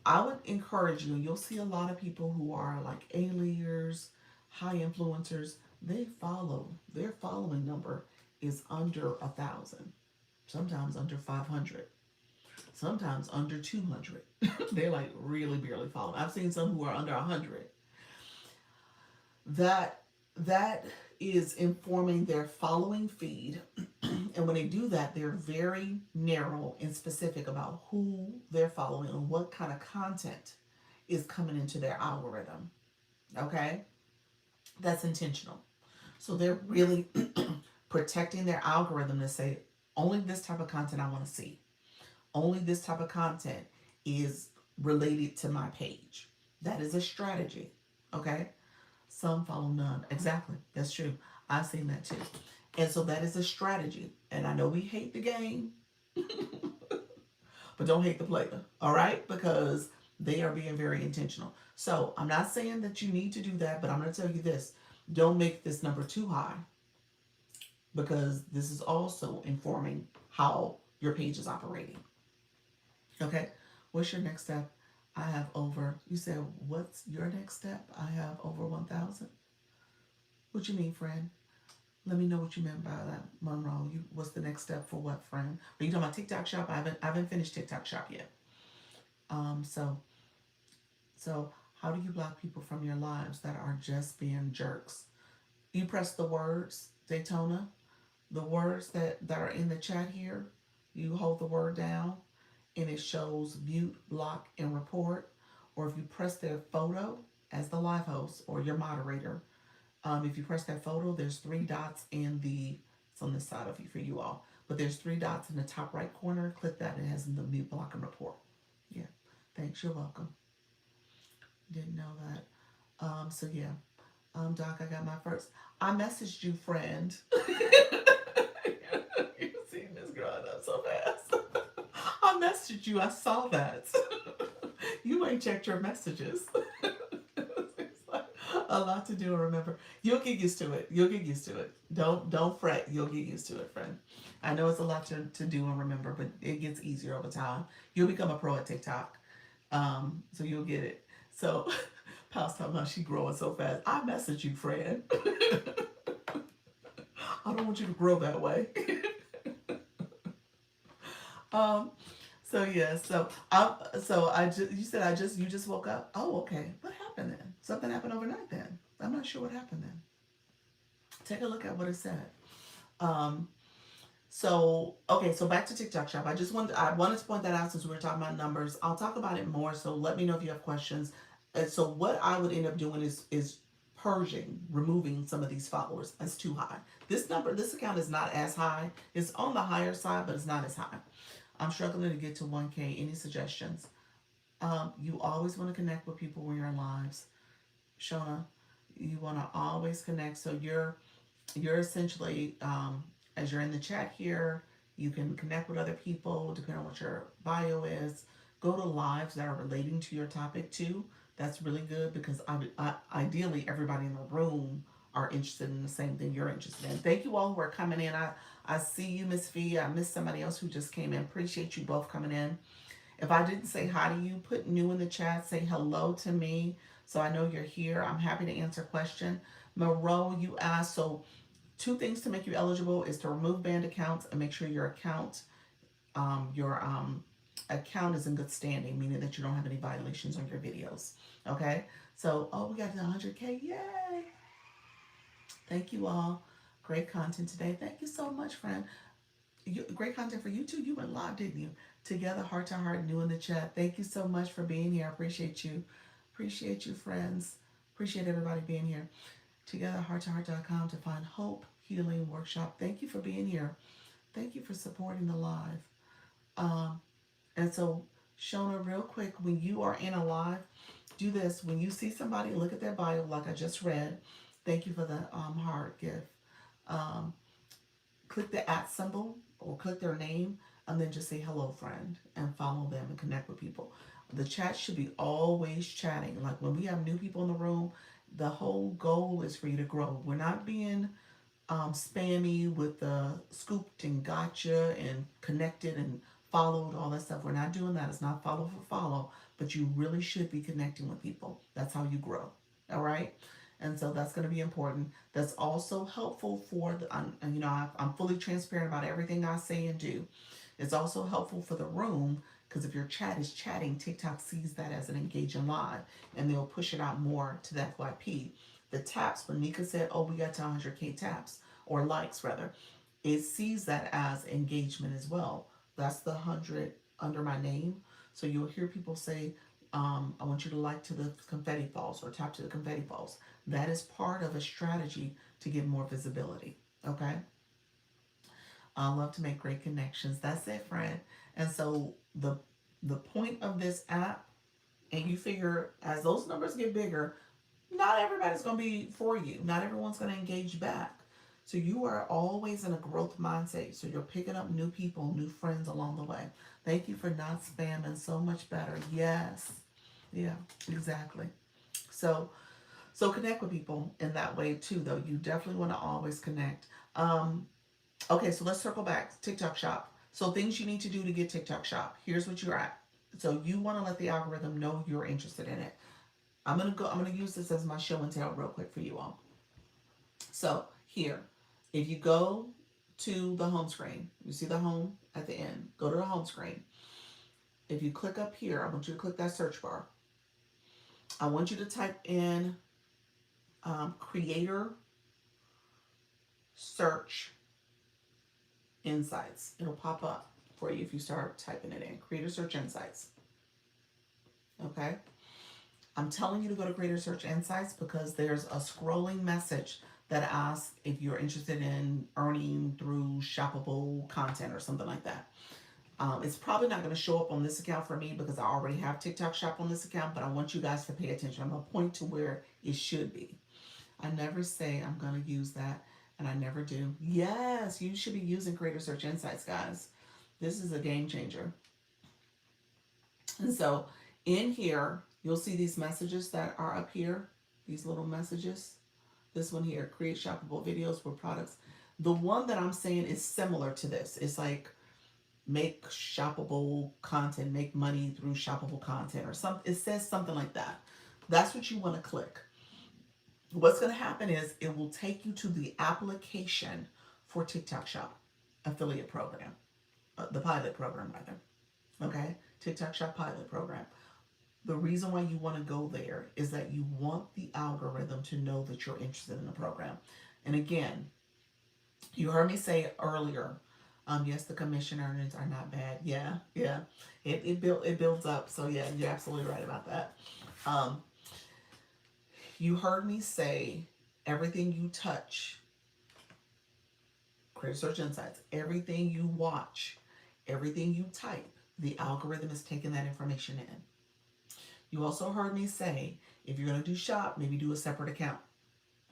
I would encourage you, and you'll see a lot of people who are like A-leaders, high influencers, their following number is under 1,000, sometimes under 500, sometimes under 200. They're like really barely following. I've seen some who are under 100. That is informing their following feed. And when they do that, they're very narrow and specific about who they're following and what kind of content is coming into their algorithm. Okay? That's intentional. So they're really protecting their algorithm to say, only this type of content I want to see. Only this type of content is related to my page. That is a strategy. Okay? Some follow none. Exactly. That's true. I've seen that too. And so that is a strategy. And I know we hate the game, but don't hate the player. All right? Because they are being very intentional. So I'm not saying that you need to do that, but I'm going to tell you this. Don't make this number too high, because this is also informing how your page is operating. Okay? What's your next step? I have over, you said, what's your next step? I have over 1,000. What you mean, friend? Let me know what you meant by that, Monroe. What's the next step for what, friend? Are you talking about TikTok Shop? I haven't finished TikTok Shop yet. So how do you block people from your lives that are just being jerks? You press the words, Daytona, the words that are in the chat here. You hold the word down, and it shows mute, block, and report. Or if you press their photo as the live host or your moderator, if you press that photo, there's three dots it's on this side of you for you all, but there's three dots in the top right corner. Click that, and it has the mute, block, and report. Yeah, thanks, you're welcome. Didn't know that. So yeah, Doc, I got my first. I messaged you, friend. You seen this growing up so fast. I messaged you. I saw that. You ain't checked your messages. It's like a lot to do and remember. You'll get used to it. You'll get used to it. Don't fret. You'll get used to it, friend. I know it's a lot to do and remember, but it gets easier over time. You'll become a pro at TikTok. So you'll get it. So Pal's talking about she growing so fast. I messaged you, friend. I don't want you to grow that way. So yeah, you just woke up. Oh, okay. What happened then? Something happened overnight then. I'm not sure what happened then. Take a look at what it said. So back to TikTok Shop. I wanted to point that out since we were talking about numbers. I'll talk about it more. So let me know if you have questions. And so what I would end up doing is removing some of these followers as too high. This account is not as high. It's on the higher side, but it's not as high. I'm struggling to get to 1K. Any suggestions? You always want to connect with people when you're in lives. Shona, you want to always connect. So you're essentially, as you're in the chat here, you can connect with other people depending on what your bio is. Go to lives that are relating to your topic too. That's really good because ideally everybody in the room are interested in the same thing you're interested in. Thank you all who are coming in. I see you, Miss Fee. I missed somebody else who just came in. Appreciate you both coming in. If I didn't say hi to you, put new in the chat. Say hello to me so I know you're here. I'm happy to answer question. Moreau, you asked, so 2 things to make you eligible is to remove banned accounts and make sure your account is in good standing, meaning that you don't have any violations on your videos. Okay? So, we got to 100K. Yay! Thank you all. Great content today. Thank you so much, friend. Great content for you too. You went live, didn't you? Together, heart to heart, new in the chat. Thank you so much for being here. I appreciate you. Appreciate you, friends. Appreciate everybody being here. Together, heart to heart.com to find hope, healing workshop. Thank you for being here. Thank you for supporting the live. Um, and so, Shona, real quick, when you are in a live, do this. When you see somebody, look at their bio, like I just read. Thank you for the heart gift. Um, Click the at symbol or click their name, and then just say hello, friend, and follow them and connect with people. The chat should be always chatting. Like when we have new people in the room, the whole goal is for you to grow. We're not being spammy with the scooped and gotcha and connected and followed, all that stuff. We're not doing that. It's not follow for follow, but you really should be connecting with people. That's how you grow. All right. And so that's going to be important. That's also helpful for the, I'm fully transparent about everything I say and do. It's also helpful for the room because if your chat is chatting, TikTok sees that as an engaging live and they'll push it out more to the FYP. The taps, when Nika said, oh, we got to 100K taps, or likes rather, it sees that as engagement as well. That's the 100 under my name. So you'll hear people say, I want you to like to the confetti falls or tap to the confetti falls. That is part of a strategy to get more visibility. Okay. I love to make great connections. That's it, friend. And so the point of this app, and you figure as those numbers get bigger, not everybody's going to be for you. Not everyone's going to engage back. So you are always in a growth mindset. So you're picking up new people, new friends along the way. Thank you for not spamming. So much better. Yes. Yeah, exactly. So connect with people in that way too, though. You definitely want to always connect. Okay, so let's circle back. TikTok shop. So things you need to do to get TikTok shop. Here's what you're at. So you want to let the algorithm know you're interested in it. I'm gonna use this as my show and tell real quick for you all. So here, if you go to the home screen, you see the home at the end. Go to the home screen. If you click up here, I want you to click that search bar. I want you to type in creator search insights. It'll pop up for you if you start typing it in. Creator search insights. Okay. I'm telling you to go to Creator Search Insights because there's a scrolling message that asks if you're interested in earning through shoppable content or something like that. It's probably not going to show up on this account for me because I already have TikTok Shop on this account, but I want you guys to pay attention. I'm going to point to where it should be. I never say I'm going to use that, and I never do. Yes, you should be using Creator Search Insights, guys. This is a game changer. And so in here, you'll see these messages that are up here, these little messages. This one here, create shoppable videos for products. The one that I'm saying is similar to this. It's like make shoppable content, make money through shoppable content or something. It says something like that. That's what you want to click. What's going to happen is it will take you to the application for TikTok Shop affiliate program, the pilot program rather. Okay, TikTok Shop pilot program. The reason why you want to go there is that you want the algorithm to know that you're interested in the program. And again, you heard me say earlier, yes, the commission earnings are not bad. Yeah, yeah. It builds up. So yeah, you're absolutely right about that. You heard me say everything you touch, Creator Search Insights, everything you watch, everything you type, the algorithm is taking that information in. You also heard me say, if you're going to do shop, maybe do a separate account.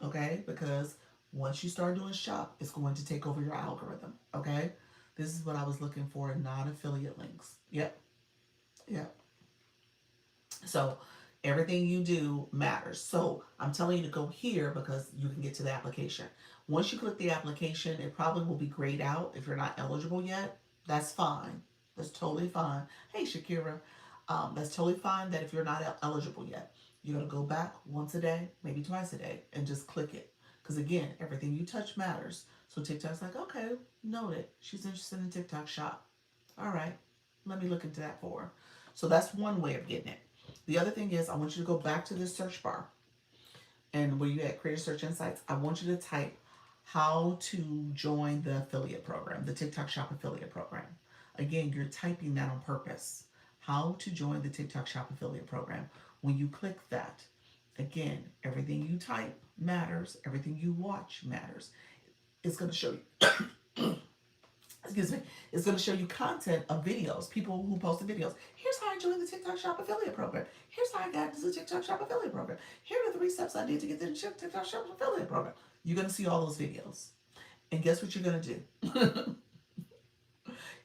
Okay? Because once you start doing shop, it's going to take over your algorithm. Okay? This is what I was looking for, non-affiliate links. Yep. Yep. So everything you do matters. So I'm telling you to go here because you can get to the application. Once you click the application, it probably will be grayed out if you're not eligible yet. That's fine. That's totally fine. Hey, Shakira. That's totally fine that if you're not eligible yet, you're going to go back once a day, maybe twice a day, and just click it. Because again, everything you touch matters. So TikTok's like, okay, noted. She's interested in TikTok shop. All right, let me look into that for her. So that's one way of getting it. The other thing is I want you to go back to this search bar. And where you at Creator Search Insights, I want you to type how to join the affiliate program, the TikTok Shop affiliate program. Again, you're typing that on purpose. How to join the TikTok Shop affiliate program. When you click that, again, everything you type matters. Everything you watch matters. It's going to show you, excuse me, it's going to show you content of videos, people who posted videos. Here's how I joined the TikTok Shop affiliate program. Here's how I got into the TikTok Shop affiliate program. Here are the 3 steps I did to get to the TikTok Shop affiliate program. You're going to see all those videos. And guess what you're going to do?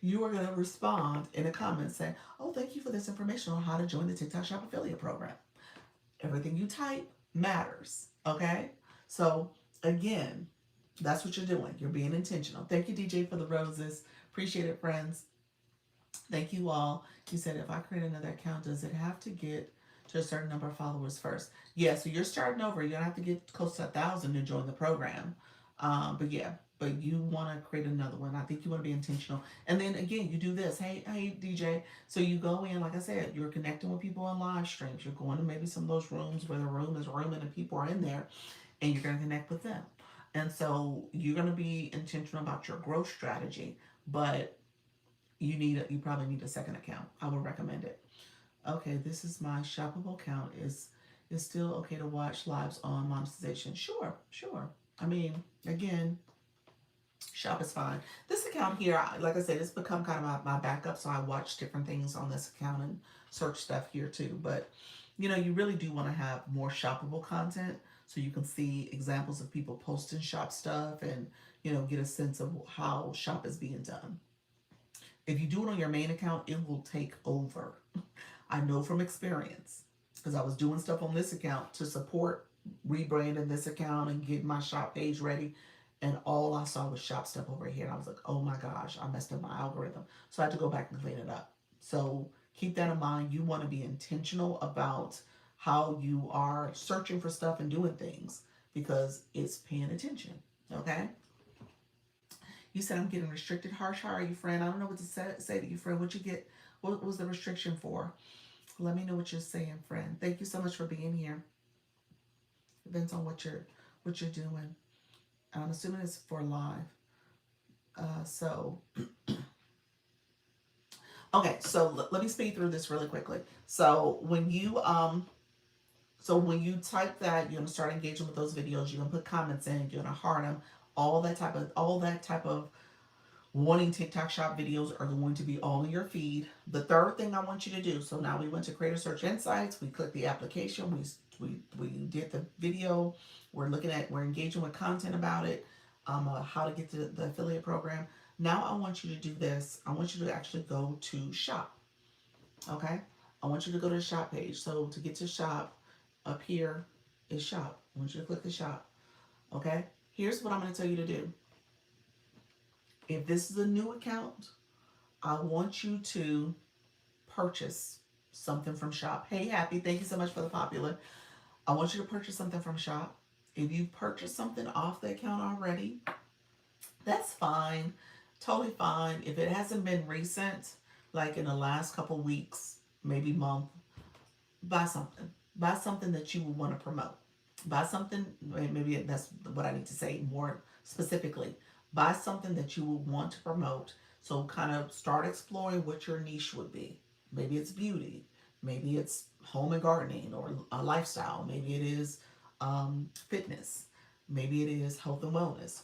You are going to respond in a comment saying, oh, thank you for this information on how to join the TikTok Shop affiliate program. Everything you type matters, okay? So again, that's what you're doing. You're being intentional. Thank you, DJ, for the roses. Appreciate it, friends. Thank you all. You said if I create another account, does it have to get to a certain number of followers first? Yeah, so you're starting over. You're going to have to get close to 1,000 to join the program. But yeah, but you want to create another one. I think you want to be intentional. And then again, you do this. Hey, DJ. So you go in, like I said, you're connecting with people on live streams. You're going to maybe some of those rooms where the room is rooming and people are in there, and you're going to connect with them. And so you're going to be intentional about your growth strategy, but you probably need a second account. I would recommend it. Okay, this is my shoppable account. Is still okay to watch lives on monetization? Sure. I mean, again, shop is fine. This account here, like I said, it's become kind of my backup, so I watch different things on this account and search stuff here too. But you really do want to have more shoppable content so you can see examples of people posting shop stuff and get a sense of how shop is being done. If you do it on your main account, it will take over. I know from experience because I was doing stuff on this account to support rebranding this account and getting my shop page ready. And all I saw was shop stuff over here. And I was like, oh my gosh, I messed up my algorithm. So I had to go back and clean it up. So keep that in mind. You want to be intentional about how you are searching for stuff and doing things because it's paying attention. Okay? You said I'm getting restricted. Harsh, how are you, friend? I don't know what to say to you, friend. What you get? What was the restriction for? Let me know what you're saying, friend. Thank you so much for being here. Depends on what you're doing. I'm assuming it's for live. Okay. So let me speed through this really quickly. So when you type that, you're gonna start engaging with those videos. You're gonna put comments in. You're gonna heart them. All that type of wanting TikTok shop videos are going to be all in your feed. The third thing I want you to do, so now we went to Creator Search Insights, we clicked the application, we did the video, we're engaging with content about it, how to get to the affiliate program. Now I want you to do this. I want you to actually go to shop, okay? I want you to go to the shop page. So to get to shop, up here is shop. I want you to click the shop, okay? Here's what I'm going to tell you to do. If this is a new account, I want you to purchase something from shop. Hey, Happy, thank you so much for the popular. I want you to purchase something from shop. If you purchased something off the account already, that's fine. Totally fine. If it hasn't been recent, like in the last couple weeks, maybe month, buy something. Buy something that you would want to promote. Buy something, maybe that's what I need to say more specifically. Buy something that you would want to promote. So kind of start exploring what your niche would be. Maybe it's beauty. Maybe it's home and gardening or a lifestyle. Maybe it is fitness. Maybe it is health and wellness.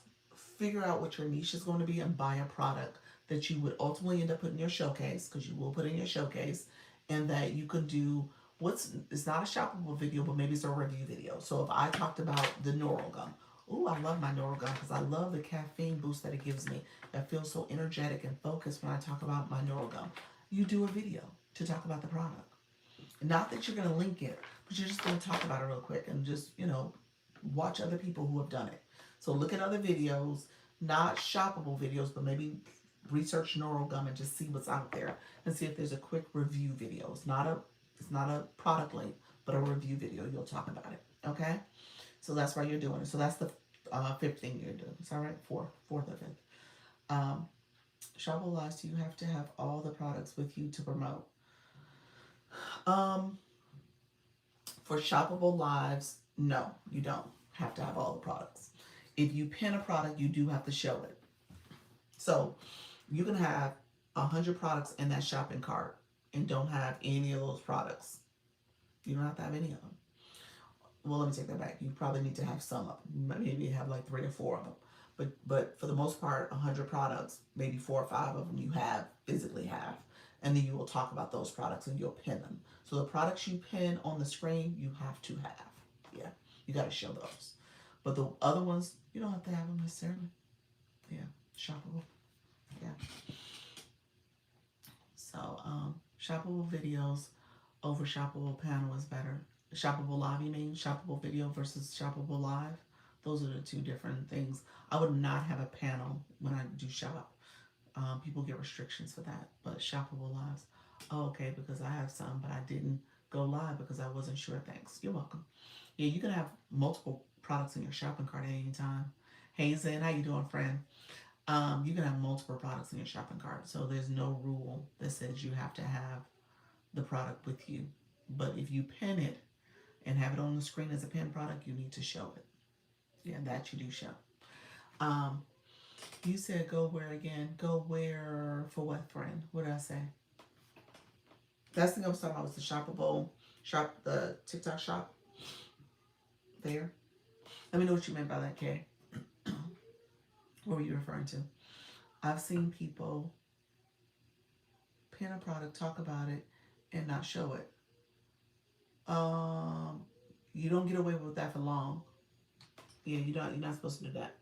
Figure out what your niche is going to be and buy a product that you would ultimately end up putting in your showcase, because you will put in your showcase, and that you can do it's not a shoppable video, but maybe it's a review video. So if I talked about the Neural Gum, ooh, I love my Neural Gum because I love the caffeine boost that it gives me. I feel so energetic and focused when I talk about my Neural Gum. You do a video to talk about the product. Not that you're going to link it, but you're just going to talk about it real quick and just, watch other people who have done it. So look at other videos, not shoppable videos, but maybe research Neural Gum and just see what's out there and see if there's a quick review video. It's not a product link, but a review video. You'll talk about it. Okay? So that's why you're doing it. So that's the fifth thing you're doing. Is that right? Fourth or fifth. Shoppable Lives, do you have to have all the products with you to promote? For Shoppable Lives, no, you don't have to have all the products. If you pin a product, you do have to show it. So you can have 100 products in that shopping cart and don't have any of those products. You don't have to have any of them. Well, let me take that back. You probably need to have some of them. Maybe have like 3 or 4 of them. But for the most part, 100 products, maybe 4 or 5 of them you have physically have, and then you will talk about those products and you'll pin them. So the products you pin on the screen, you have to have. Yeah, you got to show those. But the other ones, you don't have to have them necessarily. Yeah, shoppable. Yeah. So shoppable videos over shoppable panel is better. Shoppable live, you mean? Shoppable video versus shoppable live. Those are the two different things. I would not have a panel when I do shop. People get restrictions for that. But shoppable lives, oh, okay, because I have some, but I didn't go live because I wasn't sure. Thanks. You're welcome. Yeah, you can have multiple products in your shopping cart at any time. Hey Zen, how you doing, friend? You can have multiple products in your shopping cart, so there's no rule that says you have to have the product with you. But if you pin it and have it on the screen as a pin product, you need to show it. Yeah, that you do show. Um, you said go where again? Go where for what, friend? What did I say? Last thing I was talking about was the shoppable shop, the TikTok shop there. Let me know what you meant by that, Kay. What were you referring to? I've seen people pin a product, talk about it, and not show it. Um, you don't get away with that for long. Yeah, you don't. You're not supposed to do that.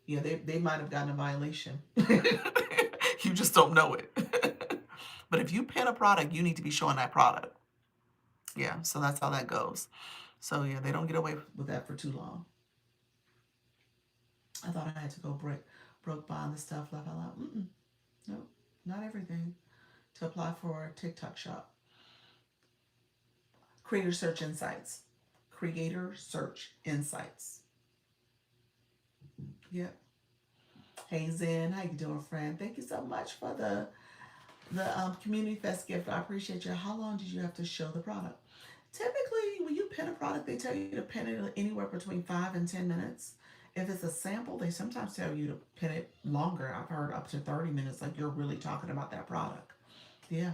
Yeah, they might have gotten a violation. You just don't know it. But if you pin a product, you need to be showing that product. Yeah, so that's how that goes. So yeah, they don't get away with that for too long. I thought I had to go broke buying the stuff left out. No, not everything. To apply for TikTok shop. Creator search insights. Creator search insights. Yep. Hey Zen, how you doing, friend? Thank you so much for the Community Fest gift. I appreciate you. How long did you have to show the product? Typically, when you pin a product, they tell you to pin it anywhere between 5 and 10 minutes. If it's a sample, they sometimes tell you to pin it longer. I've heard up to 30 minutes, like you're really talking about that product. Yeah.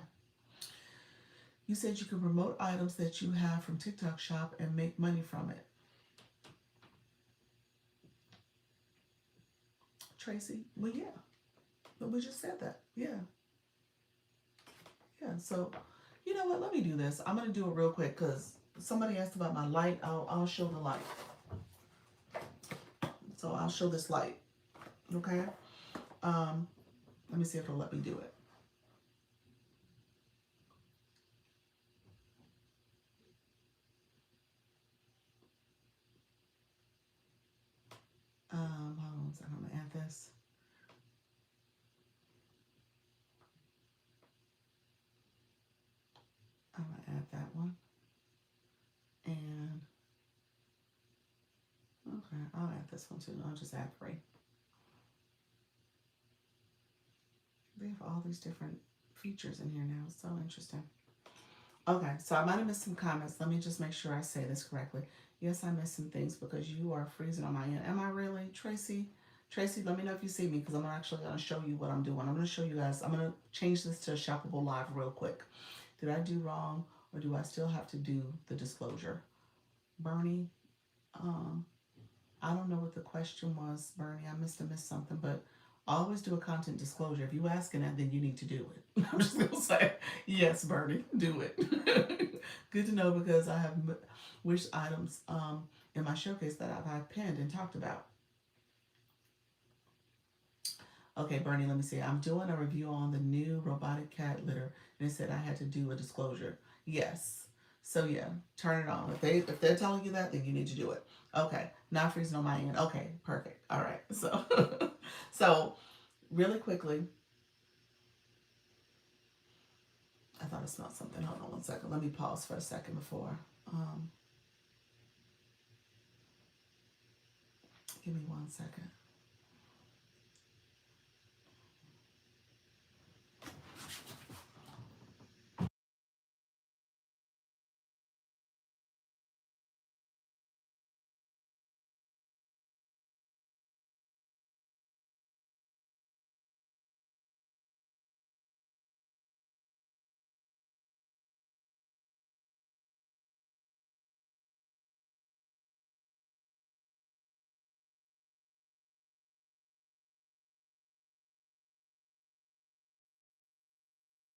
You said you can promote items that you have from TikTok Shop and make money from it. Tracy, well, yeah. But we just said that. Yeah. Yeah. So, you know what? Let me do this. I'm going to do it real quick because somebody asked about my light. I'll show the light. So I'll show this light. Okay. Let me see if it'll let me do it. Hold on a second. I'm gonna add this. I'm gonna add that one. And okay, I'll add this one too. I'll just add 3. They have all these different features in here now. It's so interesting. Okay, so I might have missed some comments. Let me just make sure I say this correctly. Yes, I missed some things because you are freezing on my end. Am I really, Tracy? Tracy, let me know if you see me because I'm actually going to show you what I'm doing. I'm going to show you guys. I'm going to change this to a shoppable live real quick. Did I do wrong or do I still have to do the disclosure? Bernie, I don't know what the question was, Bernie. I must have missed something, but always do a content disclosure. If you asking that, then you need to do it. I'm just gonna say, yes, Bernie, do it. Good to know because I have wish items in my showcase that I've had pinned and talked about. Okay, Bernie, let me see. I'm doing a review on the new robotic cat litter, and it said I had to do a disclosure. Yes. So yeah, turn it on. If they're telling you that, then you need to do it. Okay. Not freezing on my end. Okay, perfect. All right. So so really quickly, I thought I smelled something. Hold on one second. Let me pause for a second before. Give me 1 second.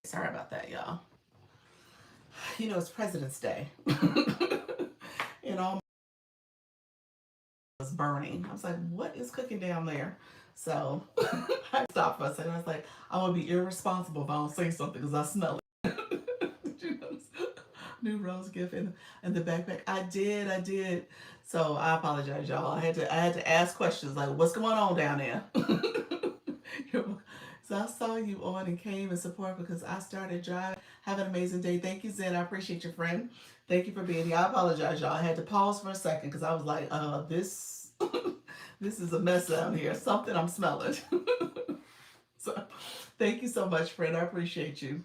Sorry about that, y'all. You know, it's President's Day. And all was burning. I was like, what is cooking down there? So I stopped for a second. I was like, I want to be irresponsible if I don't say something because I smell it. You know, new rose gift in the backpack. I did. So I apologize, y'all. I had to ask questions like, what's going on down there? So I saw you on and came and support because I started driving. Have an amazing day. Thank you, Zen. I appreciate your friend. Thank you for being here. I apologize, y'all. I had to pause for a second because I was like, this this is a mess down here. Something I'm smelling. So thank you so much, friend. I appreciate you.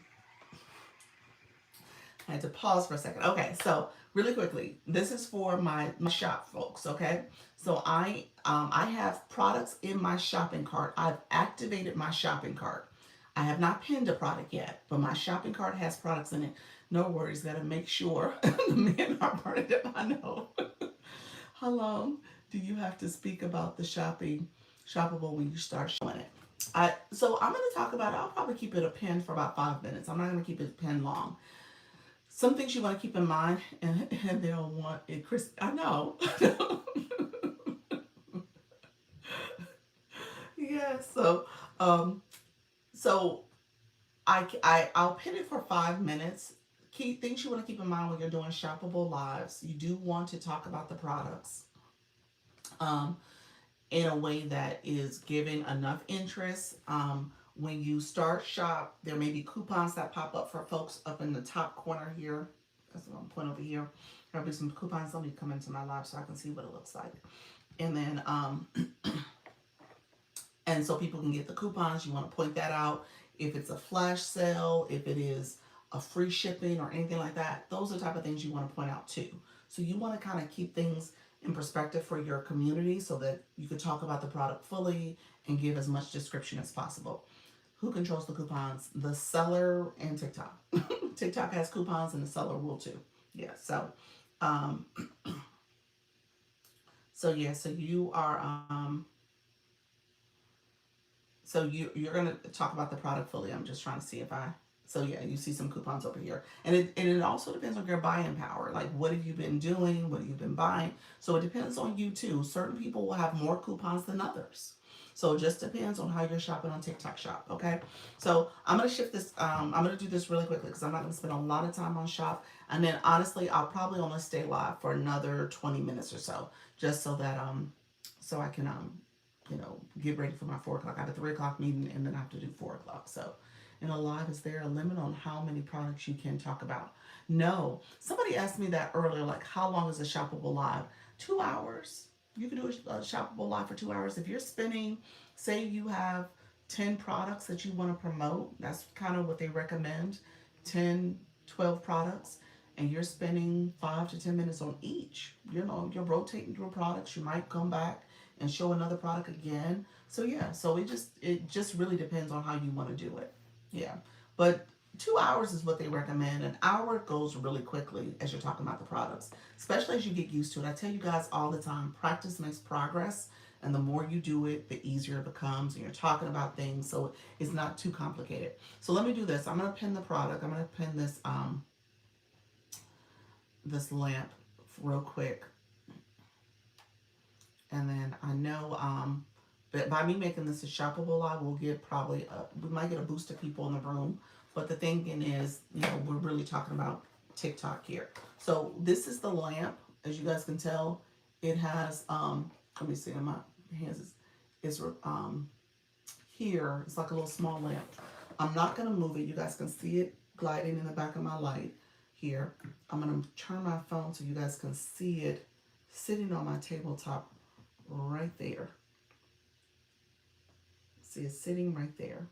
I had to pause for a second. Okay, so really quickly, this is for my shop folks. Okay, so I have products in my shopping cart. I've activated my shopping cart. I have not pinned a product yet, but my shopping cart has products in it. No worries, gotta make sure the men are part of it. I know. How long do you have to speak about the shoppable when you start showing it? So I'm gonna talk about it. I'll probably keep it a pin for about 5 minutes. I'm not gonna keep it pin long. Some things you want to keep in mind, and they'll want it. Chris, I know. Yeah. Um, so I'll pin it for 5 minutes. Key things you want to keep in mind when you're doing shoppable lives. You do want to talk about the products. Um, in a way that is giving enough interest. When you start shop, there may be coupons that pop up for folks up in the top corner here. That's one point over here. There'll be some coupons. Let me come into my live so I can see what it looks like. And then, and so people can get the coupons. You want to point that out. If it's a flash sale, if it is a free shipping or anything like that, those are the type of things you want to point out too. So you want to kind of keep things in perspective for your community so that you can talk about the product fully and give as much description as possible. Who controls the coupons? The seller and TikTok. TikTok has coupons and the seller will too. Yeah, um, so you are you're gonna talk about the product fully. I'm just trying to see if I. So yeah, you see some coupons over here, and it also depends on your buying power. Like, what have you been doing? What have you been buying? So it depends on you too. Certain people will have more coupons than others. So it just depends on how you're shopping on TikTok Shop. Okay. So I'm gonna shift this. I'm gonna do this really quickly because I'm not gonna spend a lot of time on shop. And then honestly, I'll probably only stay live for another 20 minutes or so, just so that so I can get ready for my 4 o'clock. I have a 3 o'clock meeting and then I have to do 4 o'clock. So, in a live, is there a limit on how many products you can talk about? No. Somebody asked me that earlier, like how long is a shoppable live? 2 hours. You can do a shoppable live for 2 hours. If you're spending, say you have 10 products that you want to promote, that's kind of what they recommend, 10, 12 products, and you're spending 5 to 10 minutes on each. You're rotating through products. You might come back and show another product again. So yeah, so it just really depends on how you want to do it. Yeah. But 2 hours is what they recommend. An hour goes really quickly as you're talking about the products, especially as you get used to it. I tell you guys all the time, practice makes progress. And the more you do it, the easier it becomes. And you're talking about things, so it's not too complicated. So let me do this. I'm gonna pin the product. I'm gonna pin this lamp real quick. And then I know but by me making this a shoppable live, we'll get probably we might get a boost of people in the room. But the thinking is, we're really talking about TikTok here. So this is the lamp, as you guys can tell. It has let me see in my hands. It's here. It's like a little small lamp. I'm not gonna move it. You guys can see it gliding in the back of my light here. I'm gonna turn my phone so you guys can see it sitting on my tabletop right there. See, it's sitting right there.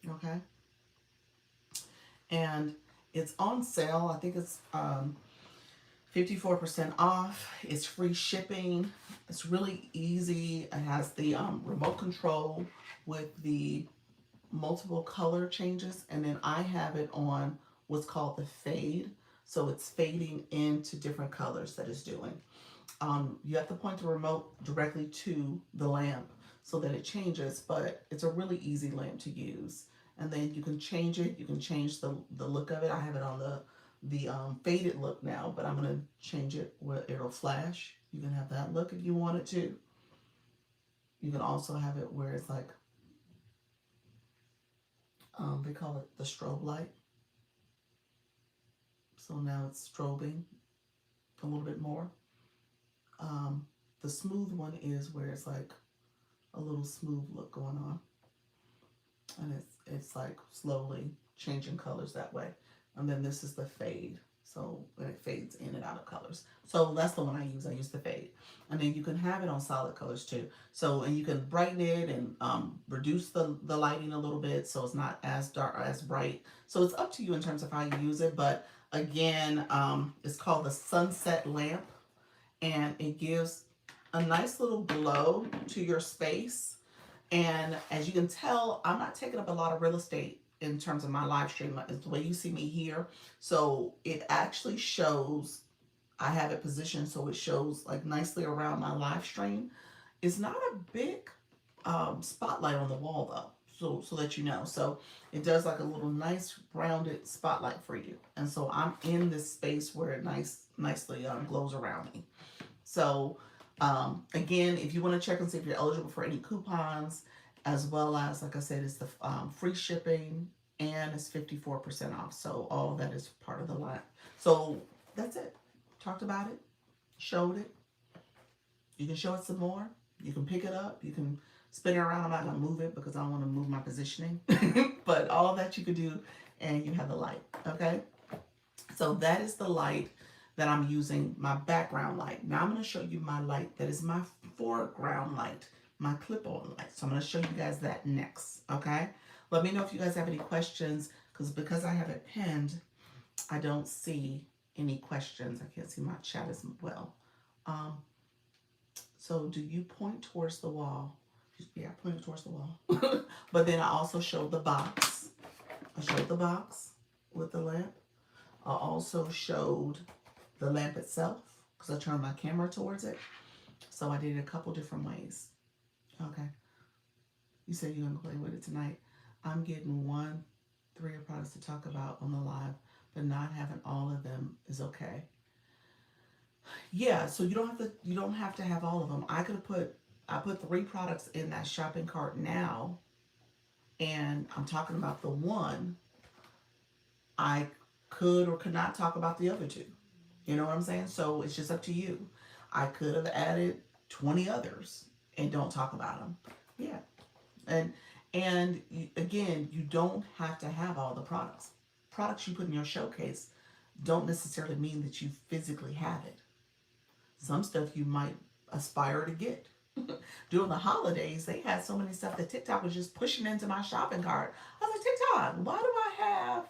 Okay. And it's on sale. I think it's 54% off. It's free shipping. It's really easy. It has the remote control with the multiple color changes. And then I have it on what's called the fade. So it's fading into different colors that it's doing. You have to point the remote directly to the lamp so that it changes, but it's a really easy lamp to use. and then you can change it. You can change the look of it. I have it on the faded look now, but I'm gonna change it where it'll flash. You can have that look if you want it to. You can also have it where it's like they call it the strobe light. So now it's strobing a little bit more. Um, the smooth one is where it's like a little smooth look going on, and it's like slowly changing colors that way. And then this is the fade. So when it fades in and out of colors. So that's the one I use. I use the fade. And then you can have it on solid colors too. So, and you can brighten it and reduce the lighting a little bit so it's not as dark or as bright. So it's up to you in terms of how you use it. But again, it's called the sunset lamp, and it gives a nice little glow to your space. And as you can tell, I'm not taking up a lot of real estate in terms of my live stream. It's the way you see me here. So it actually shows, I have it positioned so it shows like nicely around my live stream. It's not a big spotlight on the wall though. So that you know. So it does like a little nice rounded spotlight for you. And so I'm in this space where it nicely glows around me. So again, if you want to check and see if you're eligible for any coupons, as well as, like I said, it's the free shipping and it's 54% off. So all of that is part of the line. So that's it. Talked about it, showed it. You can show it some more. You can pick it up. You can spin it around. I'm not going to move it because I don't want to move my positioning. But all of that you could do, and you have the light. Okay? So that is the light that I'm using, my background light. Now I'm going to show you my light that is my foreground light, my clip-on light. So I'm going to show you guys that next, okay? Let me know if you guys have any questions, because I have it pinned, I don't see any questions. I can't see my chat as well. So do you point towards the wall? Yeah, I pointed towards the wall. But then I also showed the box. I showed the box with the lamp. I also showed the lamp itself because I turned my camera towards it. So I did it a couple different ways. Okay. You said you're going to play with it tonight. I'm getting 3 products to talk about on the live, but not having all of them is okay. Yeah, so you don't have to have all of them. I put 3 products in that shopping cart now, and I'm talking about the one. I could or could not talk about the other 2. You know what I'm saying? So it's just up to you. I could have added 20 others and don't talk about them. Yeah. And again, you don't have to have all the products. Products you put in your showcase don't necessarily mean that you physically have it. Some stuff you might aspire to get. During the holidays, they had so many stuff that TikTok was just pushing into my shopping cart. I was like, TikTok, why do I have,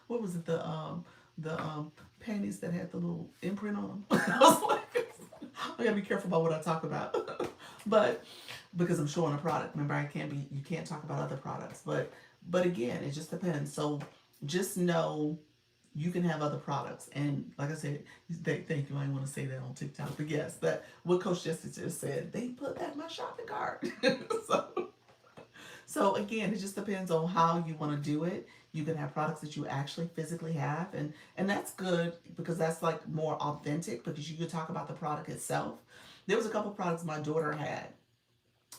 what was it, the panties that had the little imprint on them? I was like, I gotta be careful about what I talk about. But because I'm showing a product, remember, you can't talk about other products. But again, it just depends. So just know you can have other products. And like I said, thank you. I didn't want to say that on TikTok, but yes, that what Coach Jessica just said, they put that in my shopping cart. So again, it just depends on how you want to do it. You can have products that you actually physically have, and that's good because that's like more authentic because you could talk about the product itself. There was a couple products my daughter had,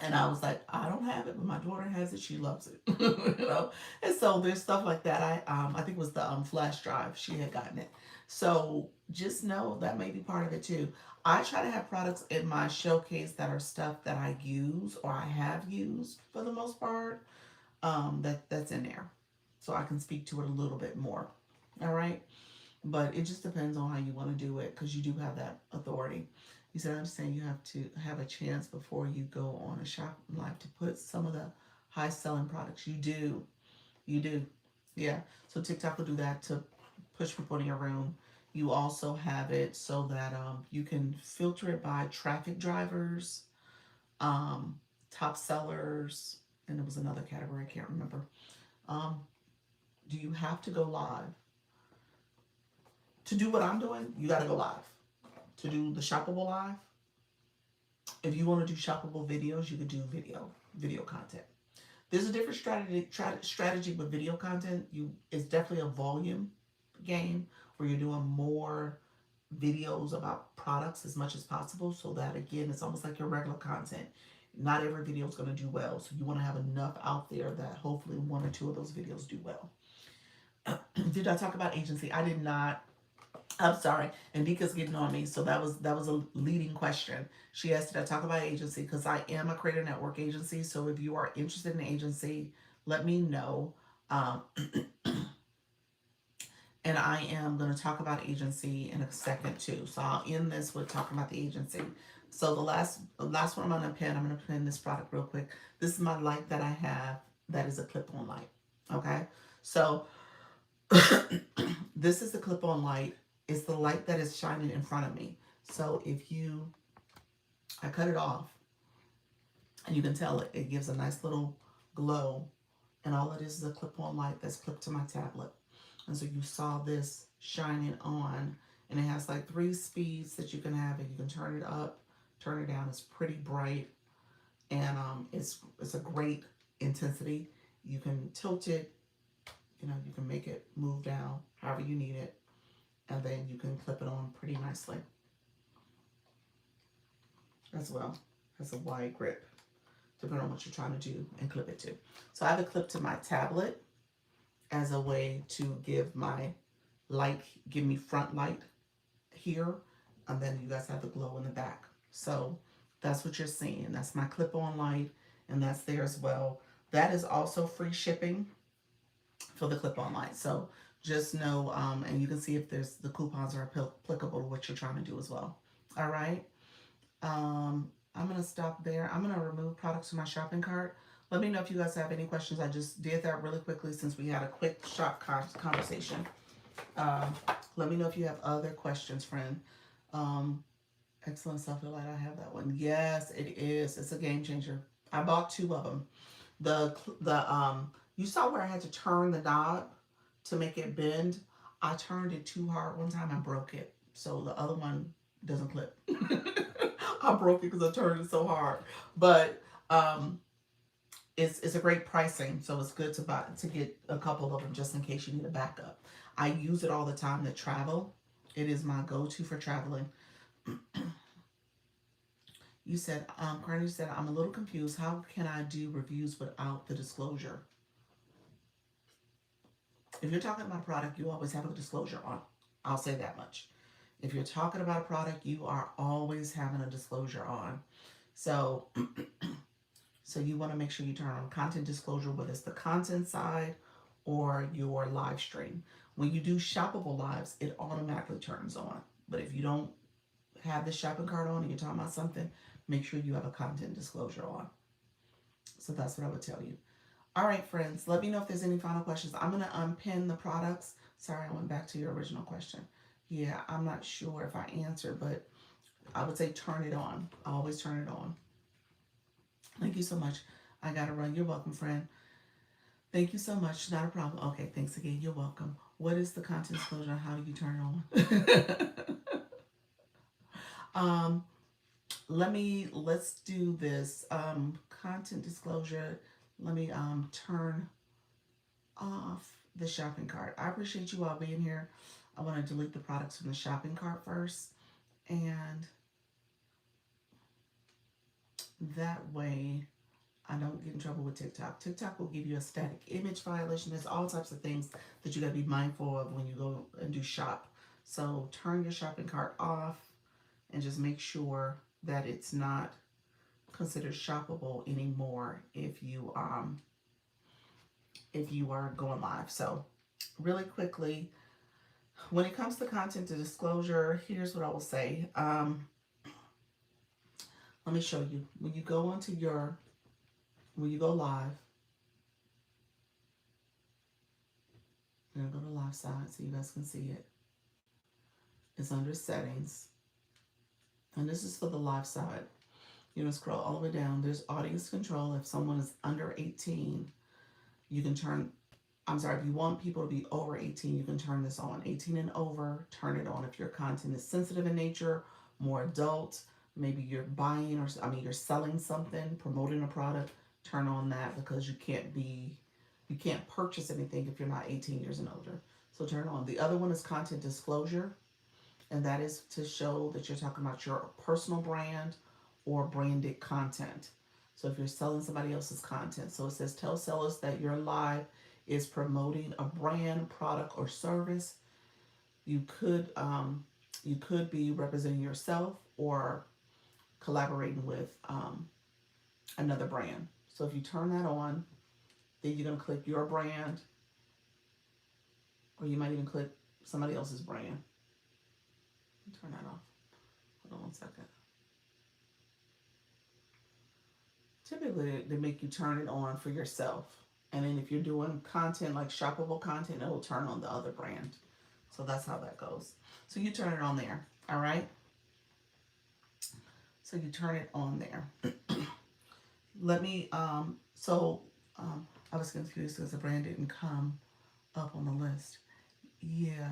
and I was like, I don't have it, but my daughter has it. She loves it, you know. And so there's stuff like that. I think it was the flash drive. She had gotten it. So just know that may be part of it too. I try to have products in my showcase that are stuff that I use or I have used for the most part. That's in there, so I can speak to it a little bit more. All right, but it just depends on how you want to do it because you do have that authority. You said, I'm saying you have to have a chance before you go on a shop live to put some of the high selling products. You do. You do. Yeah. So TikTok will do that to push people in your room. You also have it so that you can filter it by traffic drivers, top sellers, and there was another category I can't remember. Do you have to go live? To do what I'm doing, you got to go live. To do the shoppable live, if you want to do shoppable videos, you could do video content. There's a different strategy with video content. It's definitely a volume game where you're doing more videos about products as much as possible, so that again it's almost like your regular content. Not every video is going to do well, so you want to have enough out there that hopefully one or two of those videos do well. Did I talk about agency? I did not. I'm sorry, and Nika's getting on me. So that was a leading question. She asked, "Did I talk about agency?" Because I am a creator network agency. So if you are interested in agency, let me know. Um, and I am going to talk about agency in a second too. So I'll end this with talking about the agency. So the last one I'm going to pin. I'm going to pin this product real quick. This is my light that I have. That is a clip-on light. Okay, so this is the clip-on light. It's the light that is shining in front of me. So I cut it off, and you can tell it gives a nice little glow. And all it is a clip-on light that's clipped to my tablet. And so you saw this shining on, and it has like 3 speeds that you can have it. You can turn it up, turn it down. It's pretty bright, and it's a great intensity. You can tilt it, you can make it move down however you need it, and then you can clip it on pretty nicely as well. Has a wide grip depending on what you're trying to do and clip it to. So I have it clipped to my tablet as a way to give me front light here, and then you guys have the glow in the back. So that's what you're seeing. That's my clip-on light, and that's there as well. That is also free shipping for the clip-on light. So just know, and you can see if the coupons are applicable to what you're trying to do as well. All right. I'm going to stop there. I'm going to remove products from my shopping cart. Let me know if you guys have any questions. I just did that really quickly since we had a quick shop conversation. Let me know if you have other questions, friend. Excellent self-delight. I have that one. Yes, it is. It's a game changer. I bought 2 of them. You saw where I had to turn the knob to make it bend. I turned it too hard one time. I broke it. So the other one doesn't clip. I broke it because I turned it so hard. But it's a great pricing, so it's good to get a couple of them just in case you need a backup. I use it all the time to travel. It is my go-to for traveling. You said, Carney said, I'm a little confused. How can I do reviews without the disclosure? If you're talking about a product, you always have a disclosure on. I'll say that much. If you're talking about a product, you are always having a disclosure on. So, so you want to make sure you turn on content disclosure, whether it's the content side or your live stream. When you do shoppable lives, it automatically turns on. But if you don't have the shopping cart on and you're talking about something, make sure you have a content disclosure on. So that's what I would tell you. All right, friends, let me know if there's any final questions. I'm going to unpin the products. Sorry, I went back to your original question. Yeah, I'm not sure if I answered, but I would say turn it on. I always turn it on. Thank you so much. I got to run. You're welcome, friend. Thank you so much. Not a problem. Okay, thanks again. You're welcome. What is the content disclosure? How do you turn it on? Let's do this. Content disclosure. Let me turn off the shopping cart. I appreciate you all being here. I want to delete the products from the shopping cart first, and that way I don't get in trouble with TikTok. TikTok will give you a static image violation. There's all types of things that you got to be mindful of when you go and do shop. So turn your shopping cart off and just make sure that it's not considered shoppable anymore if you are going live. So really quickly, when it comes to content to disclosure, here's what I will say. Let me show you. When you go live, I'm going to go to live side so you guys can see it. It's under settings. And this is for the live side. You're going to scroll all the way down. There's audience control. If someone is under 18, you can if you want people to be over 18, you can turn this on. 18 and over, turn it on. If your content is sensitive in nature, more adult, maybe you're you're selling something, promoting a product, Turn on that because you can't purchase anything if you're not 18 years and older. So turn on. The other one is content disclosure, and that is to show that you're talking about your personal brand or branded content. So if you're selling somebody else's content, so it says tell sellers that your live is promoting a brand, product, or service. You could you could be representing yourself or collaborating with another brand. So if you turn that on, then you're gonna click your brand, or you might even click somebody else's brand. Turn that off. Hold on one second. Typically, they make you turn it on for yourself. And then if you're doing content like shoppable content, it'll turn on the other brand. So that's how that goes. So you turn it on there. All right. So you turn it on there. Let me, I was confused because the brand didn't come up on the list. Yeah.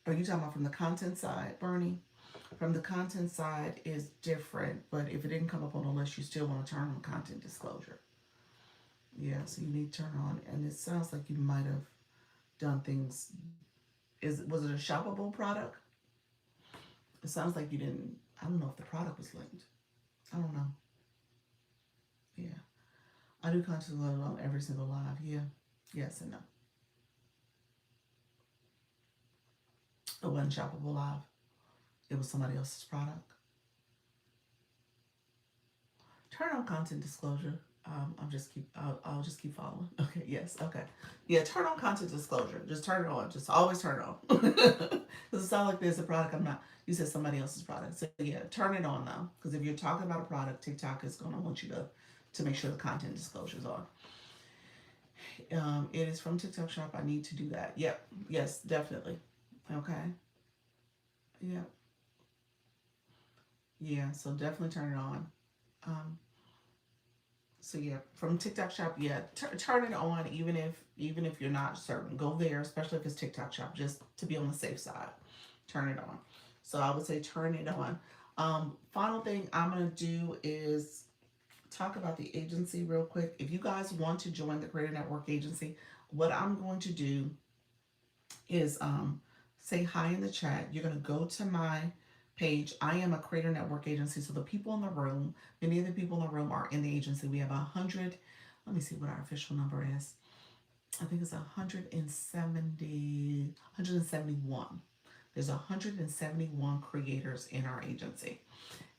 Are you talking about from the content side, Bernie? From the content side is different, but if it didn't come up on the list, you still want to turn on content disclosure. Yeah, so you need to turn on, and it sounds like you might have done things. Was it a shoppable product? It sounds like you didn't. I don't know if the product was linked. I don't know. Yeah, I do content disclosure on every single live. Yeah, yes and no. It wasn't shoppable live. It was somebody else's product. Turn on content disclosure. I'll just keep following. Okay, yes, okay. Yeah, turn on content disclosure. Just turn it on. Just always turn it on. Because it's not like there's a product I'm not, you said somebody else's product. So yeah, turn it on now. Because if you're talking about a product, TikTok is going to want you to make sure the content disclosure is on. It is from TikTok Shop. I need to do that. Yep. Yes, definitely. Okay. Yeah. Yeah, so definitely turn it on. Um, So yeah, from TikTok Shop, yeah, turn it on even if you're not certain. Go there, especially if it's TikTok Shop, just to be on the safe side. Turn it on. So I would say turn it on. Final thing I'm gonna do is talk about the agency real quick. If you guys want to join the Creator Network Agency, what I'm going to do is say hi in the chat. You're gonna go to my page. I am a Creator Network Agency, so the people in the room, many of the people in the room are in the agency. We have 100. Let me see what our official number is. I think it's 171. There's 171 creators in our agency,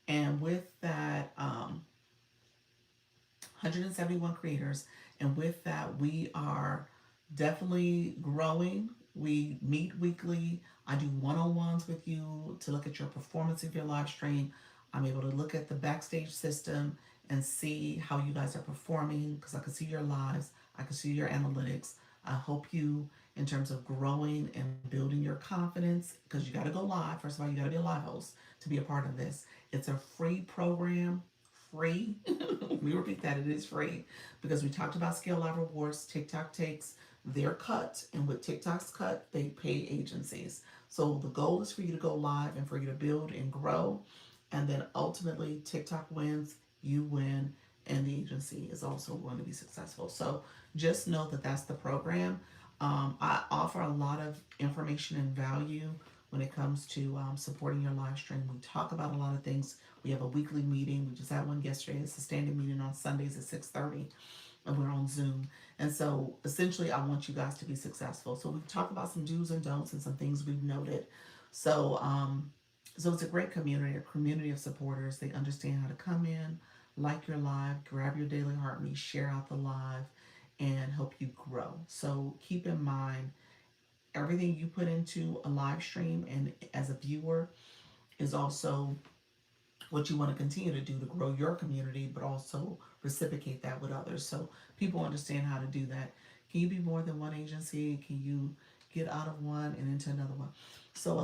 and with that, 171 creators, and with that, we are definitely growing. We meet weekly. I do one-on-ones with you to look at your performance of your live stream. I'm able to look at the backstage system and see how you guys are performing because I can see your lives. I can see your analytics. I help you in terms of growing and building your confidence because you got to go live. First of all, you got to be a live host to be a part of this. It's a free program. Free. We repeat that, it is free because we talked about Scale Live Rewards. TikTok takes their cut, and with TikTok's cut, they pay agencies. So the goal is for you to go live and for you to build and grow, and then ultimately TikTok wins, you win, and the agency is also going to be successful. So just know that that's the program. I offer a lot of information and value when it comes to supporting your live stream. We talk about a lot of things. We have a weekly meeting. We just had one yesterday. It's a standing meeting on Sundays at 6:30, and we're on Zoom. And so essentially, I want you guys to be successful. So we talk about some do's and don'ts and some things we've noted. So, so it's a great community, a community of supporters. They understand how to come in, like your live, grab your daily heart meet, share out the live, and help you grow. So keep in mind, everything you put into a live stream and as a viewer is also what you want to continue to do to grow your community, but also reciprocate that with others. So people understand how to do that. Can you be more than one agency? Can you get out of one and into another one? So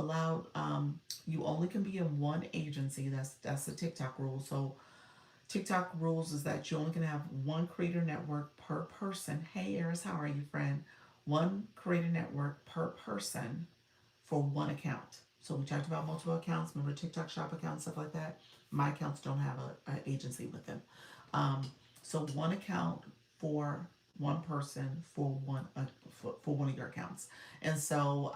you only can be in one agency. That's the TikTok rule. So TikTok rules is that you only can have one creator network per person. Hey Eris, how are you, friend? One creator network per person for one account. So we talked about multiple accounts. Remember TikTok shop accounts, stuff like that. My accounts don't have an agency with them. So one account for one person for for one of your accounts. And so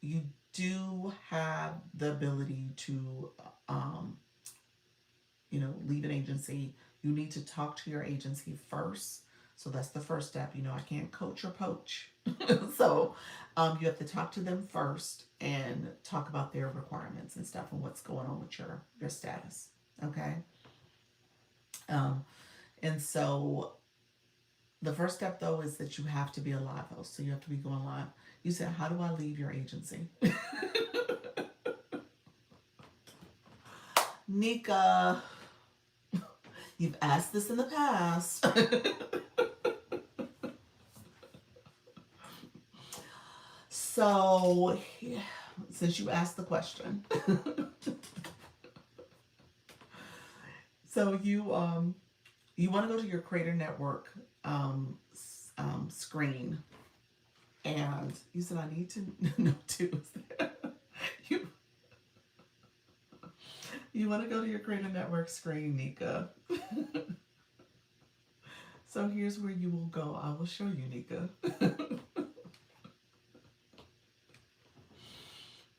you do have the ability to um, leave an agency. You need to talk to your agency first. So that's the first step. I can't coach or poach. So you have to talk to them first and talk about their requirements and stuff and what's going on with your status. Okay. Um, and so the first step though is that you have to be a live host. So you have to be going live. You said, how do I leave your agency? Nika, you've asked this in the past. So, yeah, since you asked the question, so you want to go to your Creator Network screen, and you said I need to know too. you you want to go to your Creator Network screen, Nika. So here's where you will go. I will show you, Nika.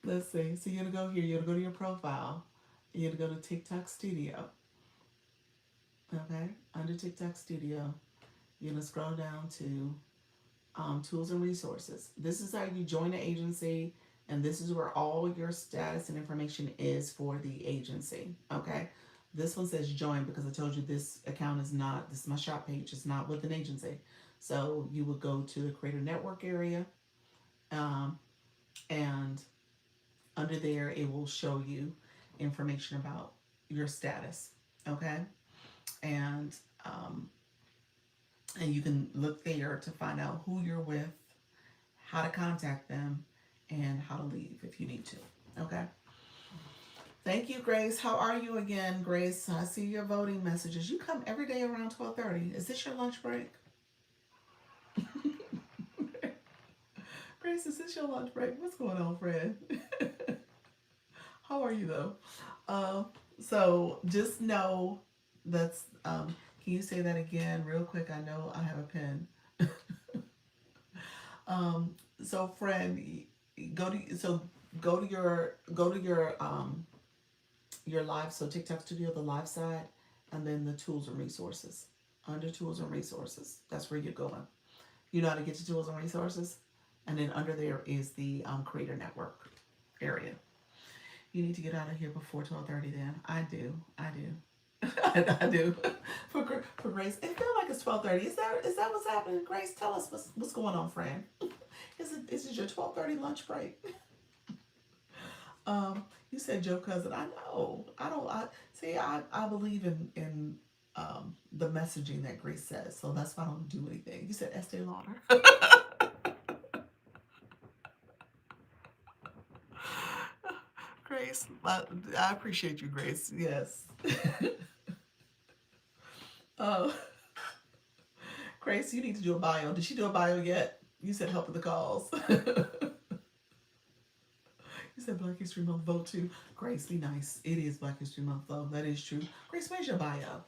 Let's see. So you're gonna go here. You're gonna go to your profile. You're gonna go to TikTok Studio. Okay, under TikTok Studio, you're gonna scroll down to tools and resources. This is how you join an agency, and this is where all your status and information is for the agency. Okay, this one says join because I told you this account is not. This is my shop page. It's not with an agency. So you would go to the Creator Network area, um, and under there it will show you information about your status. Okay, and um, and you can look there to find out who you're with, how to contact them, and how to leave if you need to. Okay. Thank you, Grace. How are you again, Grace? I see your voting messages. You come every day around 12:30. Is this your lunch break? Grace, is this your lunch break? What's going on, friend? How are you though? Uh, so just know that's. Can you say that again, real quick? I know I have a pen. So friend, go to so go to your live, so TikTok Studio, the live side, and then the tools and resources. Under tools and resources, that's where you're going. You know how to get to tools and resources, and then under there is the Creator Network area. You need to get out of here before 12:30. Then I do, I do. For Grace, it feels like it's 12:30. Is that what's happening? Grace, tell us what's going on, friend. Is it your 12:30 lunch break? You said Joe Cousin. I know. I don't. I see. I believe in the messaging that Grace says, so that's why I don't do anything. You said Estee Lauder. Grace, I appreciate you, Grace. Yes. Oh, Grace, you need to do a bio. Did she do a bio yet? You said help with the cause. You said Black History Month vote too. Grace, be nice. It is Black History Month though. That is true. Grace, where's your bio?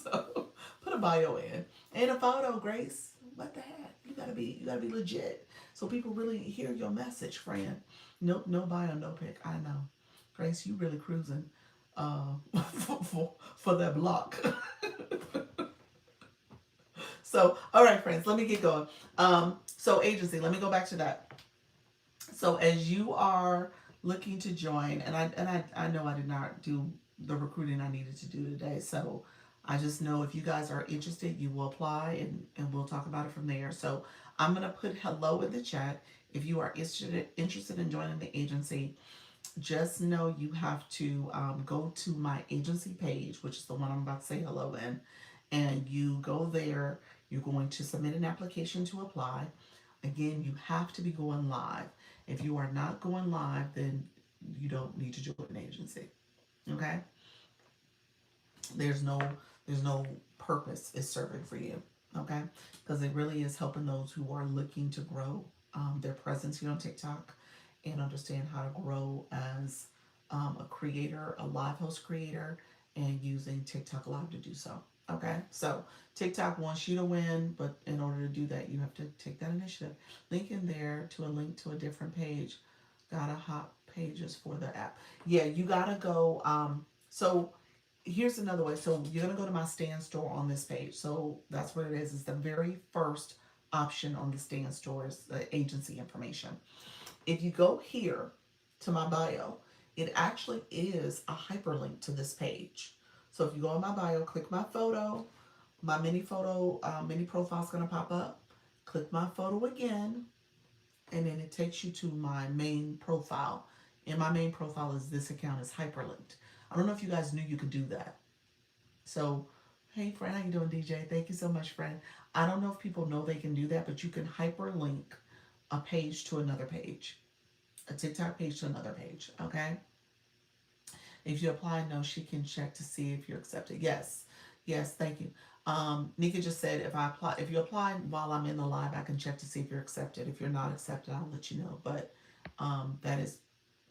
So put a bio in. And a photo, Grace. What the heck? You gotta be legit. So people really hear your message, friend. No bio, no pic. I know. Grace, you really cruising for that block. So, all right, friends, let me get going. So agency, let me go back to that. So as you are looking to join, and I know I did not do the recruiting I needed to do today. So I just know if you guys are interested, you will apply and we'll talk about it from there. So I'm gonna put hello in the chat. If you are interested in joining the agency, just know you have to go to my agency page, which is the one I'm about to say hello in, and you go there. You're going to submit an application to apply. Again, you have to be going live. If you are not going live, then you don't need to join an agency. Okay? There's no purpose it's serving for you. Okay? Because it really is helping those who are looking to grow their presence here on TikTok and understand how to grow as a creator, a live host creator, and using TikTok Live to do so. Okay, so TikTok wants you to win, but in order to do that, you have to take that initiative. Link in there to a link to a different page. Gotta hop pages for the app. Yeah, you gotta go. So here's another way. So you're gonna go to my stand store on this page. So that's what it is. It's the very first option on the stand store is the agency information. If you go here to my bio, it actually is a hyperlink to this page. So if you go on my bio, click my photo, my mini profile is going to pop up. Click my photo again, and then it takes you to my main profile. And my main profile is this account is hyperlinked. I don't know if you guys knew you could do that. So, hey friend, how you doing, DJ? Thank you so much, friend. I don't know if people know they can do that, but you can hyperlink a page to another page, a TikTok page to another page. Okay. If you apply, no, she can check to see if you're accepted. Yes, yes, thank you. Nika just said if you apply while I'm in the live, I can check to see if you're accepted. If you're not accepted, I'll let you know. But that is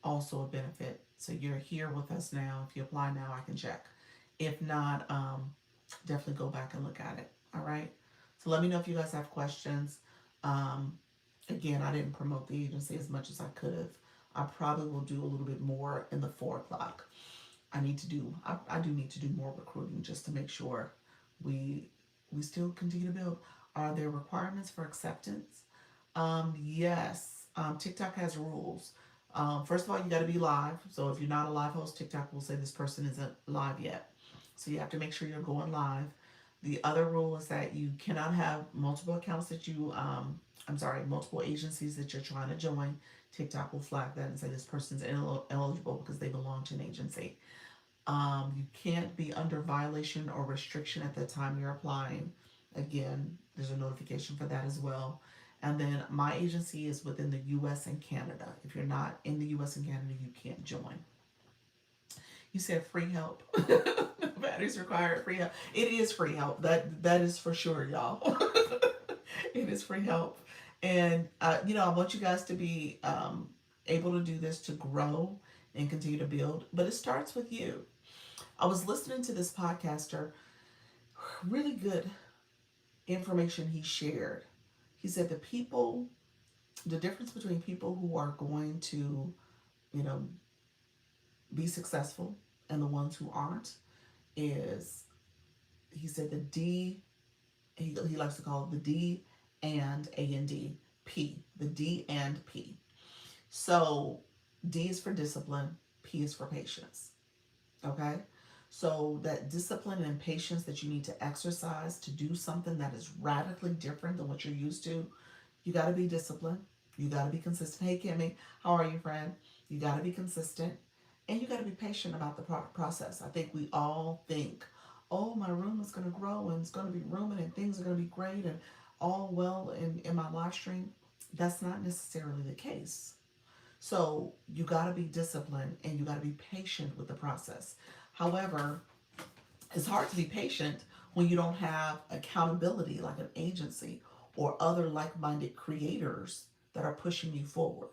also a benefit. So you're here with us now. If you apply now, I can check. If not, definitely go back and look at it. All right. So let me know if you guys have questions. Um, Again, I didn't promote the agency as much as I could have. I probably will do a little bit more in the 4 o'clock. I do need to do more recruiting just to make sure we we still continue to build. Are there requirements for acceptance? Yes. TikTok has rules. First of all, you got to be live. So if you're not a live host, TikTok will say this person isn't live yet. So you have to make sure you're going live. The other rule is that you cannot have multiple accounts that I'm sorry, multiple agencies that you're trying to join. TikTok will flag that and say this person's eligible because they belong to an agency. You can't be under violation or restriction at the time you're applying. Again, there's a notification for that as well. And then my agency is within the US and Canada. If you're not in the US and Canada, you can't join. You said free help. Batteries required free help. It is free help. That is for sure, y'all. It is free help. And I want you guys to be able to do this to grow and continue to build. But it starts with you. I was listening to this podcaster, really good information he shared. He said the difference between people who are going to, you know, be successful and the ones who aren't is, he said the D, he likes to call it the D and A and D, P, the D and P. So D is for discipline, P is for patience. Okay? So that discipline and patience that you need to exercise to do something that is radically different than what you're used to, you got to be disciplined. You got to be consistent. Hey, Kimmy, how are you, friend? You got to be consistent and you got to be patient about the process. I think we all think, oh, my room is going to grow and it's going to be rooming and things are going to be great and all well in my live stream. That's not necessarily the case. So you got to be disciplined and you got to be patient with the process. However, it's hard to be patient when you don't have accountability like an agency or other like-minded creators that are pushing you forward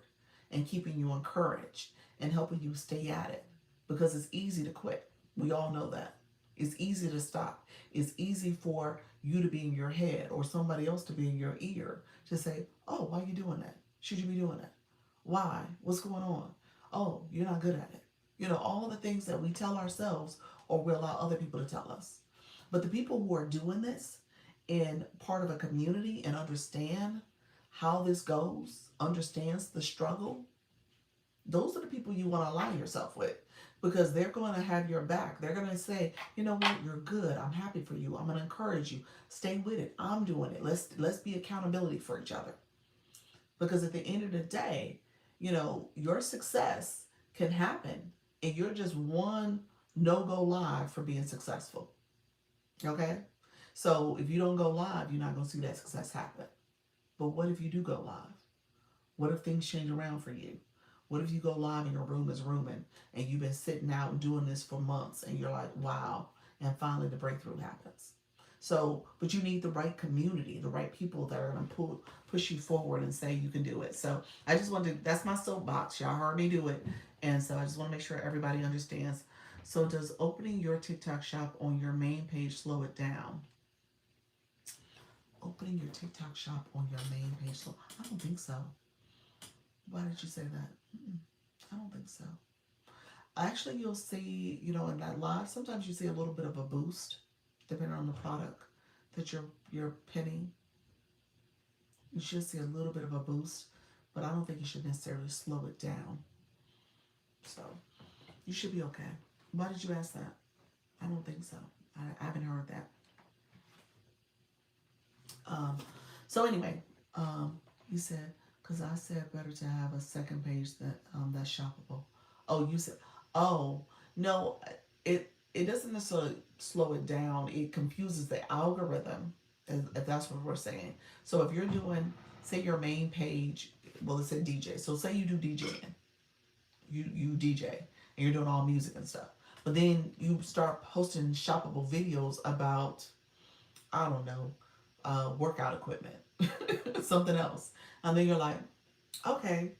and keeping you encouraged and helping you stay at it, because it's easy to quit. We all know that. It's easy to stop. It's easy for you to be in your head or somebody else to be in your ear to say, oh, why are you doing that? Should you be doing that? Why? What's going on? Oh, you're not good at it. All the things that we tell ourselves or we allow other people to tell us. But the people who are doing this in part of a community and understand how this goes, understands the struggle, those are the people you want to align yourself with, because they're going to have your back. They're going to say, you know what, you're good. I'm happy for you. I'm going to encourage you. Stay with it. I'm doing it. Let's be accountability for each other. Because at the end of the day, your success can happen and you're just one no-go live for being successful. Okay? So if you don't go live, you're not going to see that success happen. But what if you do go live? What if things change around for you? What if you go live and your room is rooming and you've been sitting out and doing this for months and you're like, wow, and finally the breakthrough happens. So, but you need the right community, the right people that are going to push you forward and say you can do it. So I just wanted to, that's my soapbox. Y'all heard me do it. And so I just want to make sure everybody understands So does opening your TikTok shop on your main page slow it down? Opening your TikTok shop on your main page slow? I don't think so. Why did you say that? I don't think so. Actually, you'll see, in that live, sometimes you see a little bit of a boost depending on the product that you're pinning. You should see a little bit of a boost, but I don't think you should necessarily slow it down. So you should be okay. Why did you ask that? I don't think so. I haven't heard that. Um, so anyway, you said, because I said better to have a second page that's shoppable. Oh, you said, oh no, it doesn't necessarily slow it down. It confuses the algorithm, if that's what we're saying. So if you're doing, say your main page, well, it said DJ. So say you do DJing, you DJ, and you're doing all music and stuff. But then you start posting shoppable videos about, I don't know, workout equipment, something else. And then you're like, okay,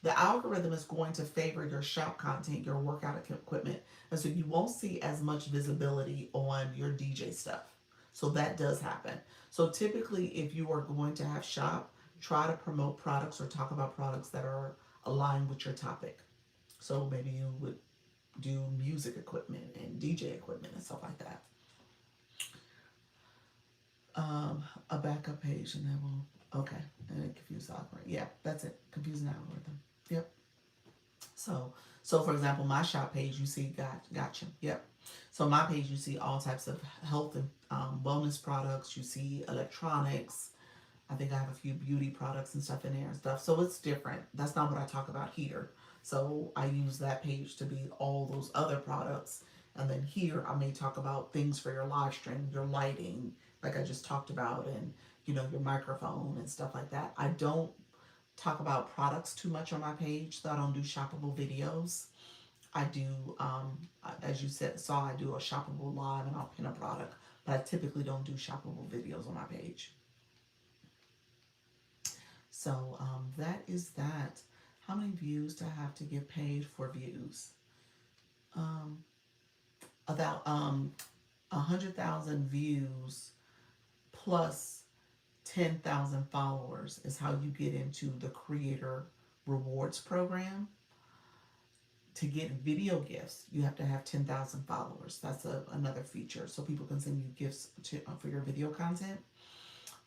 the algorithm is going to favor your shop content, your workout equipment. And so you won't see as much visibility on your DJ stuff. So that does happen. So typically, if you are going to have shop, try to promote products or talk about products that are aligned with your topic. So maybe you would do music equipment and DJ equipment and stuff like that. A backup page, and then we'll, okay, and it confuse the algorithm. Yeah, that's it. Confusing the algorithm. Yep. So for example, my shop page, you see, gotcha. Yep. So my page, you see all types of health and wellness products. You see electronics. I think I have a few beauty products and stuff in there and stuff. So it's different. That's not what I talk about here. So I use that page to be all those other products. And then here I may talk about things for your live stream, your lighting, like I just talked about, and your microphone and stuff like that. I don't talk about products too much on my page, so I don't do shoppable videos. I do, as you saw, I do a shoppable live and I'll pin a product, but I typically don't do shoppable videos on my page. So that is that. How many views do I have to get paid for views? Um, about 100,000 views plus 10,000 followers is how you get into the creator rewards program. To get video gifts, you have to have 10,000 followers. That's another feature, so people can send you gifts for your video content.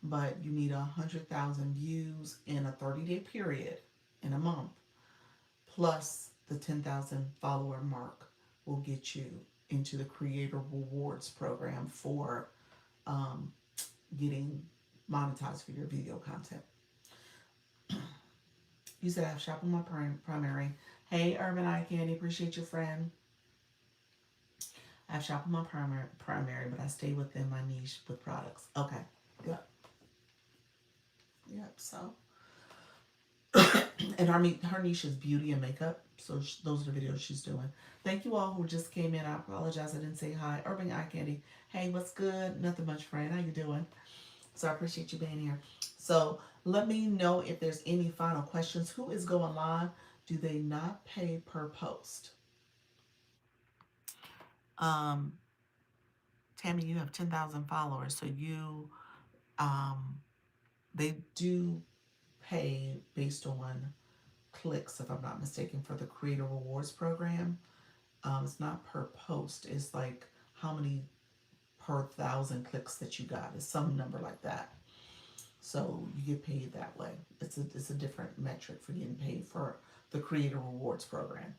But you need 100,000 views in a 30-day period, in a month, plus the 10,000 follower mark will get you into the creator rewards program for um, getting monetized for your video content. You said I have shop on my primary. Hey, Urban Eye Candy, appreciate your friend. I have shop on my primary, but I stay within my niche with products. Okay. Yep. Yep. So, and her niche is beauty and makeup. So those are the videos she's doing. Thank you all who just came in. I apologize I didn't say hi. Urban Eye Candy. Hey, what's good? Nothing much, friend. How you doing? So I appreciate you being here. So let me know if there's any final questions. Who is going live? Do they not pay per post? Um, Tammy, you have 10,000 followers, so um, they do pay based on clicks, if I'm not mistaken, for the Creator Rewards program. It's not per post. It's like how many per 1,000 clicks that you got. It's some number like that. So you get paid that way. It's a different metric for getting paid for the Creator Rewards program.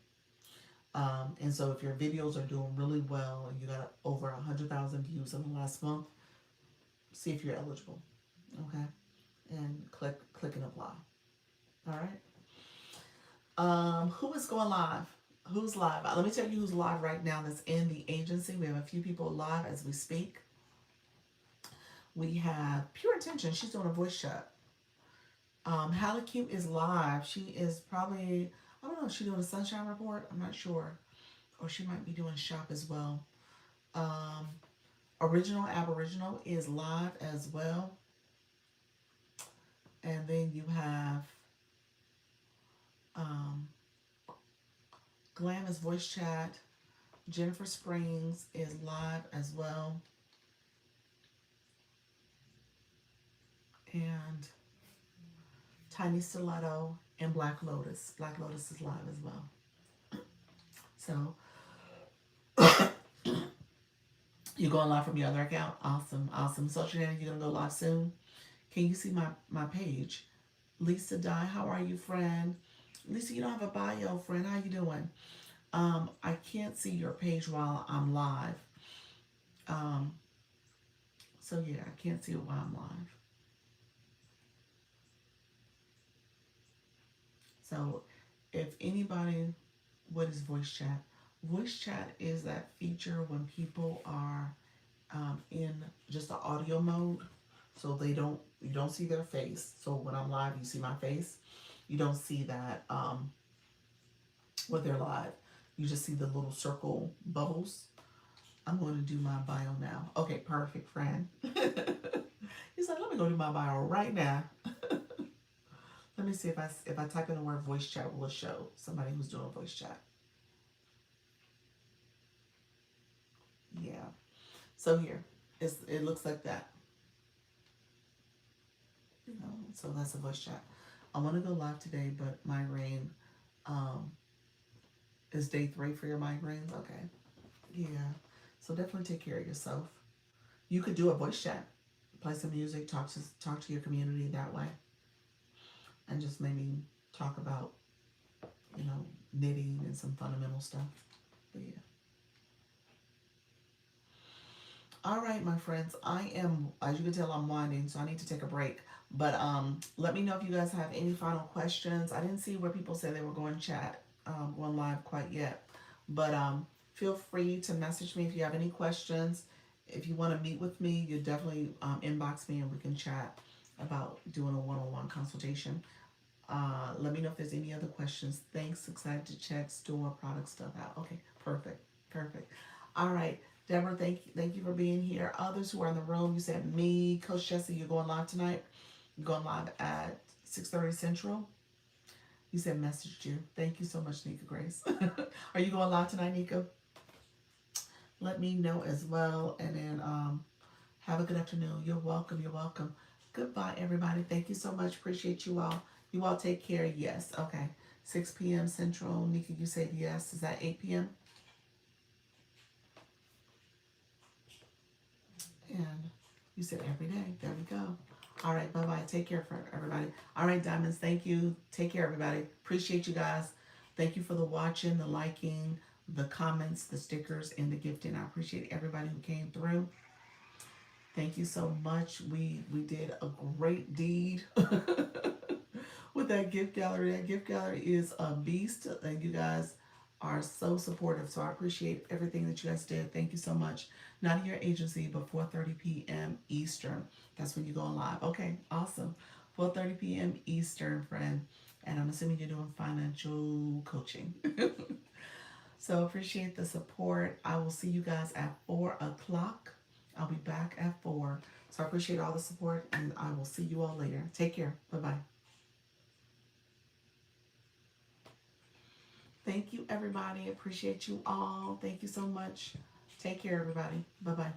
And so if your videos are doing really well and you got over 100,000 views in the last month, see if you're eligible. Okay, and click and apply. All right. Who is going live? Who's live? Let me tell you who's live right now. That's in the agency. We have a few people live as we speak. We have Pure Intention. She's doing a voice chat. Hallie Cute is live. She is probably, I don't know if she's doing a sunshine report. I'm not sure. Or she might be doing shop as well. Um, Original Aboriginal is live as well. And then you have Glam is voice chat. Jennifer Springs is live as well. And Tiny Stiletto and Black Lotus. Black Lotus is live as well. So you're going live from your other account? Awesome, awesome. So Shannon, you're gonna go live soon? Can you see my page? Lisa Dye, how are you, friend? Lisa, you don't have a bio, friend. How you doing? I can't see your page while I'm live. Um, so yeah, I can't see it while I'm live. So if anybody, what is voice chat? Voice chat is that feature when people are in just the audio mode, so you don't see their face. So when I'm live, you see my face. You don't see that when they're live. You just see the little circle bubbles. I'm going to do my bio now. Okay, perfect, friend. He's like, let me go do my bio right now. Let me see if I type in the word voice chat, will it show somebody who's doing voice chat? Yeah. So here, it looks like that. You know, so that's a voice chat. I want to go live today, but migraine um, is day 3 for your migraines. Okay. Yeah. So definitely take care of yourself. You could do a voice chat, play some music, talk to your community that way, and just maybe talk about knitting and some fundamental stuff. But yeah. All right, my friends. I am, as you can tell, I'm winding, so I need to take a break. But let me know if you guys have any final questions. I didn't see where people said they were going chat, going live quite yet. But feel free to message me if you have any questions. If you want to meet with me, you definitely inbox me and we can chat about doing a one-on-one consultation. Let me know if there's any other questions. Thanks. Excited to check store product stuff out. Okay, perfect, perfect. All right, Deborah. Thank you for being here. Others who are in the room, you said me, Coach Jesse. You're going live tonight. You're going live at 6:30 Central. You said messaged you. Thank you so much, Nika Grace. Are you going live tonight, Nika? Let me know as well. And then have a good afternoon. You're welcome. You're welcome. Goodbye, everybody. Thank you so much. Appreciate you all. You all take care. Yes. Okay. 6 p.m. Central. Nika, you said yes. Is that 8 p.m.? And you said every day. There we go. All right. Bye-bye. Take care for everybody. All right, Diamonds. Thank you. Take care, everybody. Appreciate you guys. Thank you for the watching, the liking, the comments, the stickers, and the gifting. I appreciate everybody who came through. Thank you so much. We did a great deed with that gift gallery. That gift gallery is a beast, and you guys are so supportive. So I appreciate everything that you guys did. Thank you so much. Not in your agency, but 4:30 p.m. Eastern. That's when you go live. Okay, awesome. 4:30 p.m. Eastern, friend. And I'm assuming you're doing financial coaching. So appreciate the support. I will see you guys at 4 o'clock. I'll be back at 4. So I appreciate all the support, and I will see you all later. Take care. Bye-bye. Thank you, everybody. Appreciate you all. Thank you so much. Take care, everybody. Bye-bye.